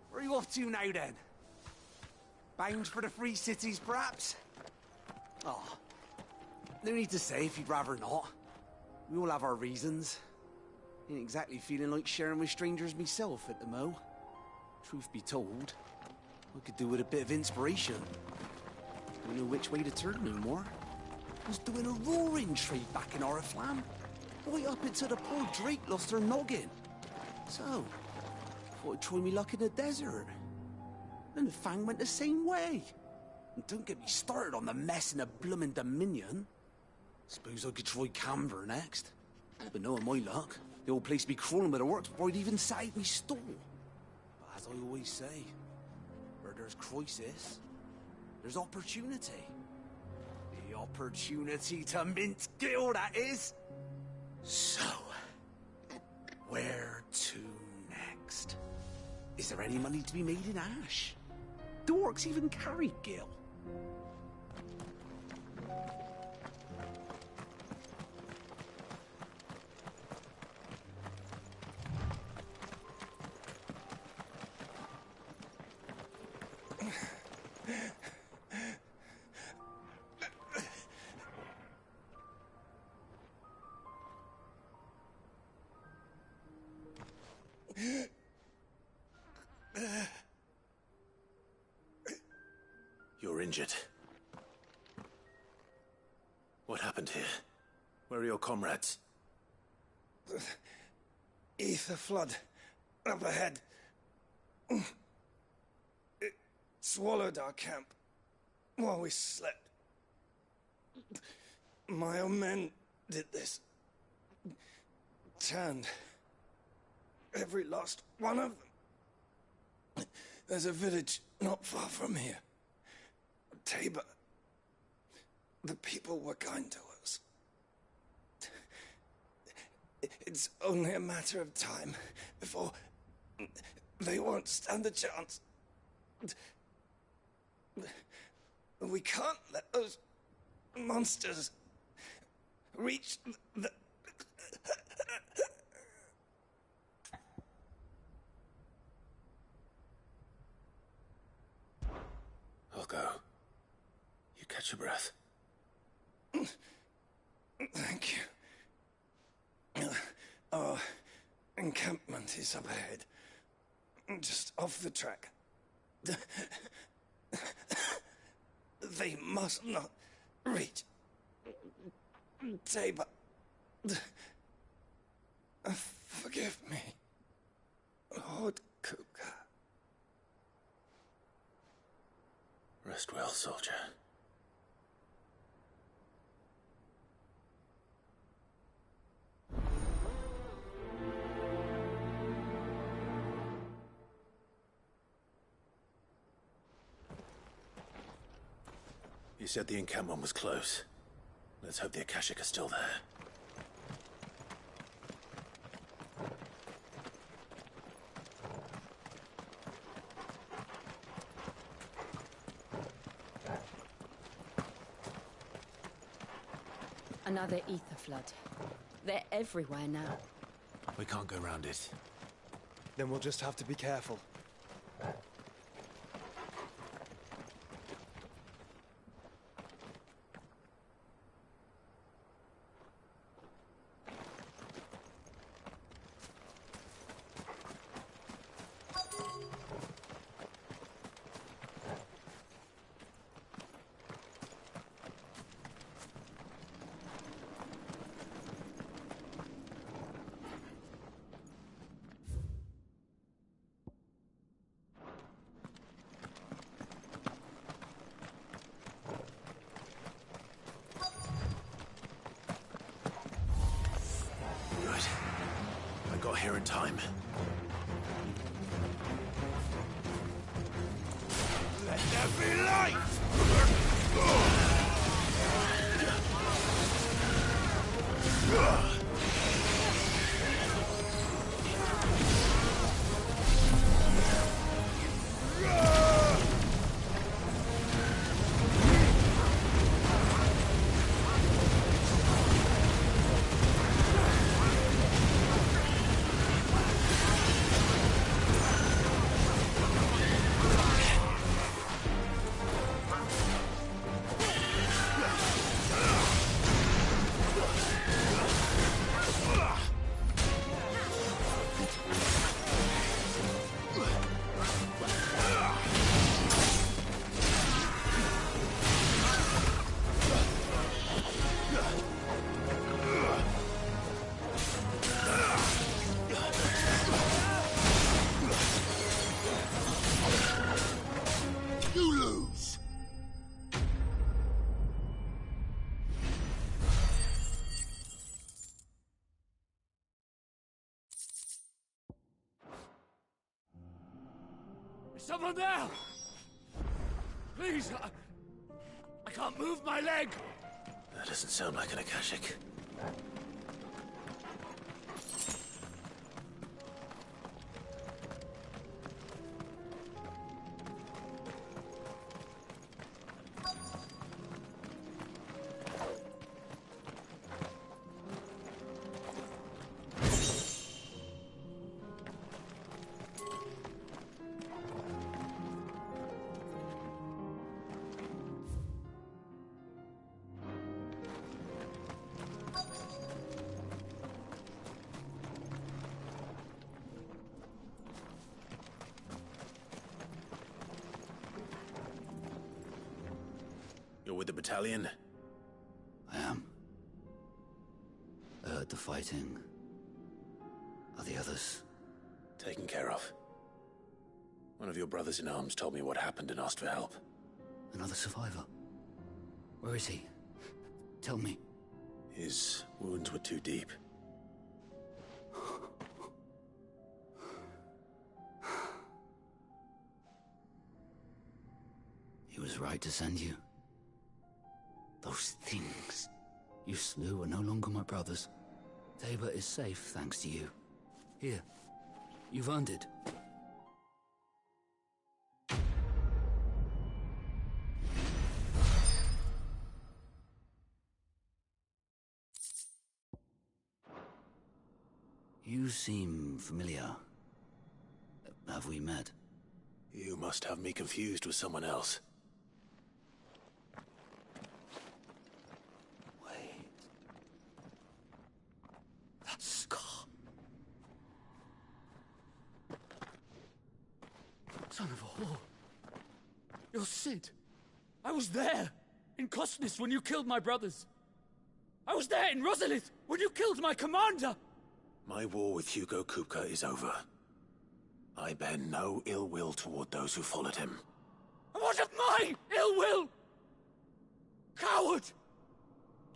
[SPEAKER 14] Where are you off to now, then? Bound for the Free Cities, perhaps? Oh, no need to say if you'd rather not. We all have our reasons. Ain't exactly feeling like sharing with strangers myself at the mo. Truth be told, I could do with a bit of inspiration. Don't know which way to turn no more. Was doing a roaring trade back in Oriflamme. Right up until the poor Drake lost her noggin. So, thought I'd try me luck in the desert. Then the Fang went the same way. And don't get me started on the mess in the bloomin' Dominion. Suppose I could try Canberra next. But knowing my luck, the old place be crawling with the works before I'd even sat out me stall. But as I always say, where there's crisis, there's opportunity. The opportunity to mint Gil, that is. So, where to next? Is there any money to be made in Ash? Do orcs even carry Gil?
[SPEAKER 15] You're injured. What happened here? Where are your comrades?
[SPEAKER 1] Ether flood. Up ahead. It swallowed our camp while we slept. My own men did this. Turned every last one of them. There's a village not far from here. Tabor. The people were kind to us. It's only a matter of time before they won't stand a chance. We can't let those monsters reach the...
[SPEAKER 15] I'll go. You catch your breath.
[SPEAKER 1] Thank you. Our encampment is up ahead. Just off the track. They must not reach Tabor. Forgive me, Lord Kuka.
[SPEAKER 15] Rest well, soldier. You said the encampment was close. Let's hope the Akashic are still there.
[SPEAKER 12] Another ether flood. They're everywhere now.
[SPEAKER 15] We can't go around it.
[SPEAKER 1] Then we'll just have to be careful.
[SPEAKER 15] here in time.
[SPEAKER 24] Let there be light!
[SPEAKER 7] Someone there! Please, I can't move my leg!
[SPEAKER 15] That doesn't sound like an Akashic. You're with the battalion?
[SPEAKER 9] I am. I heard the fighting. Are the others?
[SPEAKER 15] Taken care of. One of your brothers in arms told me what happened and asked for help.
[SPEAKER 9] Another survivor? Where is he? Tell me.
[SPEAKER 15] His wounds were too deep.
[SPEAKER 9] He was right to send you. Those things you slew are no longer my brothers. Tabor is safe thanks to you. Here, you've earned it. You seem familiar. Have we met?
[SPEAKER 15] You must have me confused with someone else.
[SPEAKER 9] That scar.
[SPEAKER 7] Son of a whore. You're Sid. I was there, in Cosnes, when you killed my brothers. I was there in Rosalith, when you killed my commander.
[SPEAKER 15] My war with Hugo Kupka is over. I bear no ill will toward those who followed him.
[SPEAKER 7] And what of my ill will? Coward!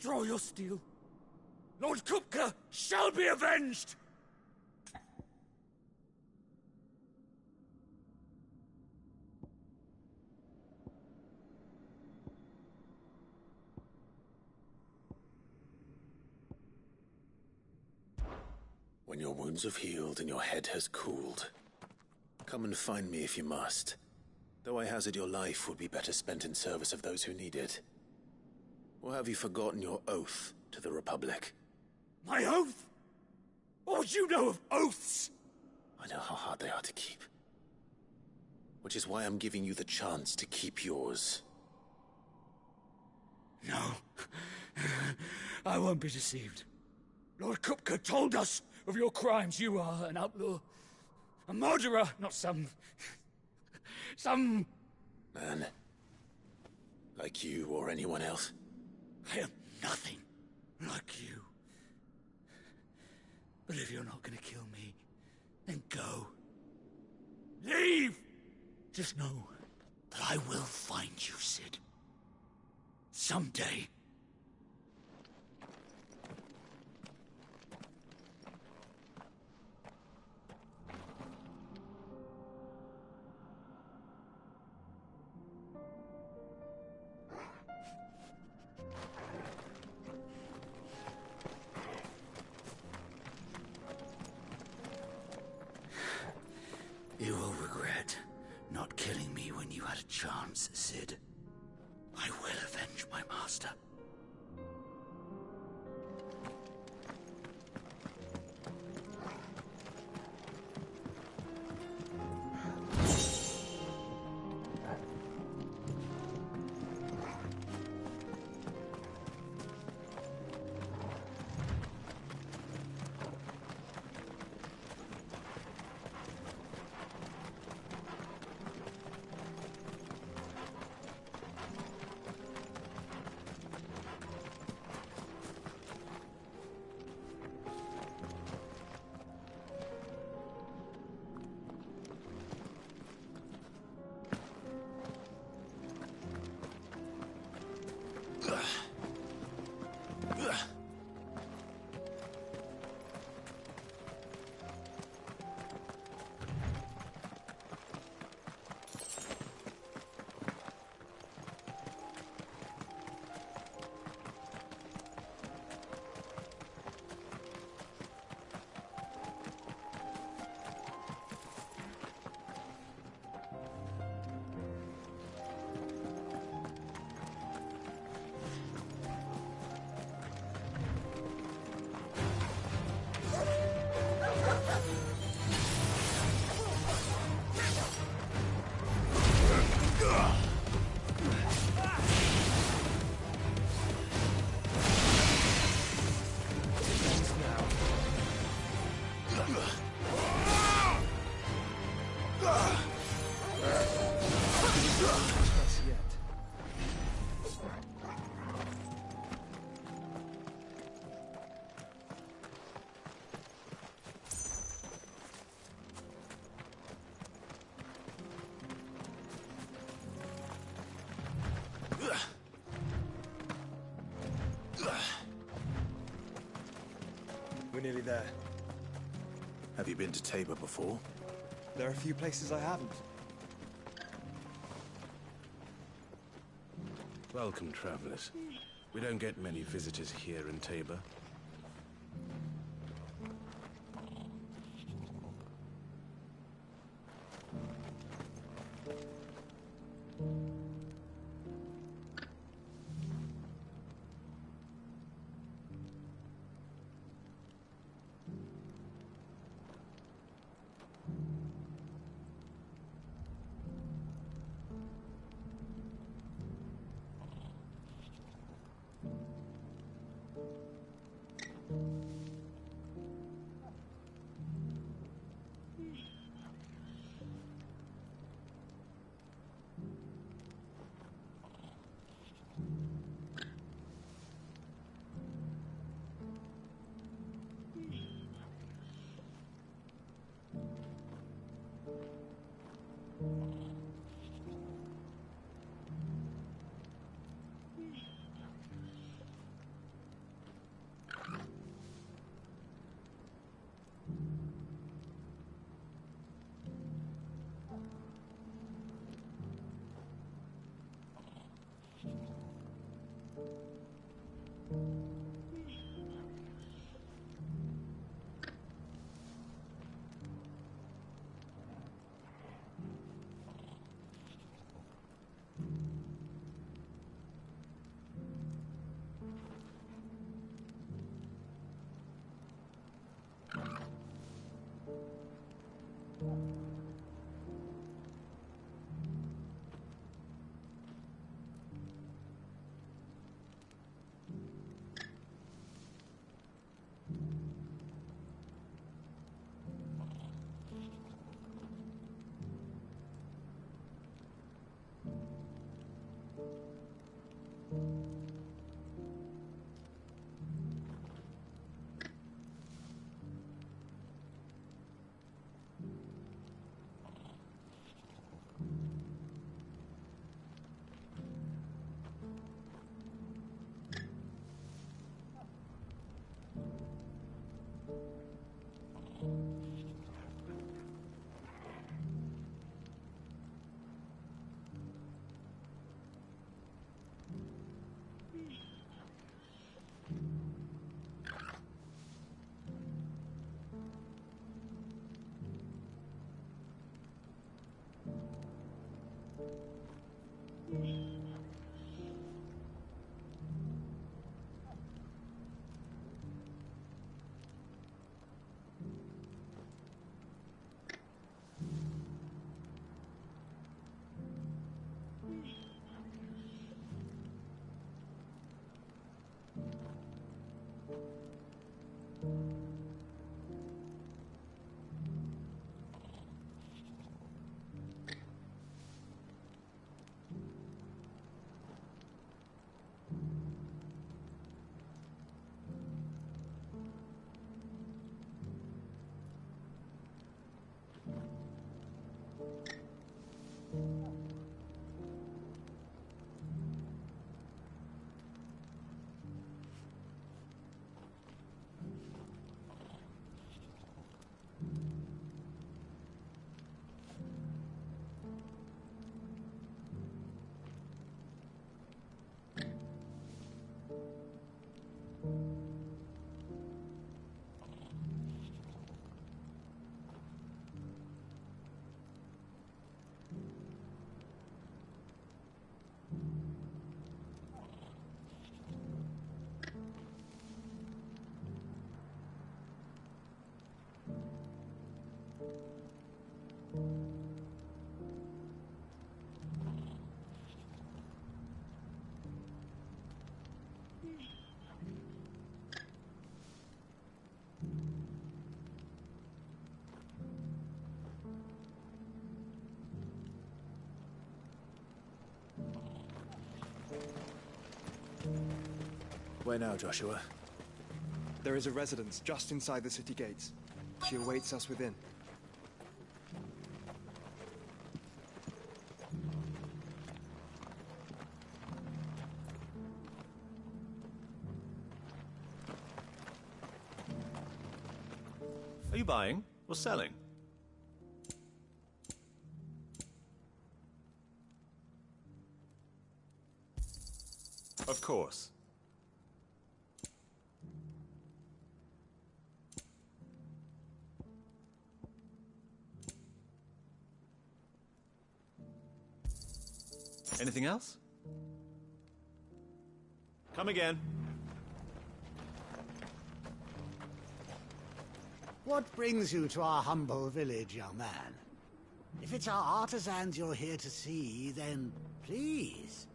[SPEAKER 7] Draw your steel. Lord Kupka shall be avenged!
[SPEAKER 15] When your wounds have healed and your head has cooled, come and find me if you must. Though I hazard your life would be better spent in service of those who need it. Or have you forgotten your oath to the Republic?
[SPEAKER 7] My oath? What would you know of oaths?
[SPEAKER 15] I know how hard they are to keep. Which is why I'm giving you the chance to keep yours.
[SPEAKER 7] No. I won't be deceived. Lord Kupka told us of your crimes. You are an outlaw. A murderer, not some...
[SPEAKER 15] Man. Like you or anyone else.
[SPEAKER 7] I am nothing like you. But if you're not gonna kill me, then go. Leave! Just know that I will find you, Sid. Someday.
[SPEAKER 9] I will avenge my master.
[SPEAKER 10] We're nearly there.
[SPEAKER 15] Have you been to Tabor before?
[SPEAKER 10] There are a few places I haven't.
[SPEAKER 4] Welcome, travelers. We don't get many visitors here in Tabor.
[SPEAKER 15] Where now, Joshua?
[SPEAKER 10] There is a residence just inside the city gates. She awaits us within.
[SPEAKER 3] Are you buying or selling? Of course. Anything else? Come again.
[SPEAKER 11] What brings you to our humble village, young man? If it's our artisans you're here to see, then please.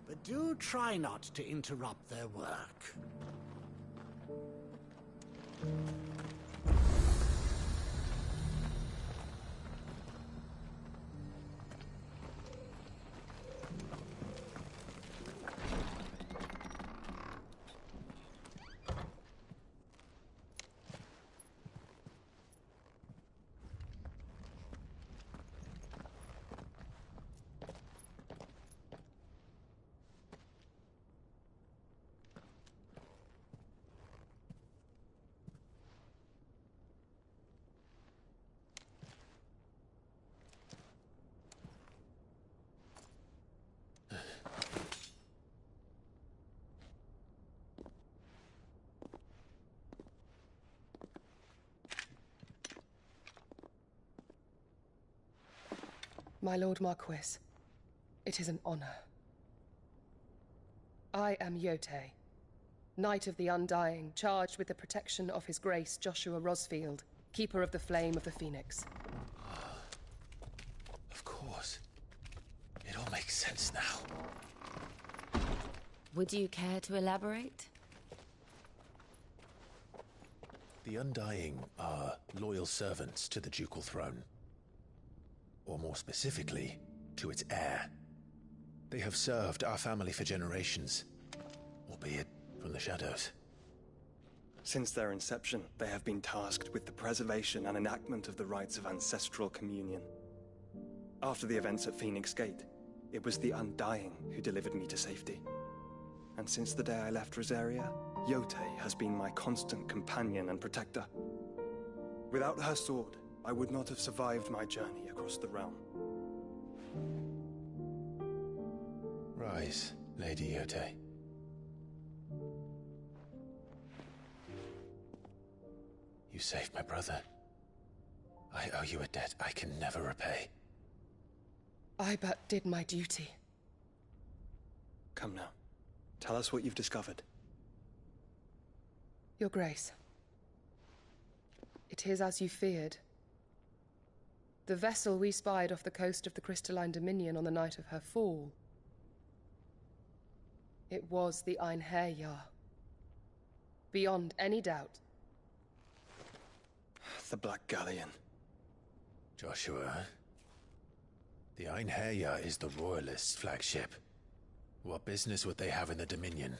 [SPEAKER 11] But do try not to interrupt their work.
[SPEAKER 13] My Lord Marquis, it is an honor. I am Yotei, Knight of the Undying, charged with the protection of His Grace Joshua Rosfield, Keeper of the Flame of the Phoenix.
[SPEAKER 15] Of course. It all makes sense now.
[SPEAKER 12] Would you care to elaborate?
[SPEAKER 15] The Undying are loyal servants to the ducal throne. Or more specifically, to its heir. They have served our family for generations, albeit from the shadows.
[SPEAKER 10] Since their inception, they have been tasked with the preservation and enactment of the rites of ancestral communion. After the events at Phoenix Gate, it was the Undying who delivered me to safety. And since the day I left Rosaria, Yotei has been my constant companion and protector. Without her sword, I would not have survived my journey across the realm.
[SPEAKER 15] Rise, Lady Yotei. You saved my brother. I owe you a debt I can never repay.
[SPEAKER 13] I but did my duty.
[SPEAKER 10] Come now. Tell us what you've discovered.
[SPEAKER 13] Your Grace. It is as you feared. The vessel we spied off the coast of the Crystalline Dominion on the night of her fall. It was the Einherjar. Beyond any doubt.
[SPEAKER 10] The Black Galleon.
[SPEAKER 15] Joshua, the Einherjar is the Royalists' flagship. What business would they have in the Dominion?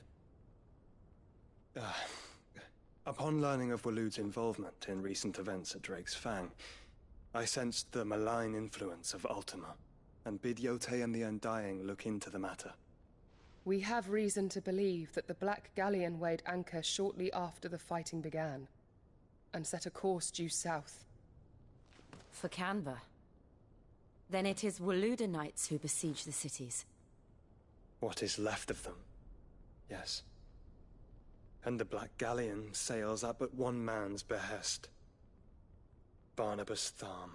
[SPEAKER 10] Upon learning of Waloed's involvement in recent events at Drake's Fang, I sensed the malign influence of Ultima, and bid Yotei and the Undying look into the matter.
[SPEAKER 13] We have reason to believe that the Black Galleon weighed anchor shortly after the fighting began, and set a course due south.
[SPEAKER 12] For Canva. Then it is Waloeda Knights who besiege the cities.
[SPEAKER 10] What is left of them, yes. And the Black Galleon sails at but one man's behest. Barnabas Tharm.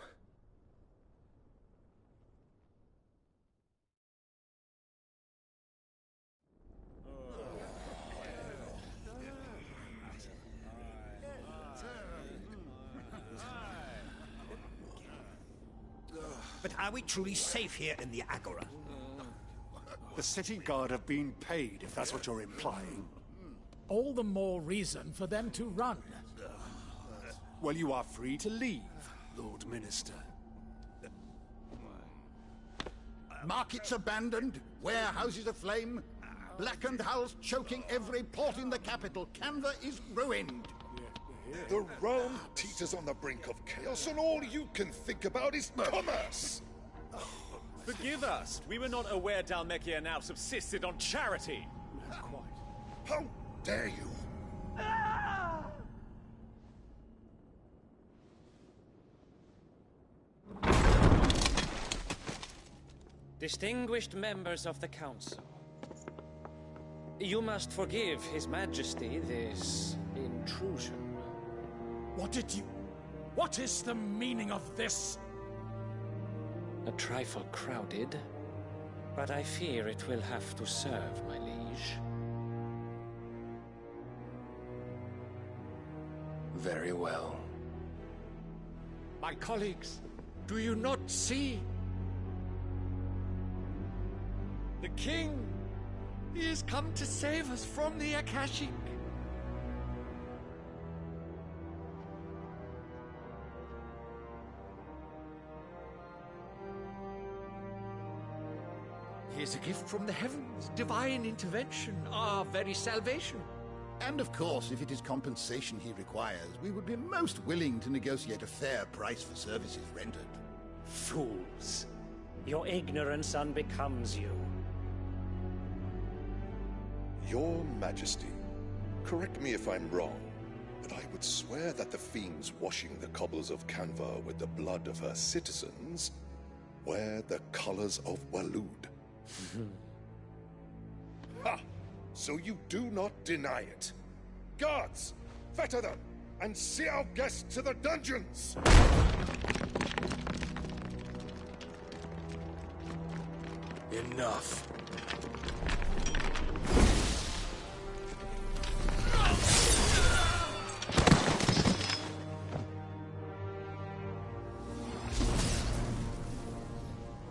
[SPEAKER 11] But are we truly safe here in the Agora?
[SPEAKER 17] The city guard have been paid, if that's what you're implying.
[SPEAKER 18] All the more reason for them to run.
[SPEAKER 17] Well, you are free to leave, Lord Minister.
[SPEAKER 6] Markets abandoned, warehouses aflame. Blackened hulls choking every port in the capital. Canva is ruined.
[SPEAKER 8] The realm teeters on the brink of chaos, and all you can think about is commerce.
[SPEAKER 3] Forgive us. We were not aware Dhalmekia now subsisted on charity.
[SPEAKER 8] How dare you?
[SPEAKER 16] Distinguished members of the Council, you must forgive His Majesty this intrusion.
[SPEAKER 18] What is the meaning of this?
[SPEAKER 16] A trifle crowded, but I fear it will have to serve, my liege.
[SPEAKER 15] Very well.
[SPEAKER 18] My colleagues, do you not see? The king! He has come to save us from the Akashic! He is a gift from the heavens, divine intervention, our very salvation.
[SPEAKER 6] And of course, if it is compensation he requires, we would be most willing to negotiate a fair price for services rendered.
[SPEAKER 20] Fools! Your ignorance unbecomes you.
[SPEAKER 8] Your Majesty, correct me if I'm wrong, but I would swear that the fiends washing the cobbles of Canva with the blood of her citizens wear the colors of Waloed. Ha! So you do not deny it. Guards, fetter them, and see our guests to the dungeons!
[SPEAKER 15] Enough.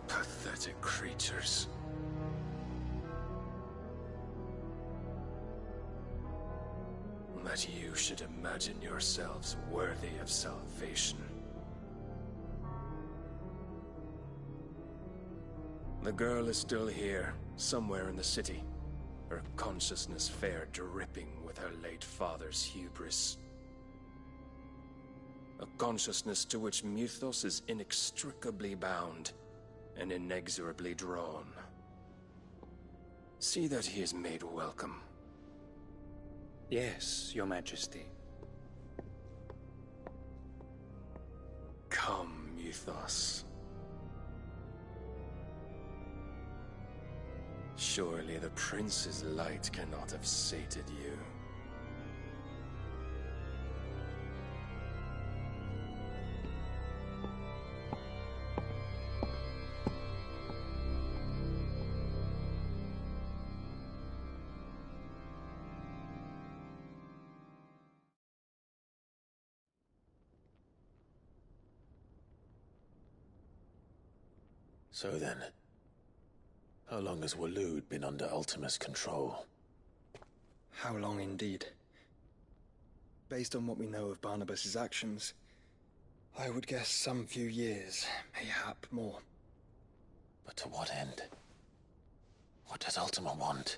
[SPEAKER 15] Pathetic creatures. That you should imagine yourselves worthy of salvation. The girl is still here, somewhere in the city. Her consciousness fair dripping with her late father's hubris. A consciousness to which Mythos is inextricably bound and inexorably drawn. See that he is made welcome.
[SPEAKER 16] Yes, Your Majesty.
[SPEAKER 15] Come, Mythos. Surely the prince's light cannot have sated you. So then, how long has Waloed been under Ultima's control?
[SPEAKER 10] How long indeed? Based on what we know of Barnabas's actions, I would guess some few years, mayhap more.
[SPEAKER 15] But to what end? What does Ultima want?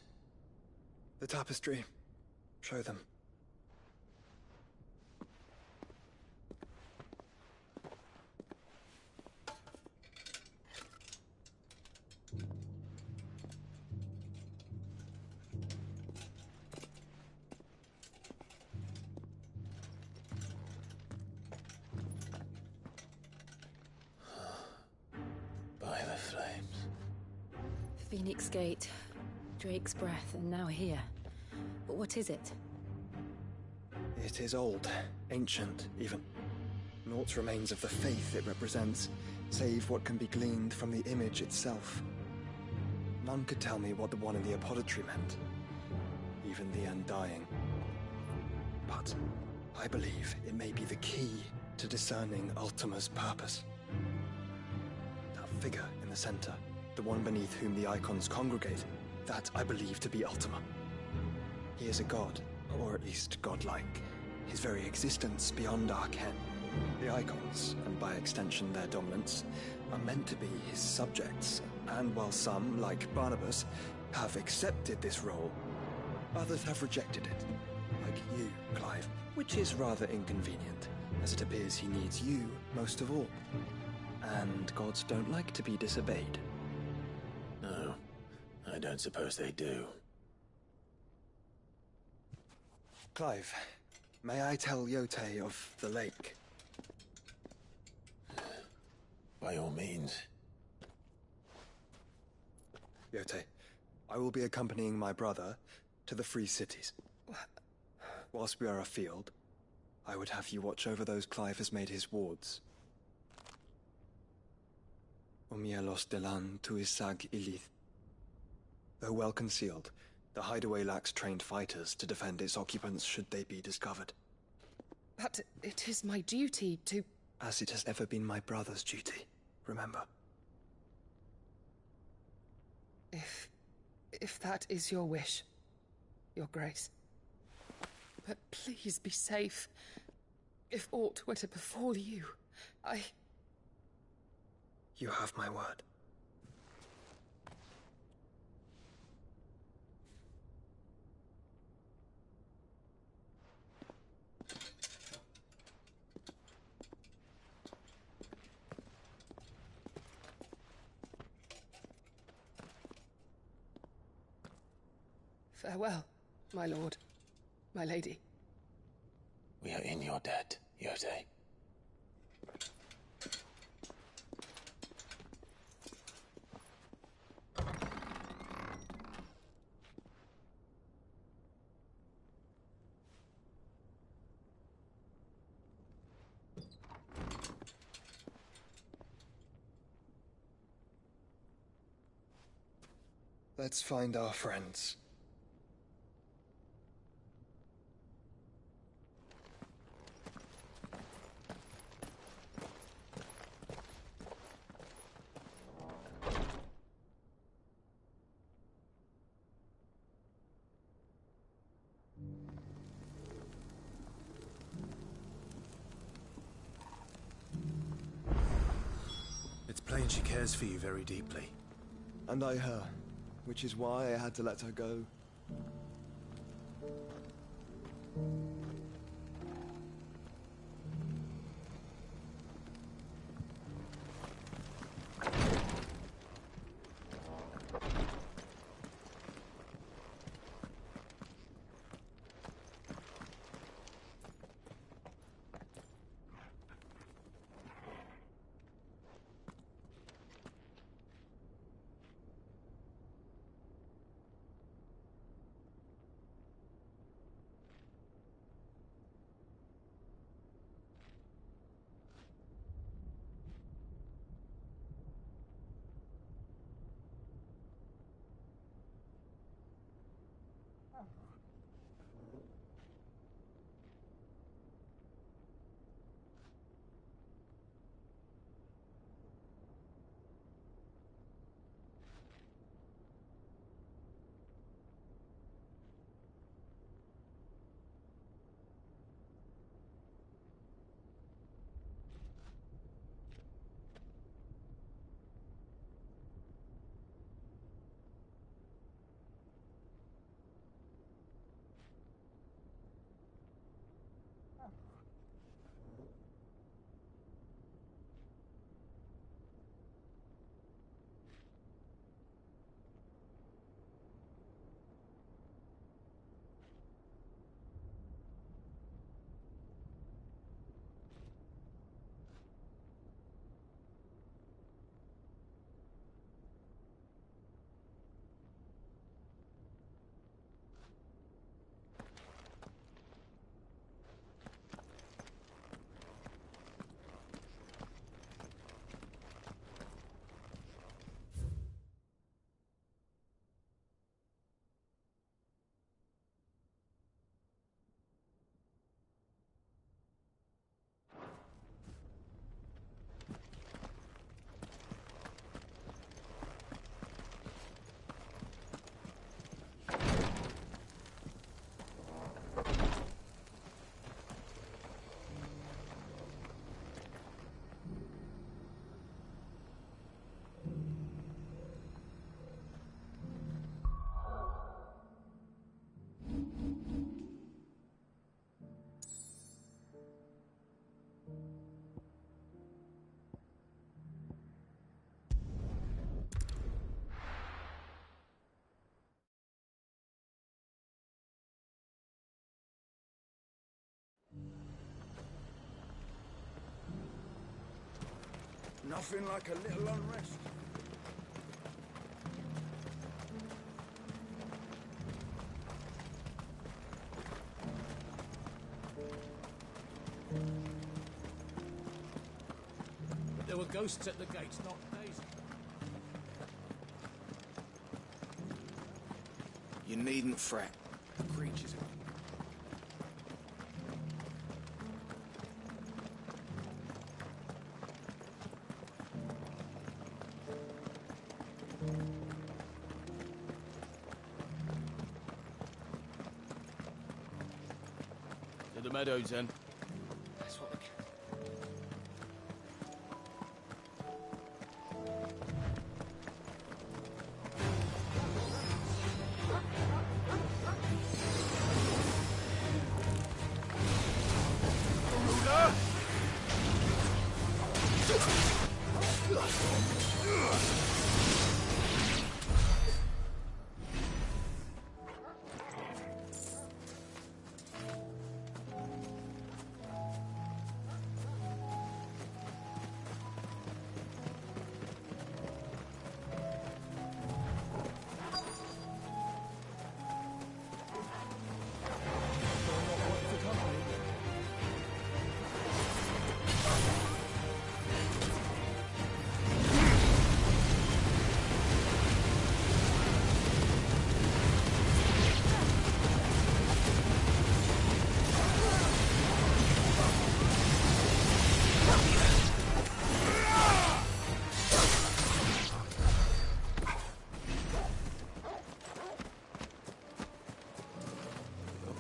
[SPEAKER 10] The tapestry. Show them.
[SPEAKER 15] By the flames.
[SPEAKER 12] Phoenix Gate, Drake's Breath, and now here. But what is it?
[SPEAKER 10] It is old, ancient, even. Naught remains of the faith it represents, save what can be gleaned from the image itself. None could tell me what the one in the apothecary meant, even the Undying. But I believe it may be the key to discerning Ultima's purpose. That figure in the center, the one beneath whom the icons congregate, that I believe to be Ultima. He is a god, or at least godlike. His very existence beyond our ken. The icons, and by extension their dominants, are meant to be his subjects, And while some, like Barnabas, have accepted this role, others have rejected it. Like you, Clive, which is rather inconvenient, as it appears he needs you most of all. And gods don't like to be disobeyed.
[SPEAKER 15] No, I don't suppose they do.
[SPEAKER 10] Clive, may I tell Yote of the lake?
[SPEAKER 15] By all means.
[SPEAKER 10] Yote, I will be accompanying my brother to the Free Cities. Whilst we are afield, I would have you watch over those Clive has made his wards. Omielos delan tuisag ilith. Though well concealed, the hideaway lacks trained fighters to defend its occupants should they be discovered.
[SPEAKER 13] But it is my duty to...
[SPEAKER 10] As it has ever been my brother's duty, remember.
[SPEAKER 13] If that is your wish, Your Grace. But please be safe. If aught were to befall you,
[SPEAKER 10] You have my word.
[SPEAKER 13] Farewell, my lord, my lady.
[SPEAKER 15] We are in your debt, Yote.
[SPEAKER 10] Let's find our friends.
[SPEAKER 4] It's plain she cares for you very deeply.
[SPEAKER 10] And I her, which is why I had to let her go.
[SPEAKER 1] Nothing like a little unrest.
[SPEAKER 5] But there were ghosts at the gates, not days.
[SPEAKER 14] You needn't fret. The creatures are...
[SPEAKER 5] To the meadows, then.
[SPEAKER 14] That's what we...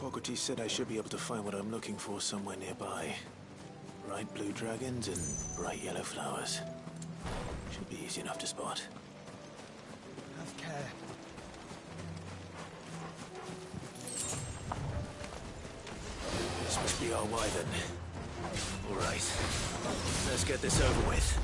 [SPEAKER 15] Hippocrates said I should be able to find what I'm looking for somewhere nearby. Bright blue dragons and bright yellow flowers. Should be easy enough to spot.
[SPEAKER 14] Have care.
[SPEAKER 15] This must be our wyvern. All right. Let's get this over with.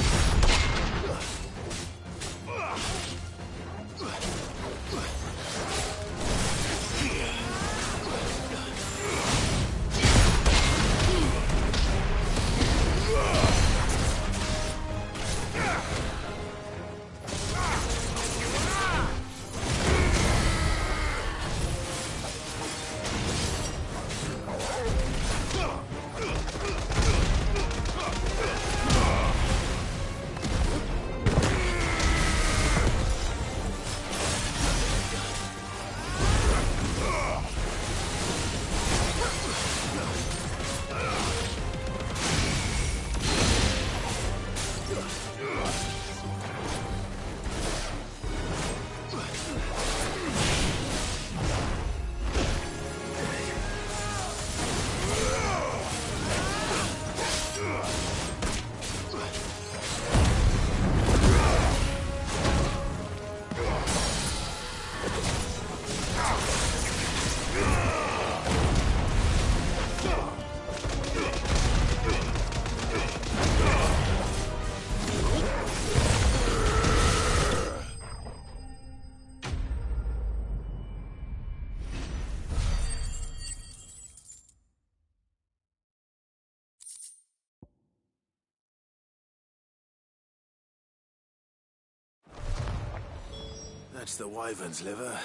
[SPEAKER 15] That's the wyvern's liver.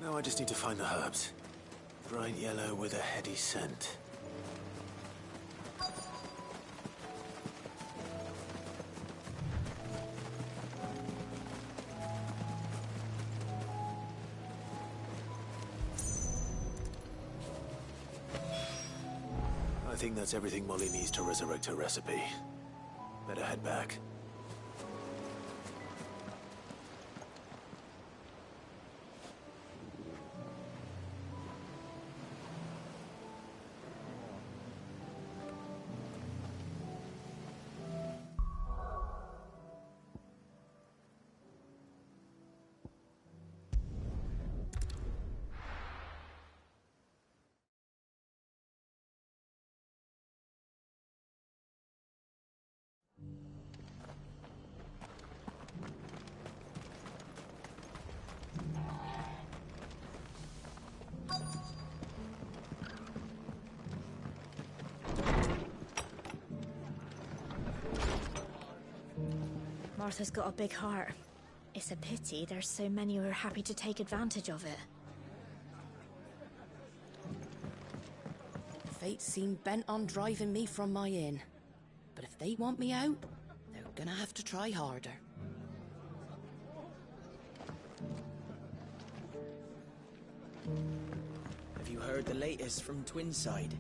[SPEAKER 15] Now I just need to find the herbs. Bright yellow with a heady scent. I think that's everything Molly needs to resurrect her recipe. Better head back.
[SPEAKER 2] Martha's got a big heart. It's a pity there's so many who are happy to take advantage of it.
[SPEAKER 21] Fate seem bent on driving me from my inn. But if they want me out, they're gonna have to try harder.
[SPEAKER 22] Have you heard the latest from Twinside?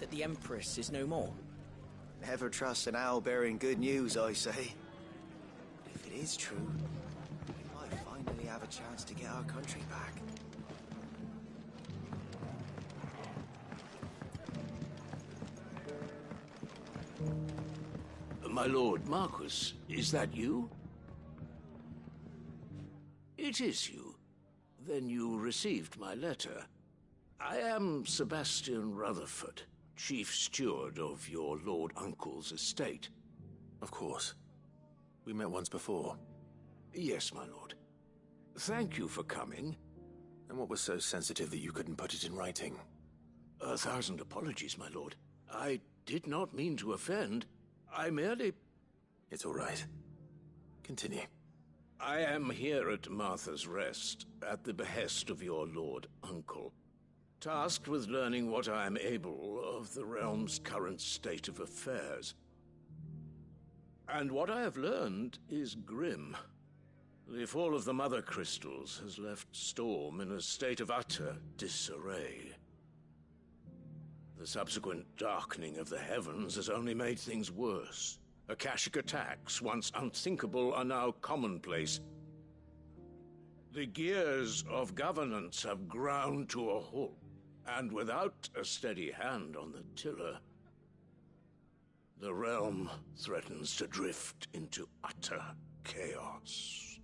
[SPEAKER 22] That the Empress is no more?
[SPEAKER 23] Never trust an owl bearing good news, I say. If it is true, we might finally have a chance to get our country back.
[SPEAKER 25] My lord Marquis, is that you? It is you. Then you received my letter. I am Sebastian Rutherford, chief steward of your lord uncle's estate.
[SPEAKER 15] Of course. We met once before.
[SPEAKER 25] Yes, my lord. Thank you for coming.
[SPEAKER 15] And what was so sensitive that you couldn't put it in writing?
[SPEAKER 25] 1,000 apologies, my lord. I did not mean to offend. I merely...
[SPEAKER 15] It's all right. Continue.
[SPEAKER 25] I am here at Martha's Rest, at the behest of your lord uncle, tasked with learning what I am able of the realm's current state of affairs. And what I have learned is grim. The fall of the Mother Crystals has left Storm in a state of utter disarray. The subsequent darkening of the heavens has only made things worse. Akashic attacks, once unthinkable, are now commonplace. The gears of governance have ground to a halt, and without a steady hand on the tiller, the realm threatens to drift into utter chaos.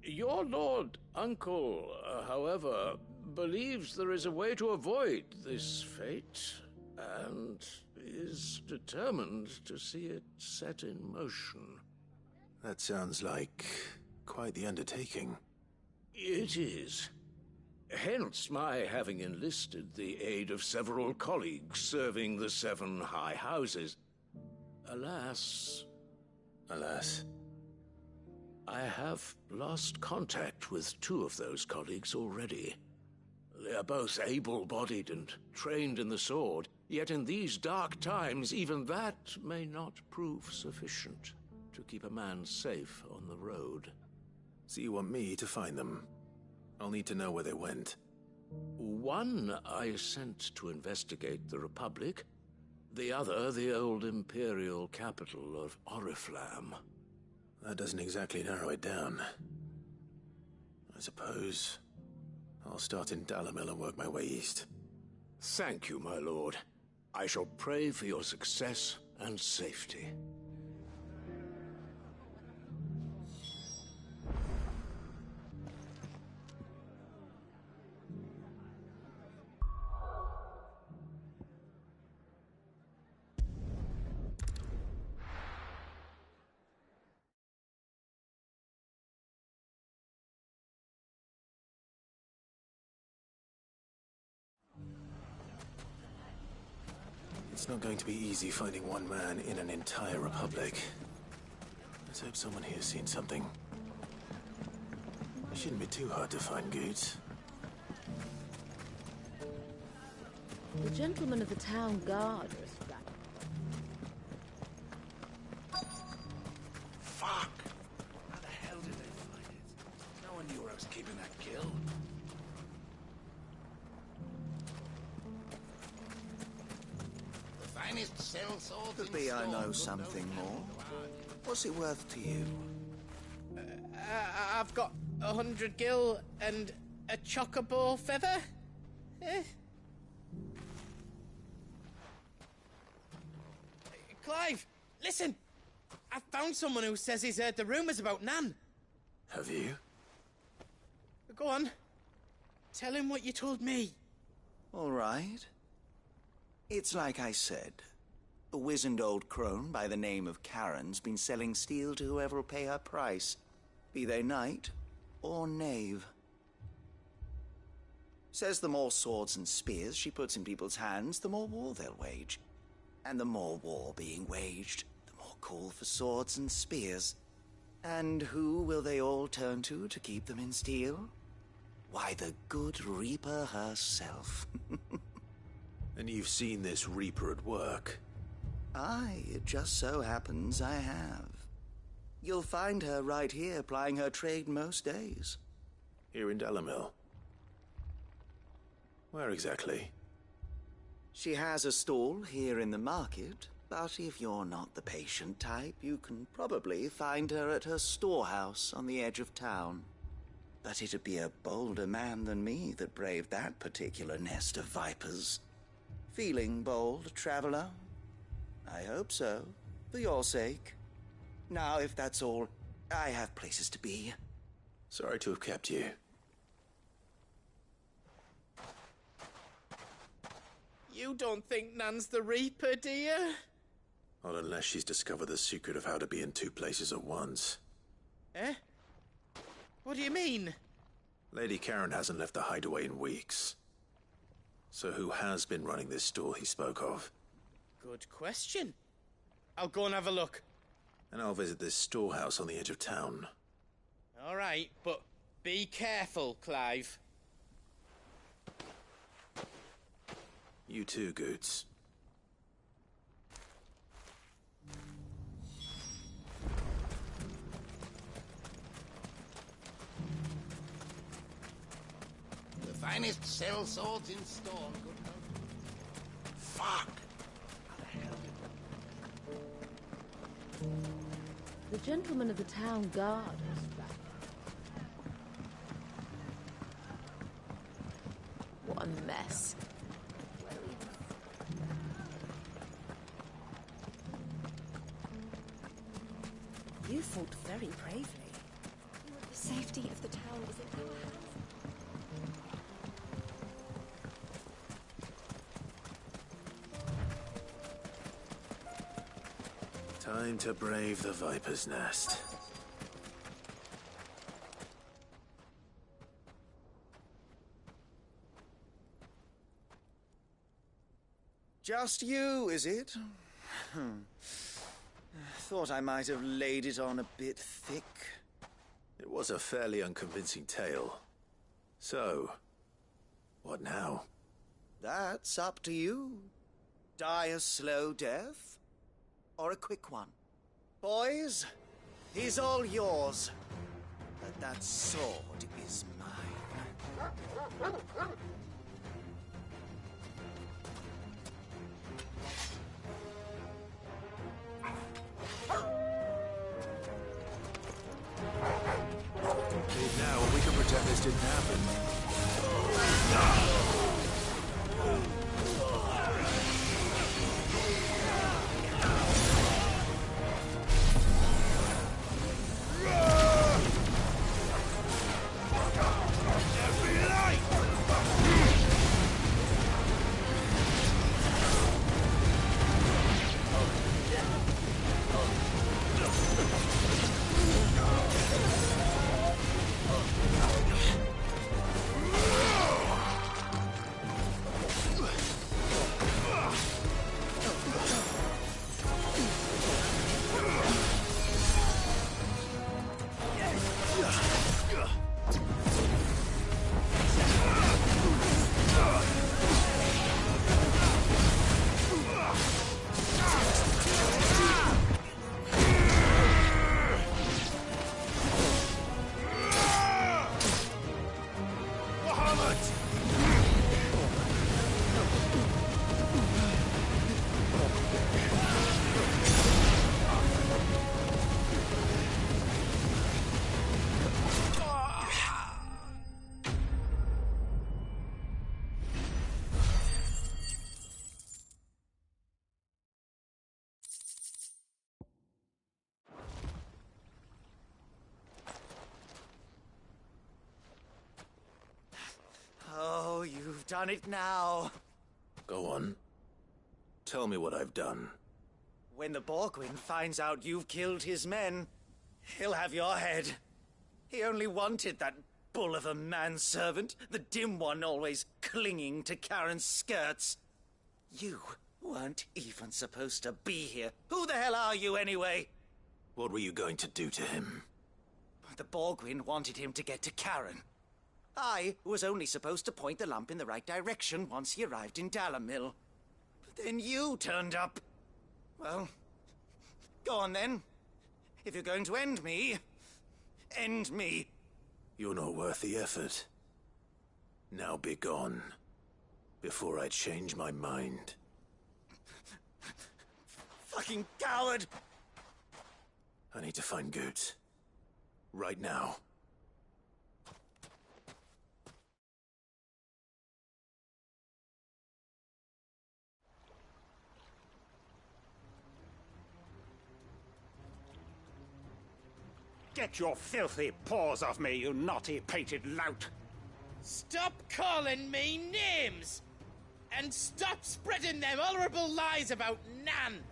[SPEAKER 25] Your lord uncle, however, believes there is a way to avoid this fate, and is determined to see it set in motion.
[SPEAKER 15] That sounds like quite the undertaking.
[SPEAKER 25] It is. Hence my having enlisted the aid of several colleagues serving the 7 high houses. Alas, I have lost contact with 2 of those colleagues already. They are both able-bodied and trained in the sword, yet in these dark times, even that may not prove sufficient to keep a man safe on the road.
[SPEAKER 15] So you want me to find them? I'll need to know where they went.
[SPEAKER 25] One I sent to investigate the Republic, the other the old Imperial capital of Oriflamme.
[SPEAKER 15] That doesn't exactly narrow it down. I suppose I'll start in Dalamil and work my way east.
[SPEAKER 25] Thank you, my lord. I shall pray for your success and safety.
[SPEAKER 15] It's not going to be easy finding one man in an entire republic. Let's hope someone here's seen something. It shouldn't be too hard to find goods.
[SPEAKER 21] The gentlemen of the town guard are
[SPEAKER 1] Fuck! How the hell did they find it? No one knew where I was keeping that kill.
[SPEAKER 23] Could be I know something more. What's it worth to you?
[SPEAKER 26] I've got 100 gil and a chocobo feather. Clive, listen! I found someone who says he's heard the rumours about Nan.
[SPEAKER 15] Have you?
[SPEAKER 26] Go on. Tell him what you told me.
[SPEAKER 23] All right. It's like I said. A wizened old crone by the name of Karen's been selling steel to whoever will pay her price, be they knight or knave. Says the more swords and spears she puts in people's hands, the more war they'll wage. And the more war being waged, the more call for swords and spears. And who will they all turn to keep them in steel? Why, the good Reaper herself.
[SPEAKER 15] And you've seen this Reaper at work?
[SPEAKER 23] Aye, it just so happens I have. You'll find her right here plying her trade most days.
[SPEAKER 15] Here in Delamil? Where exactly?
[SPEAKER 23] She has a stall here in the market, but if you're not the patient type, you can probably find her at her storehouse on the edge of town. But it'd be a bolder man than me that braved that particular nest of vipers. Feeling bold, traveler? I hope so, for your sake. Now, if that's all, I have places to be.
[SPEAKER 15] Sorry to have kept you.
[SPEAKER 26] You don't think Nan's the Reaper, do you?
[SPEAKER 15] Not unless she's discovered the secret of how to be in two places at once.
[SPEAKER 26] Eh? What do you mean?
[SPEAKER 15] Lady Karen hasn't left the hideaway in weeks. So who has been running this stall he spoke of?
[SPEAKER 26] Good question. I'll go and have a look.
[SPEAKER 15] And I'll visit this storehouse on the edge of town.
[SPEAKER 26] All right, but be careful, Clive.
[SPEAKER 15] You too, Goots.
[SPEAKER 7] The finest sell swords in store, good note. Fuck!
[SPEAKER 9] The gentleman of the town guard was back.
[SPEAKER 2] What a mess.
[SPEAKER 21] You fought very bravely.
[SPEAKER 2] The safety of the town is in your hands.
[SPEAKER 15] Time to brave the Viper's Nest.
[SPEAKER 23] Just you, is it? Thought I might have laid it on a bit thick.
[SPEAKER 15] It was a fairly unconvincing tale. So, what now?
[SPEAKER 23] That's up to you. Die a slow death, or a quick one. Boys, he's all yours. But that sword is mine.
[SPEAKER 15] Leave now, and we can pretend this didn't happen.
[SPEAKER 23] Oh, you've done it now.
[SPEAKER 15] Go on. Tell me what I've done.
[SPEAKER 23] When the Borgwyn finds out you've killed his men, he'll have your head. He only wanted that bull of a manservant, the dim one always clinging to Karen's skirts. You weren't even supposed to be here. Who the hell are you, anyway?
[SPEAKER 15] What were you going to do to him?
[SPEAKER 23] The Borgwyn wanted him to get to Karen. I was only supposed to point the lamp in the right direction once he arrived in Dalamil. But then you turned up. Well, go on then. If you're going to end me, end me.
[SPEAKER 15] You're not worth the effort. Now be gone, before I change my mind.
[SPEAKER 23] Fucking coward!
[SPEAKER 15] I need to find Goots. Right now.
[SPEAKER 3] Get your filthy paws off me, you naughty-pated lout!
[SPEAKER 26] Stop calling me names! And stop spreading them horrible lies about Nan!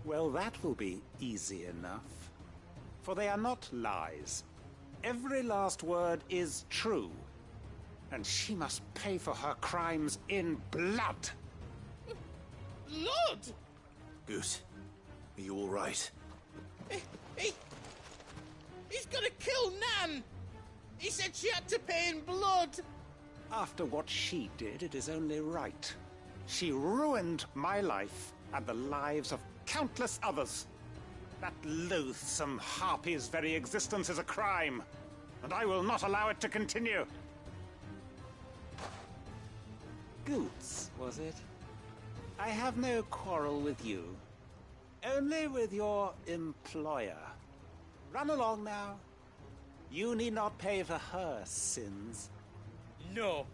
[SPEAKER 3] Well, that will be easy enough. For they are not lies. Every last word is true. And she must pay for her crimes in blood.
[SPEAKER 26] Blood?
[SPEAKER 15] Goose, are you all right?
[SPEAKER 26] He's gonna kill Nan! He said she had to pay in blood!
[SPEAKER 3] After what she did, it is only right. She ruined my life and the lives of countless others. That loathsome harpy's very existence is a crime, and I will not allow it to continue. Goots, was it? I have no quarrel with you. Only with your employer. Run along now. You need not pay for her sins.
[SPEAKER 26] No.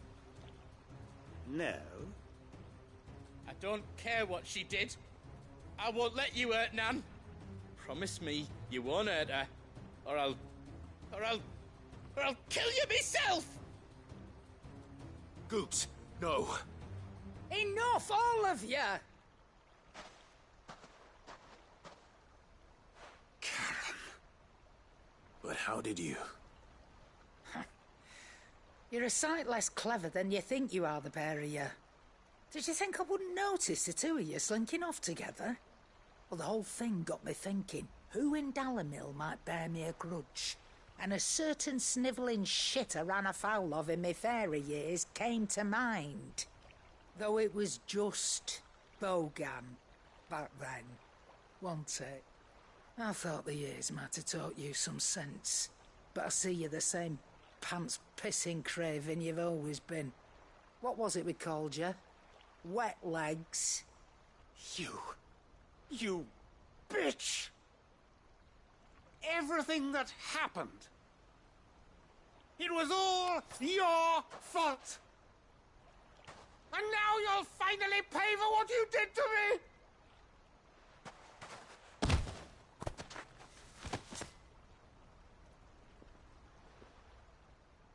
[SPEAKER 3] No?
[SPEAKER 26] I don't care what she did. I won't let you hurt Nan. Promise me you won't hurt her, or I'll kill you myself!
[SPEAKER 15] Goots, no.
[SPEAKER 21] Enough, all of you!
[SPEAKER 15] But how did you?
[SPEAKER 21] You're a sight less clever than you think you are, the pair of you. Did you think I wouldn't notice the two of you slinking off together? Well, the whole thing got me thinking, who in Dalamil might bear me a grudge? And a certain snivelling shit I ran afoul of in my fairy years came to mind. Though it was just Bogan back then, wasn't it? I thought the years might have taught you some sense, but I see you're the same pants-pissing craven you've always been. What was it we called you? Wet legs?
[SPEAKER 3] You bitch! Everything that happened, it was all your fault! And now you'll finally pay for what you did to me!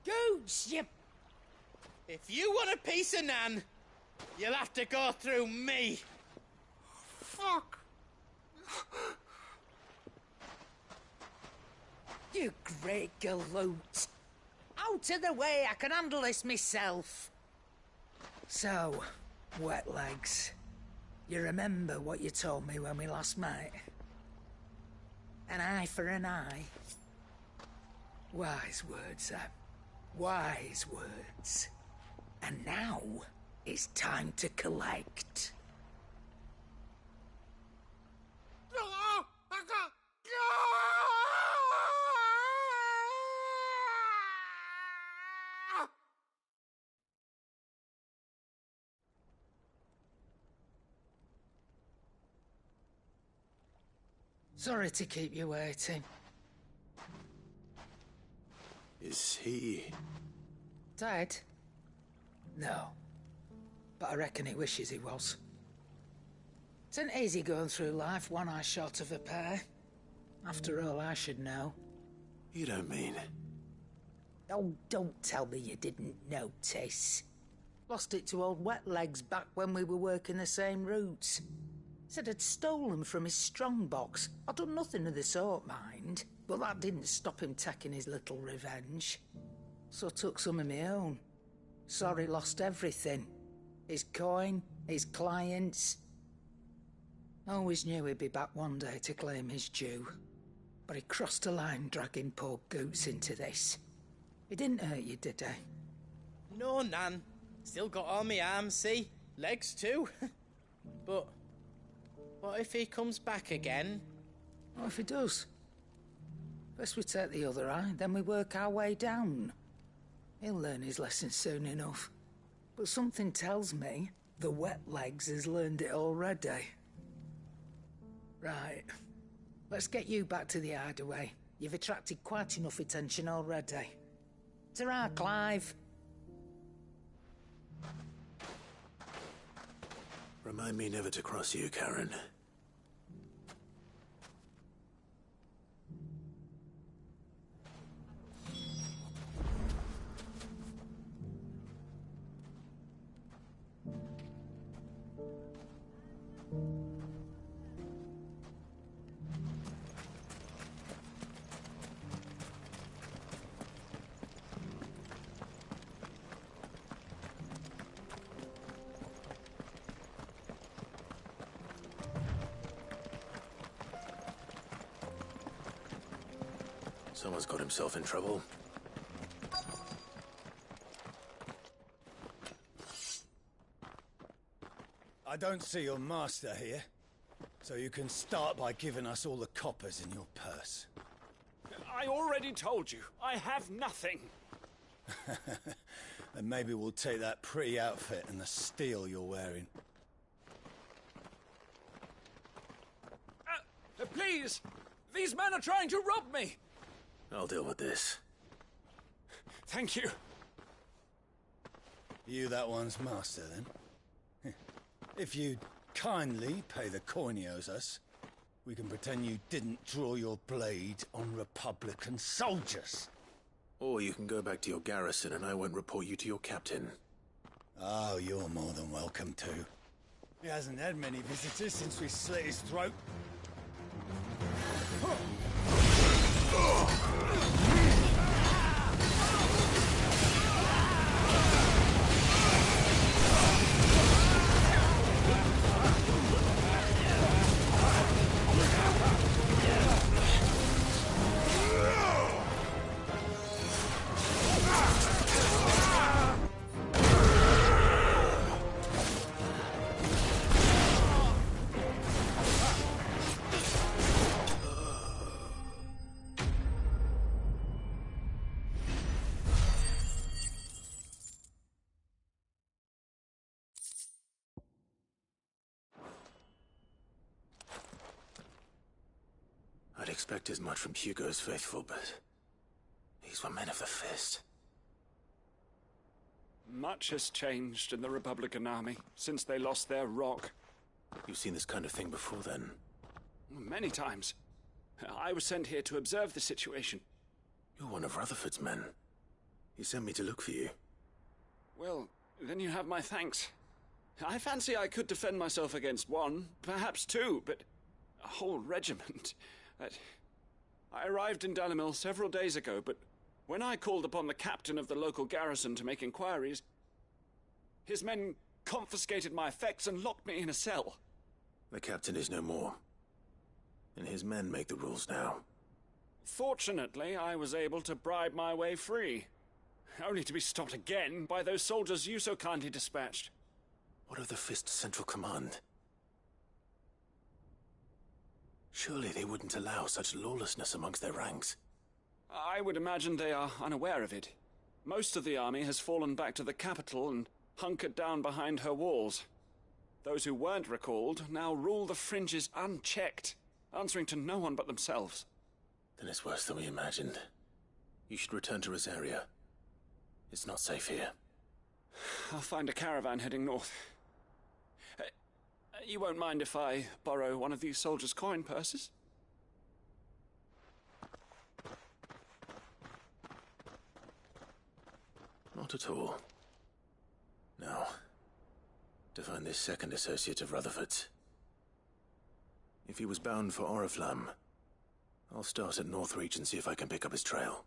[SPEAKER 21] Goots, you...
[SPEAKER 26] If you want a piece of Nan, you'll have to go through me.
[SPEAKER 3] Fuck!
[SPEAKER 21] You great galoot. Out of the way, I can handle this myself. So, wet legs, you remember what you told me when we last met? An eye for an eye. Wise words, wise words. And now, it's time to collect. Sorry to keep you waiting.
[SPEAKER 15] Is he...
[SPEAKER 21] Dead? No. But I reckon he wishes he was. It ain't easy going through life one eye short of a pair. After all, I should know.
[SPEAKER 15] You don't mean...
[SPEAKER 21] Oh, don't tell me you didn't notice. Lost it to old Wet Legs back when we were working the same routes. Said I'd stolen from his strongbox. I'd done nothing of the sort, mind. But that didn't stop him taking his little revenge. So I took some of my own. Sorry, lost everything. His coin, his clients. Always knew he'd be back one day to claim his due. But he crossed a line dragging poor Goots into this. He didn't hurt you, did he?
[SPEAKER 26] No, Nan. Still got all my arms, see? Legs too. But what if he comes back again?
[SPEAKER 21] What if he does? First we take the other eye, then we work our way down. He'll learn his lesson soon enough. But something tells me the wet legs has learned it already. Right. Let's get you back to the hideaway. You've attracted quite enough attention already. Ta-ra, Clive.
[SPEAKER 15] Remind me never to cross you, Karen. Someone's got himself in trouble.
[SPEAKER 1] I don't see your master here, so you can start by giving us all the coppers in your purse.
[SPEAKER 5] I already told you, I have nothing.
[SPEAKER 1] Then maybe we'll take that pretty outfit and the steel you're wearing.
[SPEAKER 5] Please! These men are trying to rob me!
[SPEAKER 15] I'll deal with this.
[SPEAKER 5] Thank you.
[SPEAKER 1] You that one's master, then? If you'd kindly pay the coin he owes us, we can pretend you didn't draw your blade on Republican soldiers.
[SPEAKER 15] Or you can go back to your garrison and I won't report you to your captain.
[SPEAKER 1] Oh, you're more than welcome to. He hasn't had many visitors since we slit his throat.
[SPEAKER 15] I'd expect as much from Hugo's faithful, but these were men of the fist.
[SPEAKER 5] Much has changed in the Republican army since they lost their rock.
[SPEAKER 15] You've seen this kind of thing before, then?
[SPEAKER 5] Many times. I was sent here to observe the situation.
[SPEAKER 15] You're one of Rutherford's men. He sent me to look for you.
[SPEAKER 5] Well, then you have my thanks. I fancy I could defend myself against one, perhaps two, but a whole regiment. I arrived in Dalimil several days ago, but when I called upon the captain of the local garrison to make inquiries, his men confiscated my effects and locked me in a cell.
[SPEAKER 15] The captain is no more, and his men make the rules now.
[SPEAKER 5] Fortunately, I was able to bribe my way free, only to be stopped again by those soldiers you so kindly dispatched.
[SPEAKER 15] What of the Fist's Central Command? Surely they wouldn't allow such lawlessness amongst their ranks.
[SPEAKER 5] I would imagine they are unaware of it. Most of the army has fallen back to the capital and hunkered down behind her walls. Those who weren't recalled now rule the fringes unchecked, answering to no one but themselves.
[SPEAKER 15] Then it's worse than we imagined. You should return to Rosaria. It's not safe here.
[SPEAKER 5] I'll find a caravan heading north. You won't mind if I borrow one of these soldiers' coin purses?
[SPEAKER 15] Not at all. Now, to find this second associate of Rutherford's. If he was bound for Oriflamme, I'll start at Northreach and see if I can pick up his trail.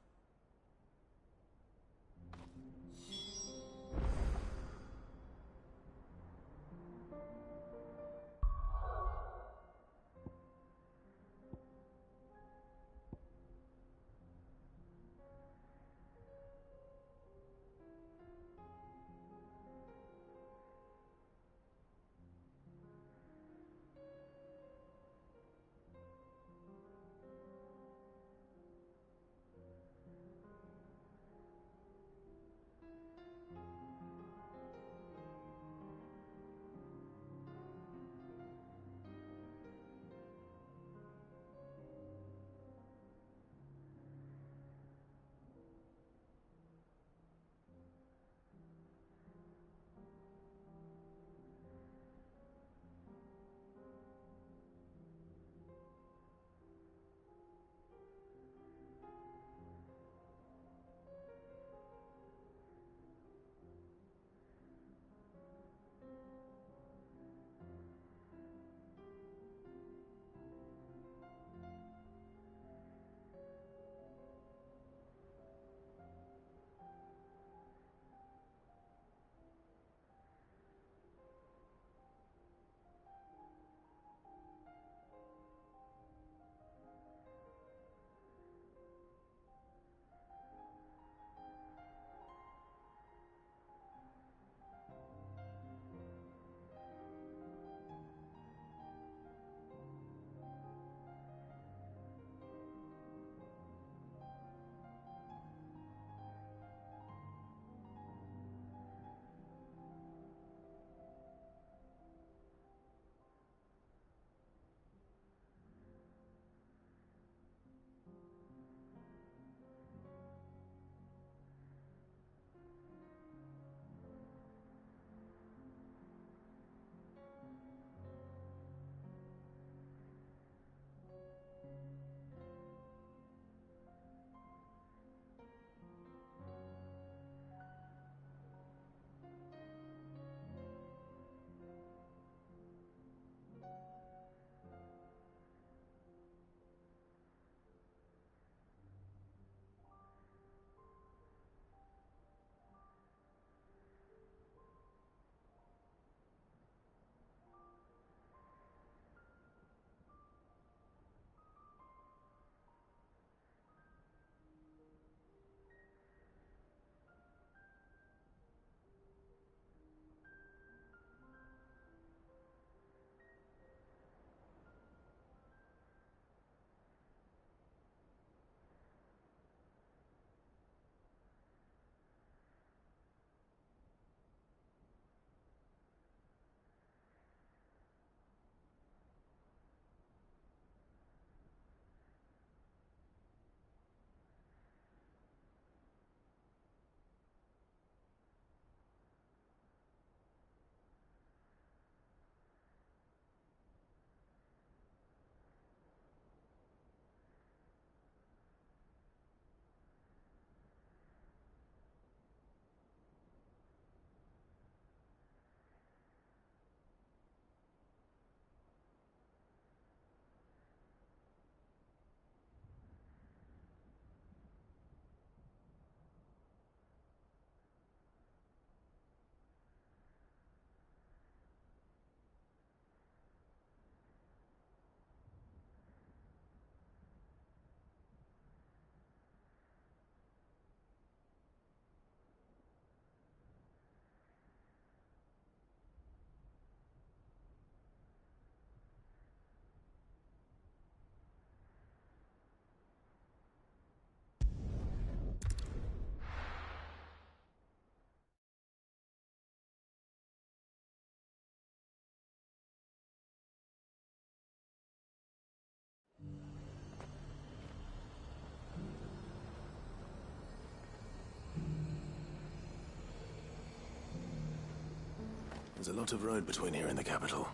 [SPEAKER 15] There's a lot of road between here and the capital.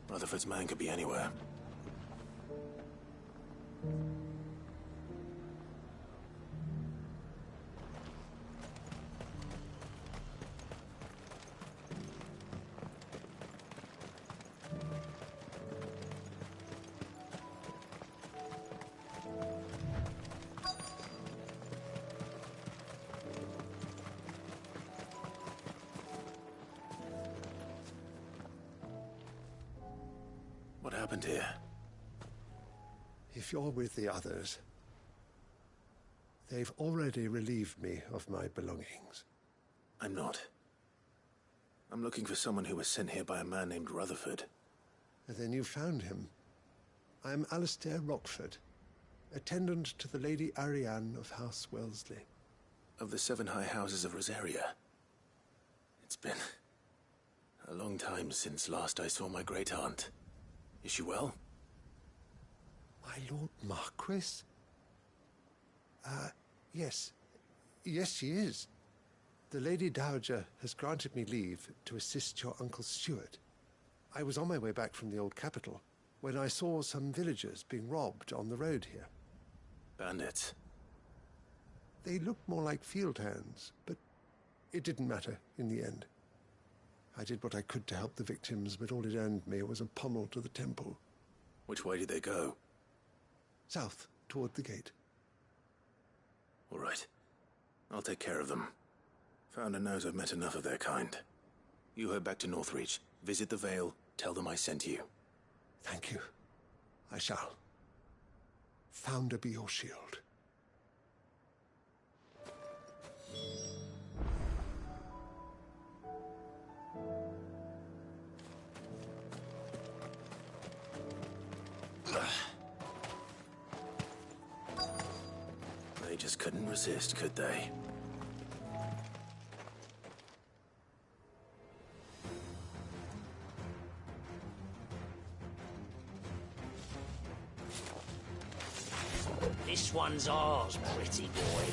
[SPEAKER 15] Rutherford's man could be anywhere. What happened here?
[SPEAKER 6] If you're with the others, they've already relieved me of my belongings.
[SPEAKER 15] I'm not. I'm looking for someone who was sent here by a man named Rutherford.
[SPEAKER 6] And then you found him. I am Alistair Rockford, attendant to the Lady Ariane of House Wellesley.
[SPEAKER 15] Of the 7 high houses of Rosaria. It's been a long time since last I saw my great-aunt. Is she well?
[SPEAKER 6] My Lord Marquis? Yes. Yes, she is. The Lady Dowager has granted me leave to assist your Uncle Stuart. I was on my way back from the old capital when I saw some villagers being robbed on the road here.
[SPEAKER 15] Bandits?
[SPEAKER 6] They looked more like field hands, but it didn't matter in the end. I did what I could to help the victims, but all it earned me was a pommel to the temple.
[SPEAKER 15] Which way did they go?
[SPEAKER 6] South, toward the gate.
[SPEAKER 15] All right. I'll take care of them. Founder knows I've met enough of their kind. You head back to Northreach, visit the Vale, tell them I sent you.
[SPEAKER 6] Thank you. I shall. Founder be your shield.
[SPEAKER 15] They just couldn't resist, could they?
[SPEAKER 20] This one's ours, pretty boy.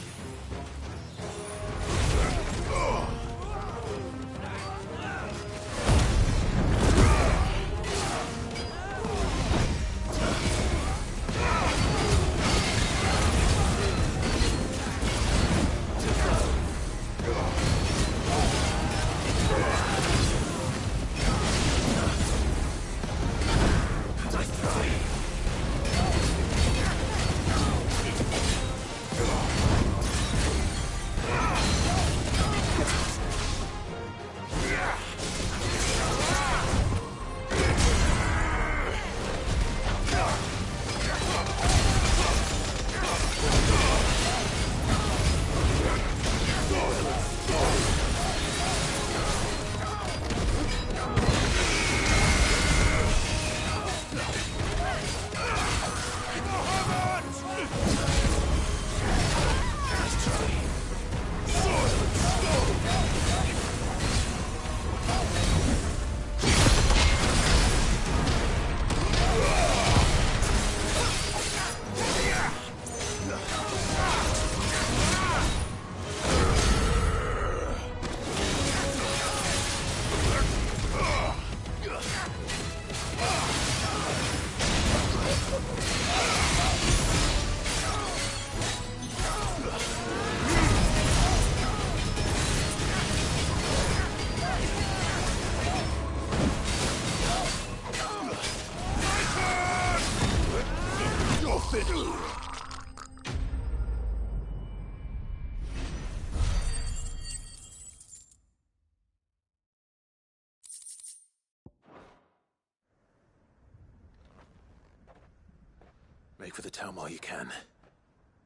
[SPEAKER 15] Make for the town while you can.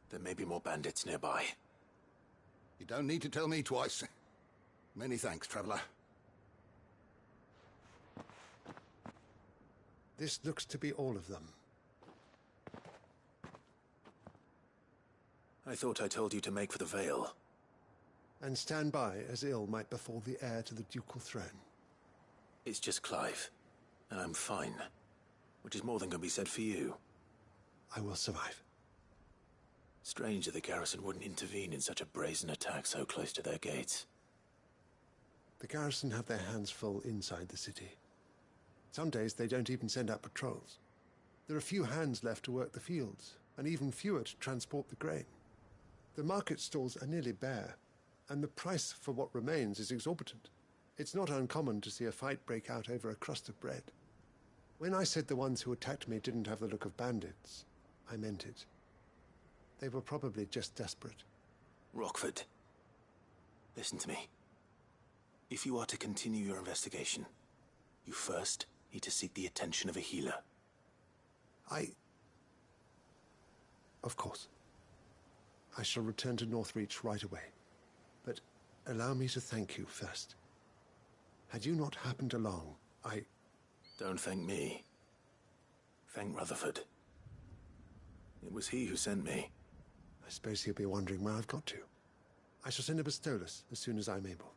[SPEAKER 15] There may be more bandits nearby.
[SPEAKER 7] You don't need to tell me twice. Many thanks, traveler.
[SPEAKER 6] This looks to be all of them.
[SPEAKER 15] I thought I told you to make for the Vale.
[SPEAKER 6] And stand by as ill might befall the heir to the ducal throne.
[SPEAKER 15] It's just Clive, and I'm fine. Which is more than can be said for you.
[SPEAKER 6] I will survive.
[SPEAKER 15] Strange that the garrison wouldn't intervene in such a brazen attack so close to their gates.
[SPEAKER 6] The garrison have their hands full inside the city. Some days they don't even send out patrols. There are few hands left to work the fields, and even fewer to transport the grain. The market stalls are nearly bare, and the price for what remains is exorbitant. It's not uncommon to see a fight break out over a crust of bread. When I said the ones who attacked me didn't have the look of bandits, I meant it. They were probably just desperate.
[SPEAKER 15] Rockford, listen to me. If you are to continue your investigation, you first need to seek the attention of a healer.
[SPEAKER 6] Of course. I shall return to Northreach right away. But allow me to thank you first. Had you not happened along,
[SPEAKER 15] Don't thank me. Thank Rutherford. It was he who sent me.
[SPEAKER 6] I suppose he'll be wondering where I've got to. I shall send a Bastolus as soon as I'm able.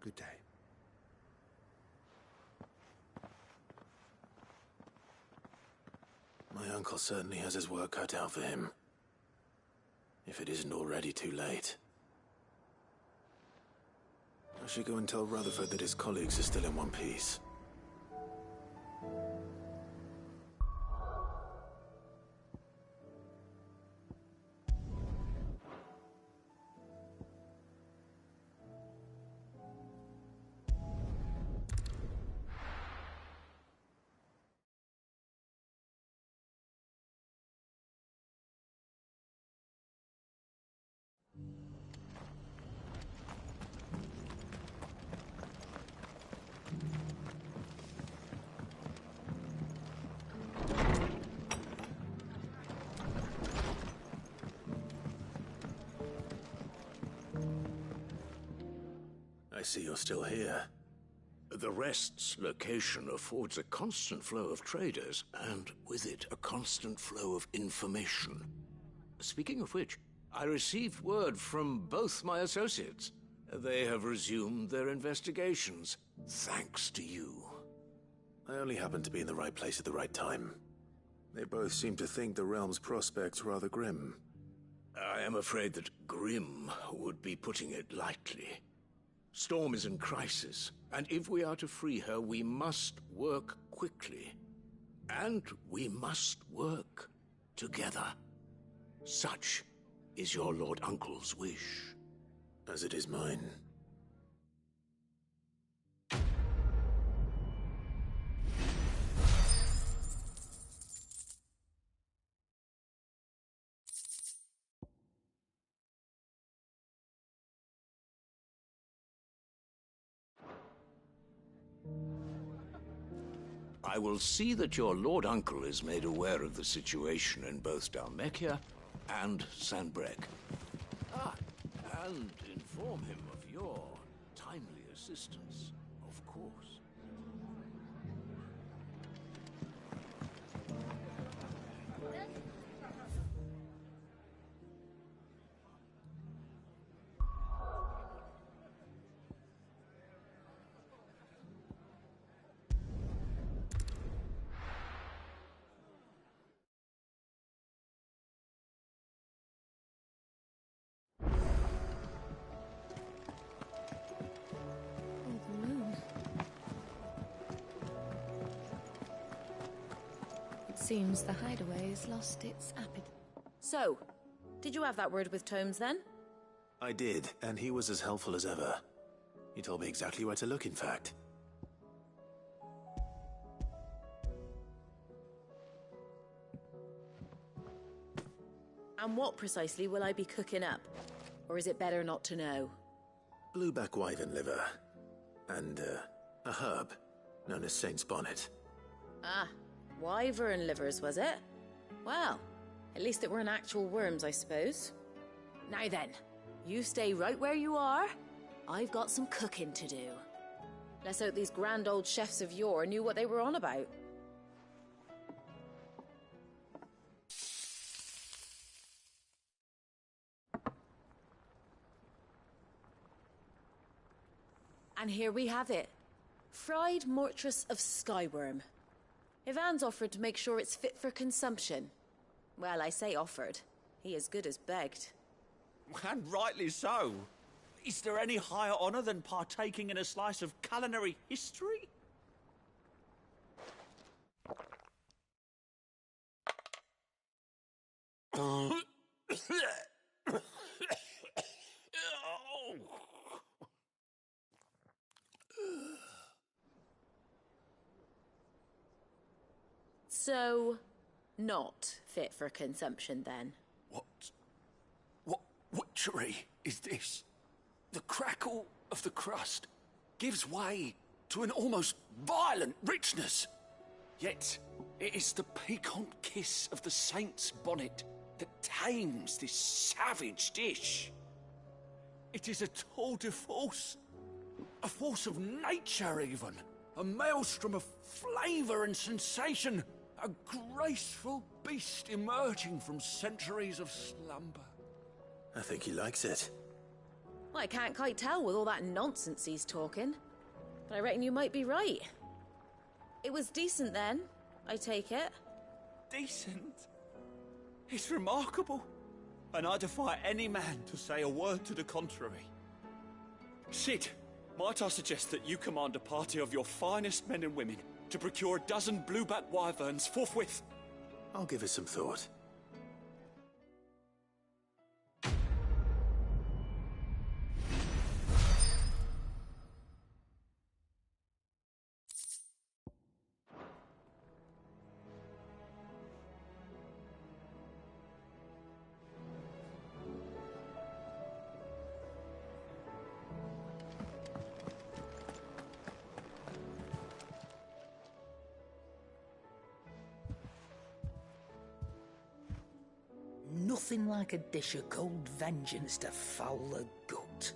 [SPEAKER 6] Good day.
[SPEAKER 15] My uncle certainly has his work cut out for him. If it isn't already too late. I should go and tell Rutherford that his colleagues are still in one piece. I see you're still here.
[SPEAKER 25] The Rest's location affords a constant flow of traders, and with it, a constant flow of information. Speaking of which, I received word from both my associates. They have resumed their investigations, thanks to you.
[SPEAKER 15] I only happened to be in the right place at the right time. They both seem to think the realm's prospects rather grim.
[SPEAKER 25] I am afraid that grim would be putting it lightly. Storm is in crisis, and if we are to free her, we must work quickly. And we must work together. Such is your Lord Uncle's wish.
[SPEAKER 15] As it is mine.
[SPEAKER 25] I will see that your Lord Uncle is made aware of the situation in both Dalmekia and Sanbreg. And inform him of your timely assistance, of course.
[SPEAKER 2] Seems the hideaway has lost its appetite.
[SPEAKER 9] So, did you have that word with Tomes then?
[SPEAKER 15] I did, and he was as helpful as ever. He told me exactly where to look, in fact.
[SPEAKER 9] And what precisely will I be cooking up? Or is it better not to know?
[SPEAKER 15] Blueback wyvern liver. And, a herb known as Saint's Bonnet.
[SPEAKER 9] Ah, wyvern livers, was it? Well, at least it weren't actual worms, I suppose. Now then, you stay right where you are. I've got some cooking to do. Let's hope these grand old chefs of yore knew what they were on about. And here we have it. Fried mortress of skyworm. Ivan's offered to make sure it's fit for consumption. Well, I say offered. He as good as begged.
[SPEAKER 5] And rightly so.
[SPEAKER 8] Is there any higher honour than partaking in a slice of culinary history?
[SPEAKER 9] So, not fit for consumption then?
[SPEAKER 1] What witchery is this? The crackle of the crust gives way to an almost violent richness. Yet, it is the piquant kiss of the saint's bonnet that tames this savage dish. It is a tour de force, a force of nature even, a maelstrom of flavour and sensation, a graceful beast emerging from centuries of slumber.
[SPEAKER 15] I think he likes it.
[SPEAKER 9] Well, I can't quite tell with all that nonsense he's talking, but I reckon you might be right. It was decent then, I take it.
[SPEAKER 8] Decent? It's remarkable, and I defy any man to say a word to the contrary. Sid, might I suggest that you command a party of your finest men and women to procure a dozen blueback wyverns forthwith?
[SPEAKER 15] I'll give it some thought.
[SPEAKER 21] Nothing like a dish of cold vengeance to foul the gut.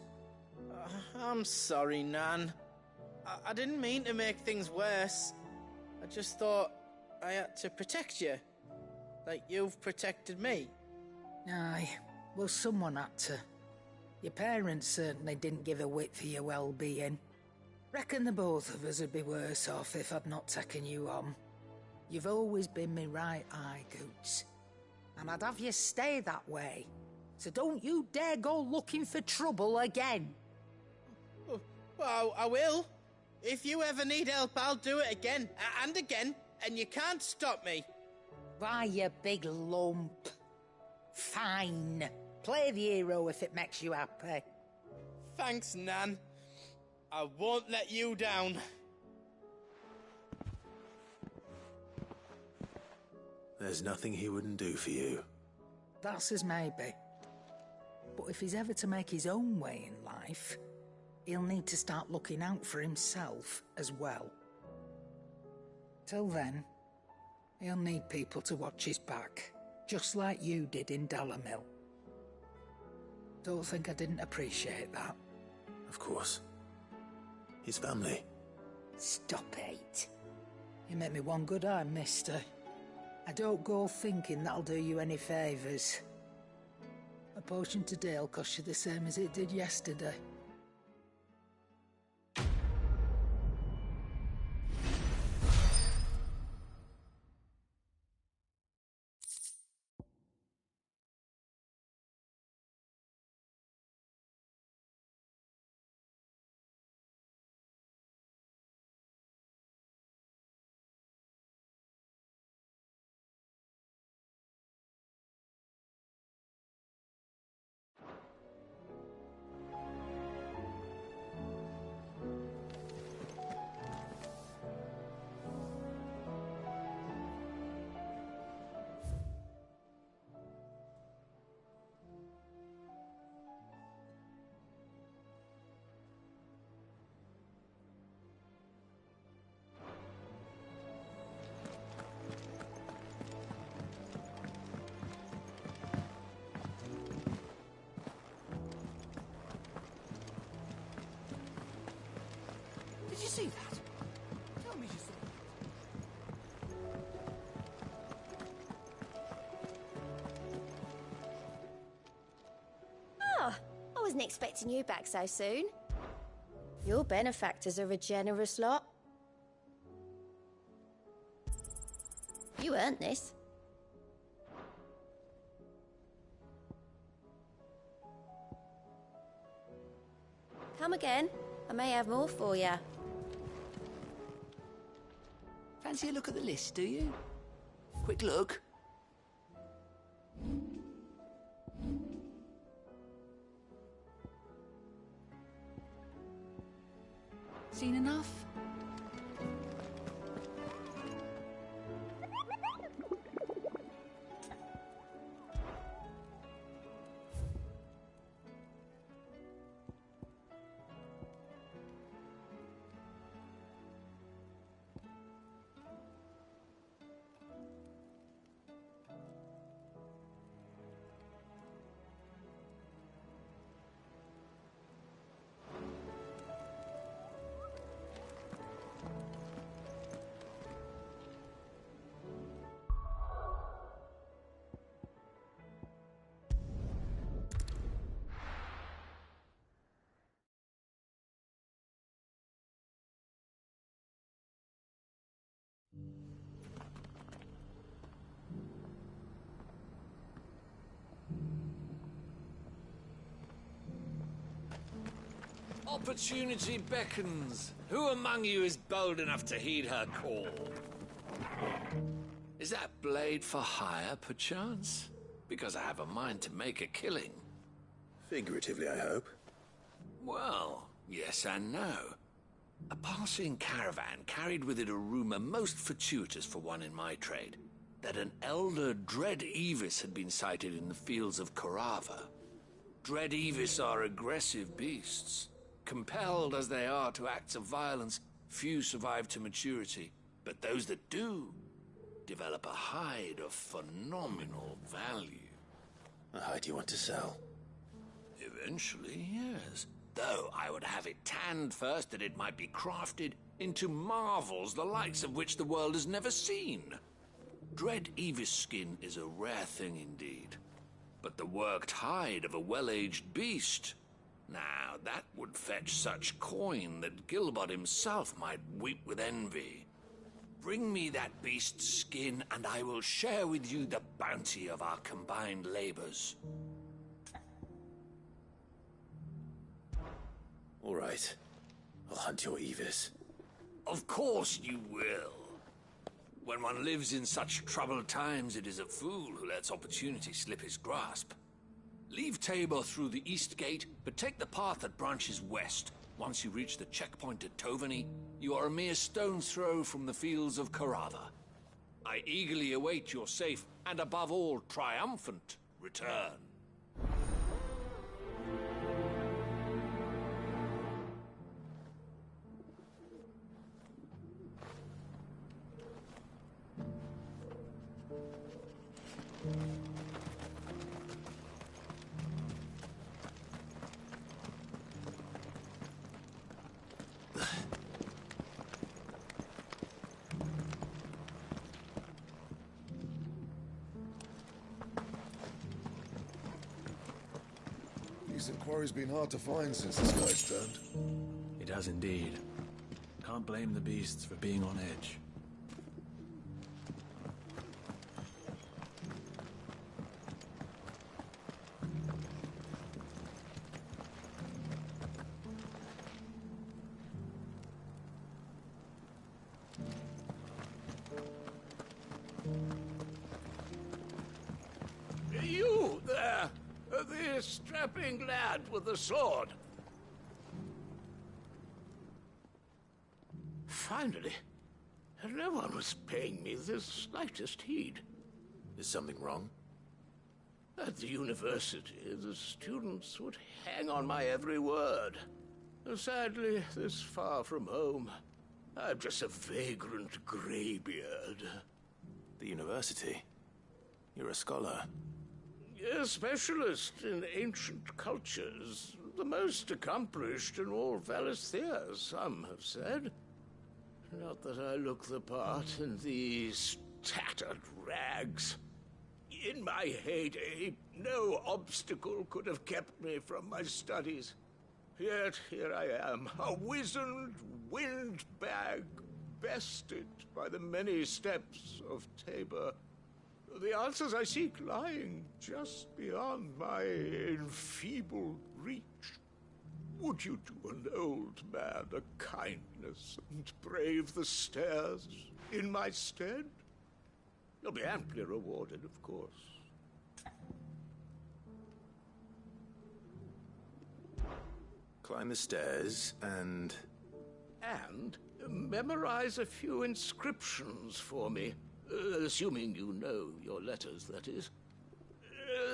[SPEAKER 26] I'm sorry, Nan. I didn't mean to make things worse. I just thought I had to protect you. Like you've protected me.
[SPEAKER 21] Aye, well, someone had to. Your parents certainly didn't give a whit for your well-being. Reckon the both of us would be worse off if I'd not taken you on. You've always been me right eye, Goots. And I'd have you stay that way. So don't you dare go looking for trouble again.
[SPEAKER 26] Well, I will. If you ever need help, I'll do it again and again, and you can't stop me.
[SPEAKER 21] Why, you big lump. Fine. Play the hero if it makes you happy.
[SPEAKER 26] Thanks, Nan. I won't let you down.
[SPEAKER 15] There's nothing he wouldn't do for you.
[SPEAKER 21] That's as maybe. But if he's ever to make his own way in life, he'll need to start looking out for himself as well. Till then, he'll need people to watch his back, just like you did in Dalamil. Don't think I didn't appreciate that.
[SPEAKER 15] Of course. His family.
[SPEAKER 21] Stop it. You make me one good eye, mister. I don't go thinking that'll do you any favours. A potion today'll cost you the same as it did yesterday.
[SPEAKER 14] Did you see that? Tell me you saw
[SPEAKER 2] Oh, I wasn't expecting you back so soon. Your benefactors are a generous lot. You earned this. Come again. I may have more for you.
[SPEAKER 20] Fancy a look at the list, do you? Quick look. Seen enough?
[SPEAKER 11] Opportunity beckons. Who among you is bold enough to heed her call? Is that blade for hire, perchance? Because I have a mind to make a killing.
[SPEAKER 15] Figuratively, I hope.
[SPEAKER 11] Well, yes and no. A passing caravan carried with it a rumor most fortuitous for one in my trade, that an elder Dread Evis had been sighted in the fields of Corava. Dread Evis are aggressive beasts. Compelled as they are to acts of violence, few survive to maturity, but those that do develop a hide of phenomenal value.
[SPEAKER 15] A hide you want to sell?
[SPEAKER 11] Eventually, yes. Though I would have it tanned first that it might be crafted into marvels the likes of which the world has never seen. Dread Evis skin is a rare thing indeed. But the worked hide of a well-aged beast, now that would fetch such coin that Gilbert himself might weep with envy. Bring me that beast's skin, and I will share with you the bounty of our combined labors.
[SPEAKER 15] All right. I'll hunt your Evis.
[SPEAKER 11] Of course you will. When one lives in such troubled times, it is a fool who lets opportunity slip his grasp. Leave Tabor through the east gate, but take the path that branches west. Once you reach the checkpoint at Tovany, you are a mere stone's throw from the fields of Corava. I eagerly await your safe, and above all, triumphant return.
[SPEAKER 1] Decent quarry's been hard to find since the sky's turned.
[SPEAKER 16] It has indeed. Can't blame the beasts for being on edge.
[SPEAKER 11] You there! The strapping lad with the sword.
[SPEAKER 25] Finally, no one was paying me the slightest heed.
[SPEAKER 15] Is something wrong?
[SPEAKER 25] At the university, the students would hang on my every word. Sadly, this far from home, I'm just a vagrant greybeard.
[SPEAKER 15] The university? You're a scholar.
[SPEAKER 25] A specialist in ancient cultures. The most accomplished in all Valisthea, some have said. Not that I look the part in these tattered rags. In my heyday, no obstacle could have kept me from my studies. Yet here I am, a wizened windbag, bested by the many steps of Tabor. The answers I seek lying just beyond my enfeebled reach. Would Won't you do an old man a kindness and brave the stairs in my stead? You'll be amply rewarded, of course.
[SPEAKER 15] Climb the stairs and...
[SPEAKER 25] And memorize a few inscriptions for me. Assuming you know your letters, that is.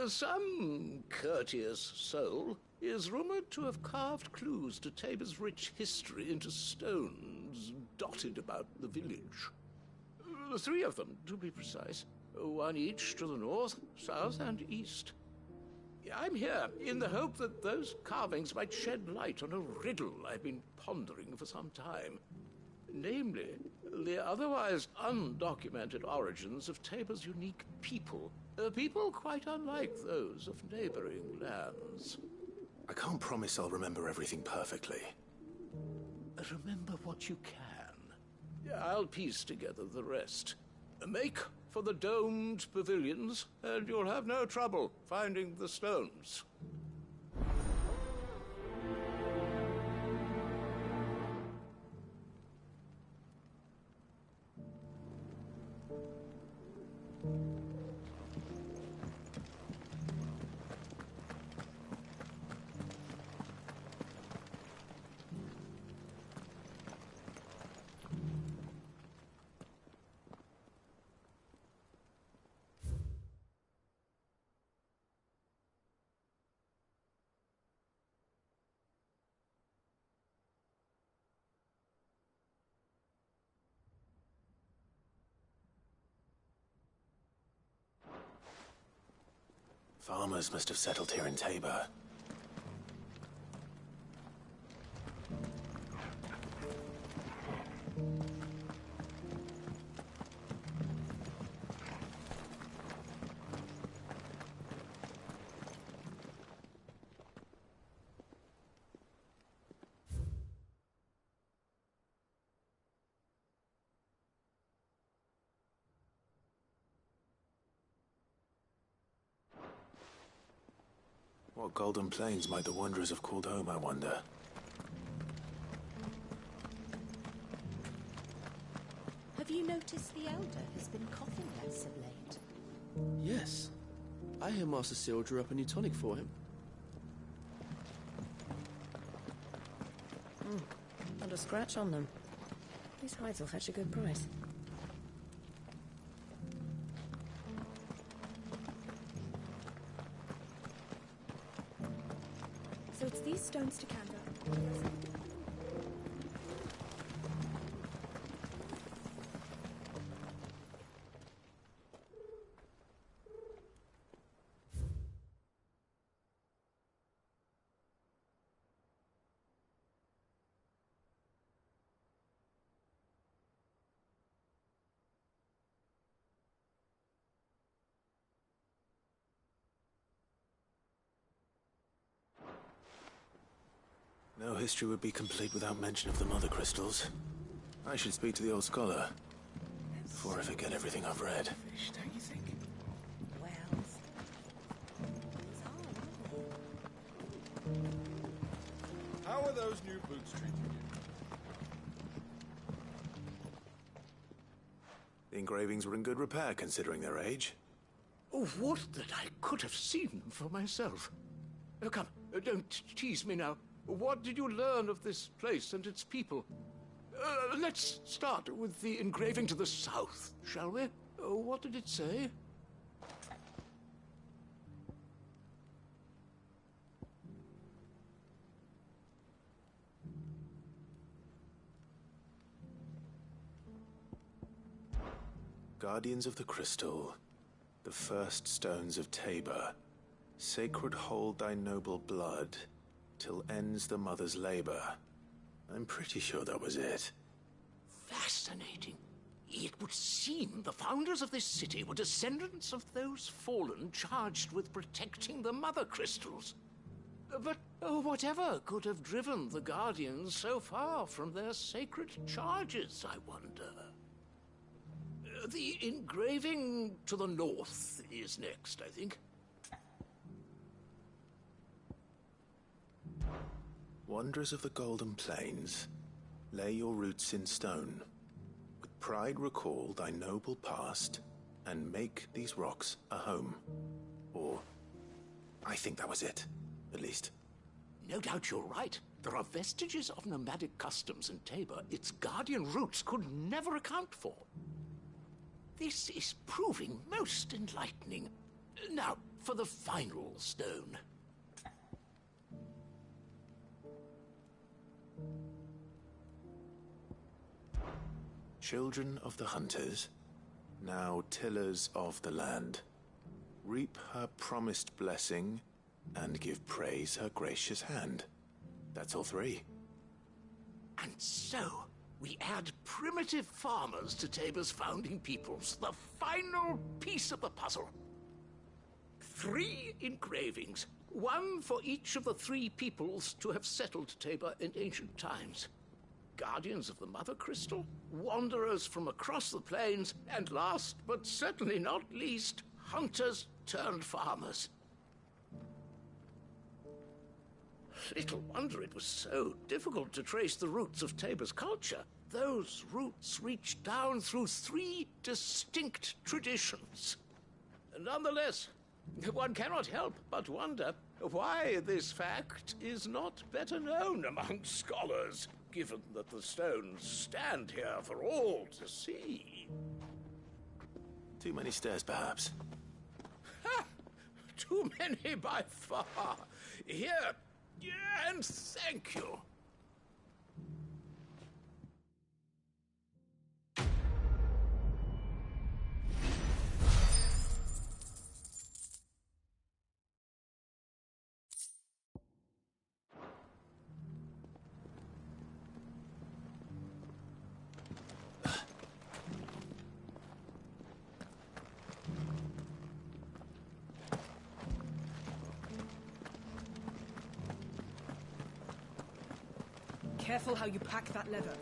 [SPEAKER 25] Some courteous soul is rumored to have carved clues to Tabor's rich history into stones dotted about the village. 3 of them, to be precise. 1 each to the north, south, and east. I'm here in the hope that those carvings might shed light on a riddle I've been pondering for some time. Namely, the otherwise undocumented origins of Tabor's unique people. People quite unlike those of neighboring lands.
[SPEAKER 15] I can't promise I'll remember everything perfectly.
[SPEAKER 25] Remember what you can. I'll piece together the rest. Make for the domed pavilions, and you'll have no trouble finding the stones.
[SPEAKER 15] Farmers must have settled here in Tabor. What golden plains might the wanderers have called home, I wonder?
[SPEAKER 2] Have you noticed the Elder has been coughing less of late?
[SPEAKER 12] Yes. I hear Master Cyril drew up a new tonic for him.
[SPEAKER 9] Not a scratch on them. These hides will fetch a good price.
[SPEAKER 2] So it's these stones to Canberra.
[SPEAKER 15] No history would be complete without mention of the Mother Crystals. I should speak to the old scholar before I forget everything I've read.
[SPEAKER 21] Don't you think?
[SPEAKER 1] How are those new boots treating you?
[SPEAKER 15] The engravings were in good repair considering their age.
[SPEAKER 25] Oh, would that I could have seen them for myself. Come, don't tease me now. What did you learn of this place and its people? Let's start with the engraving to the south, shall we? What did it say?
[SPEAKER 15] Guardians of the Crystal, the first stones of Tabor, sacred hold thy noble blood, till ends the mother's labor. I'm pretty sure that was it.
[SPEAKER 25] Fascinating. It would seem the founders of this city were descendants of those fallen charged with protecting the Mother Crystals. But whatever could have driven the Guardians so far from their sacred charges, I wonder? The engraving to the north is next, I think.
[SPEAKER 15] Wanderers of the Golden Plains, lay your roots in stone. With pride recall thy noble past, and make these rocks a home. Or, I think that was it, at least.
[SPEAKER 11] No doubt you're right. There are vestiges of nomadic customs in Tabor its guardian roots could never account for. This is proving most enlightening. Now, for the final stone.
[SPEAKER 15] Children of the hunters, now tillers of the land, reap her promised blessing and give praise her gracious hand. That's all three.
[SPEAKER 11] And so, we add primitive farmers to Tabor's founding peoples, the final piece of the puzzle. 3 engravings, 1 for each of the 3 peoples to have settled Tabor in ancient times. Guardians of the Mother Crystal, wanderers from across the plains, and last but certainly not least, hunters turned farmers. Little wonder it was so difficult to trace the roots of Tabor's culture. Those roots reach down through 3 distinct traditions. Nonetheless, one cannot help but wonder why this fact is not better known among scholars, given that the stones stand here for all to see.
[SPEAKER 15] Too many stairs, perhaps.
[SPEAKER 11] Ha! Too many by far. Here, and thank you.
[SPEAKER 4] Careful how you pack that leather.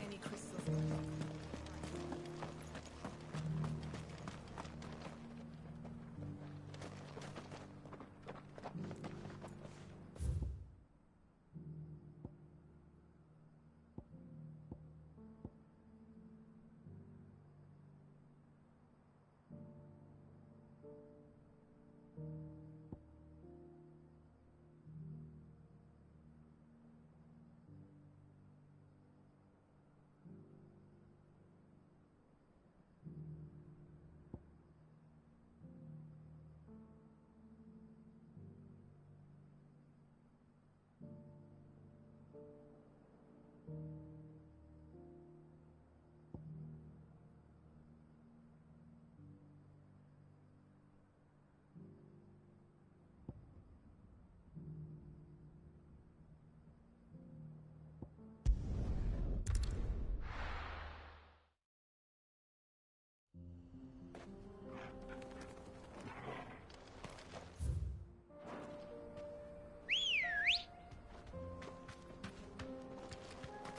[SPEAKER 4] Any crystals.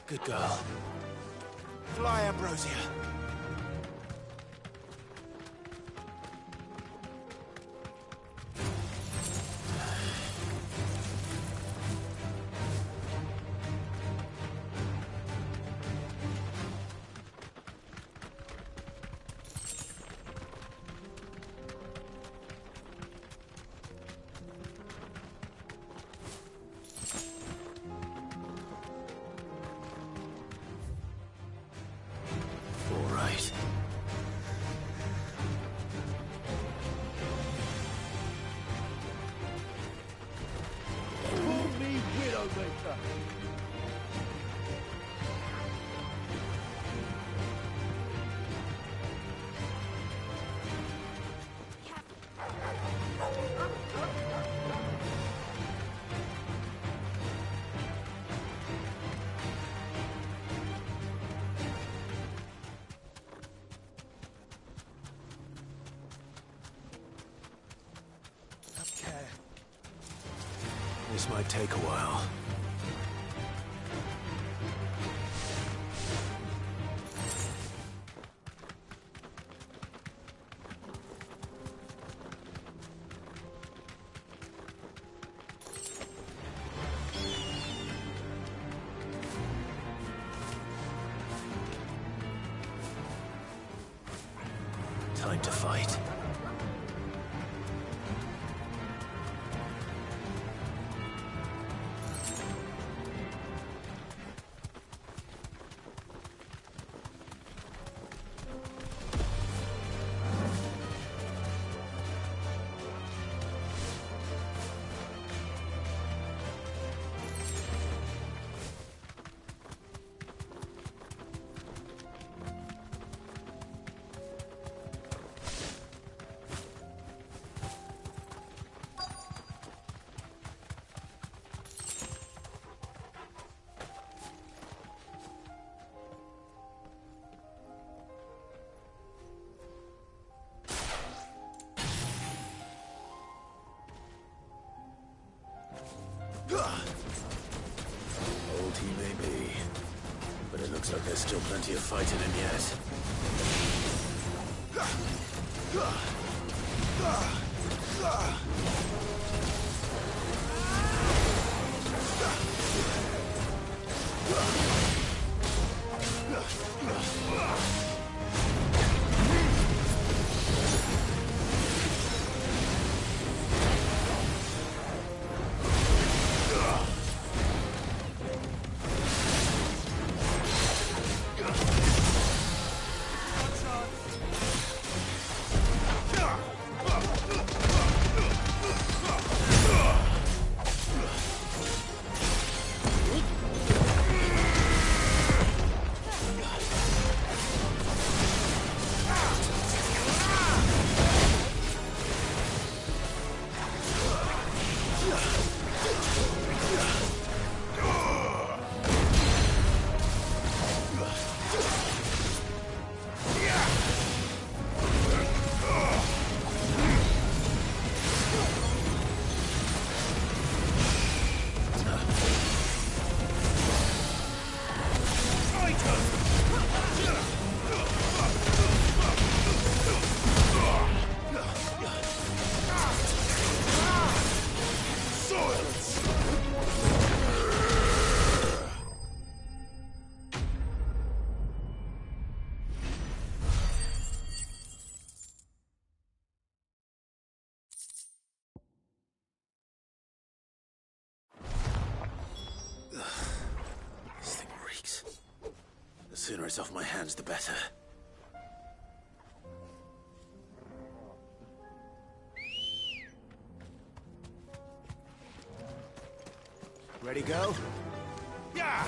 [SPEAKER 15] Good girl.
[SPEAKER 7] Fly, Ambrosia.
[SPEAKER 15] This might take a while. designed to fight. Old he may be, but it looks like there's still plenty of fighting in yet. The sooner it's off my hands, the better.
[SPEAKER 14] Ready, go? Yeah!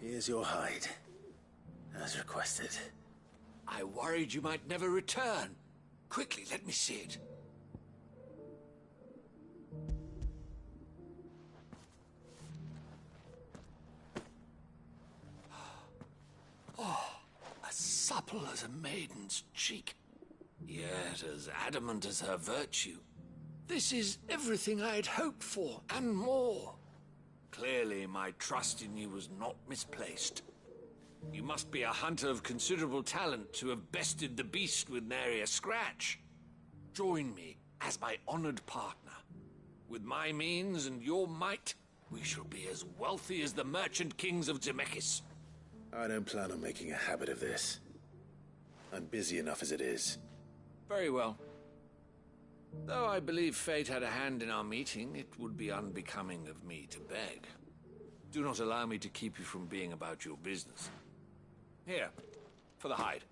[SPEAKER 15] Here's your hide, as requested.
[SPEAKER 11] I worried you might never return. Quickly, let me see it. Oh, as supple as a maiden's cheek, yet as adamant as her virtue. This is everything I had hoped for, and more. Clearly, my trust in you was not misplaced. You must be a hunter of considerable talent to have bested the beast with nary a scratch. Join me as my honored partner. With my means and your might, we shall be as wealthy as the merchant kings of Zemeckis.
[SPEAKER 15] I don't plan on making a habit of this. I'm busy enough as it is.
[SPEAKER 11] Very well. Though I believe fate had a hand in our meeting, it would be unbecoming of me to beg. Do not allow me to keep you from being about your business. Here, for the hide.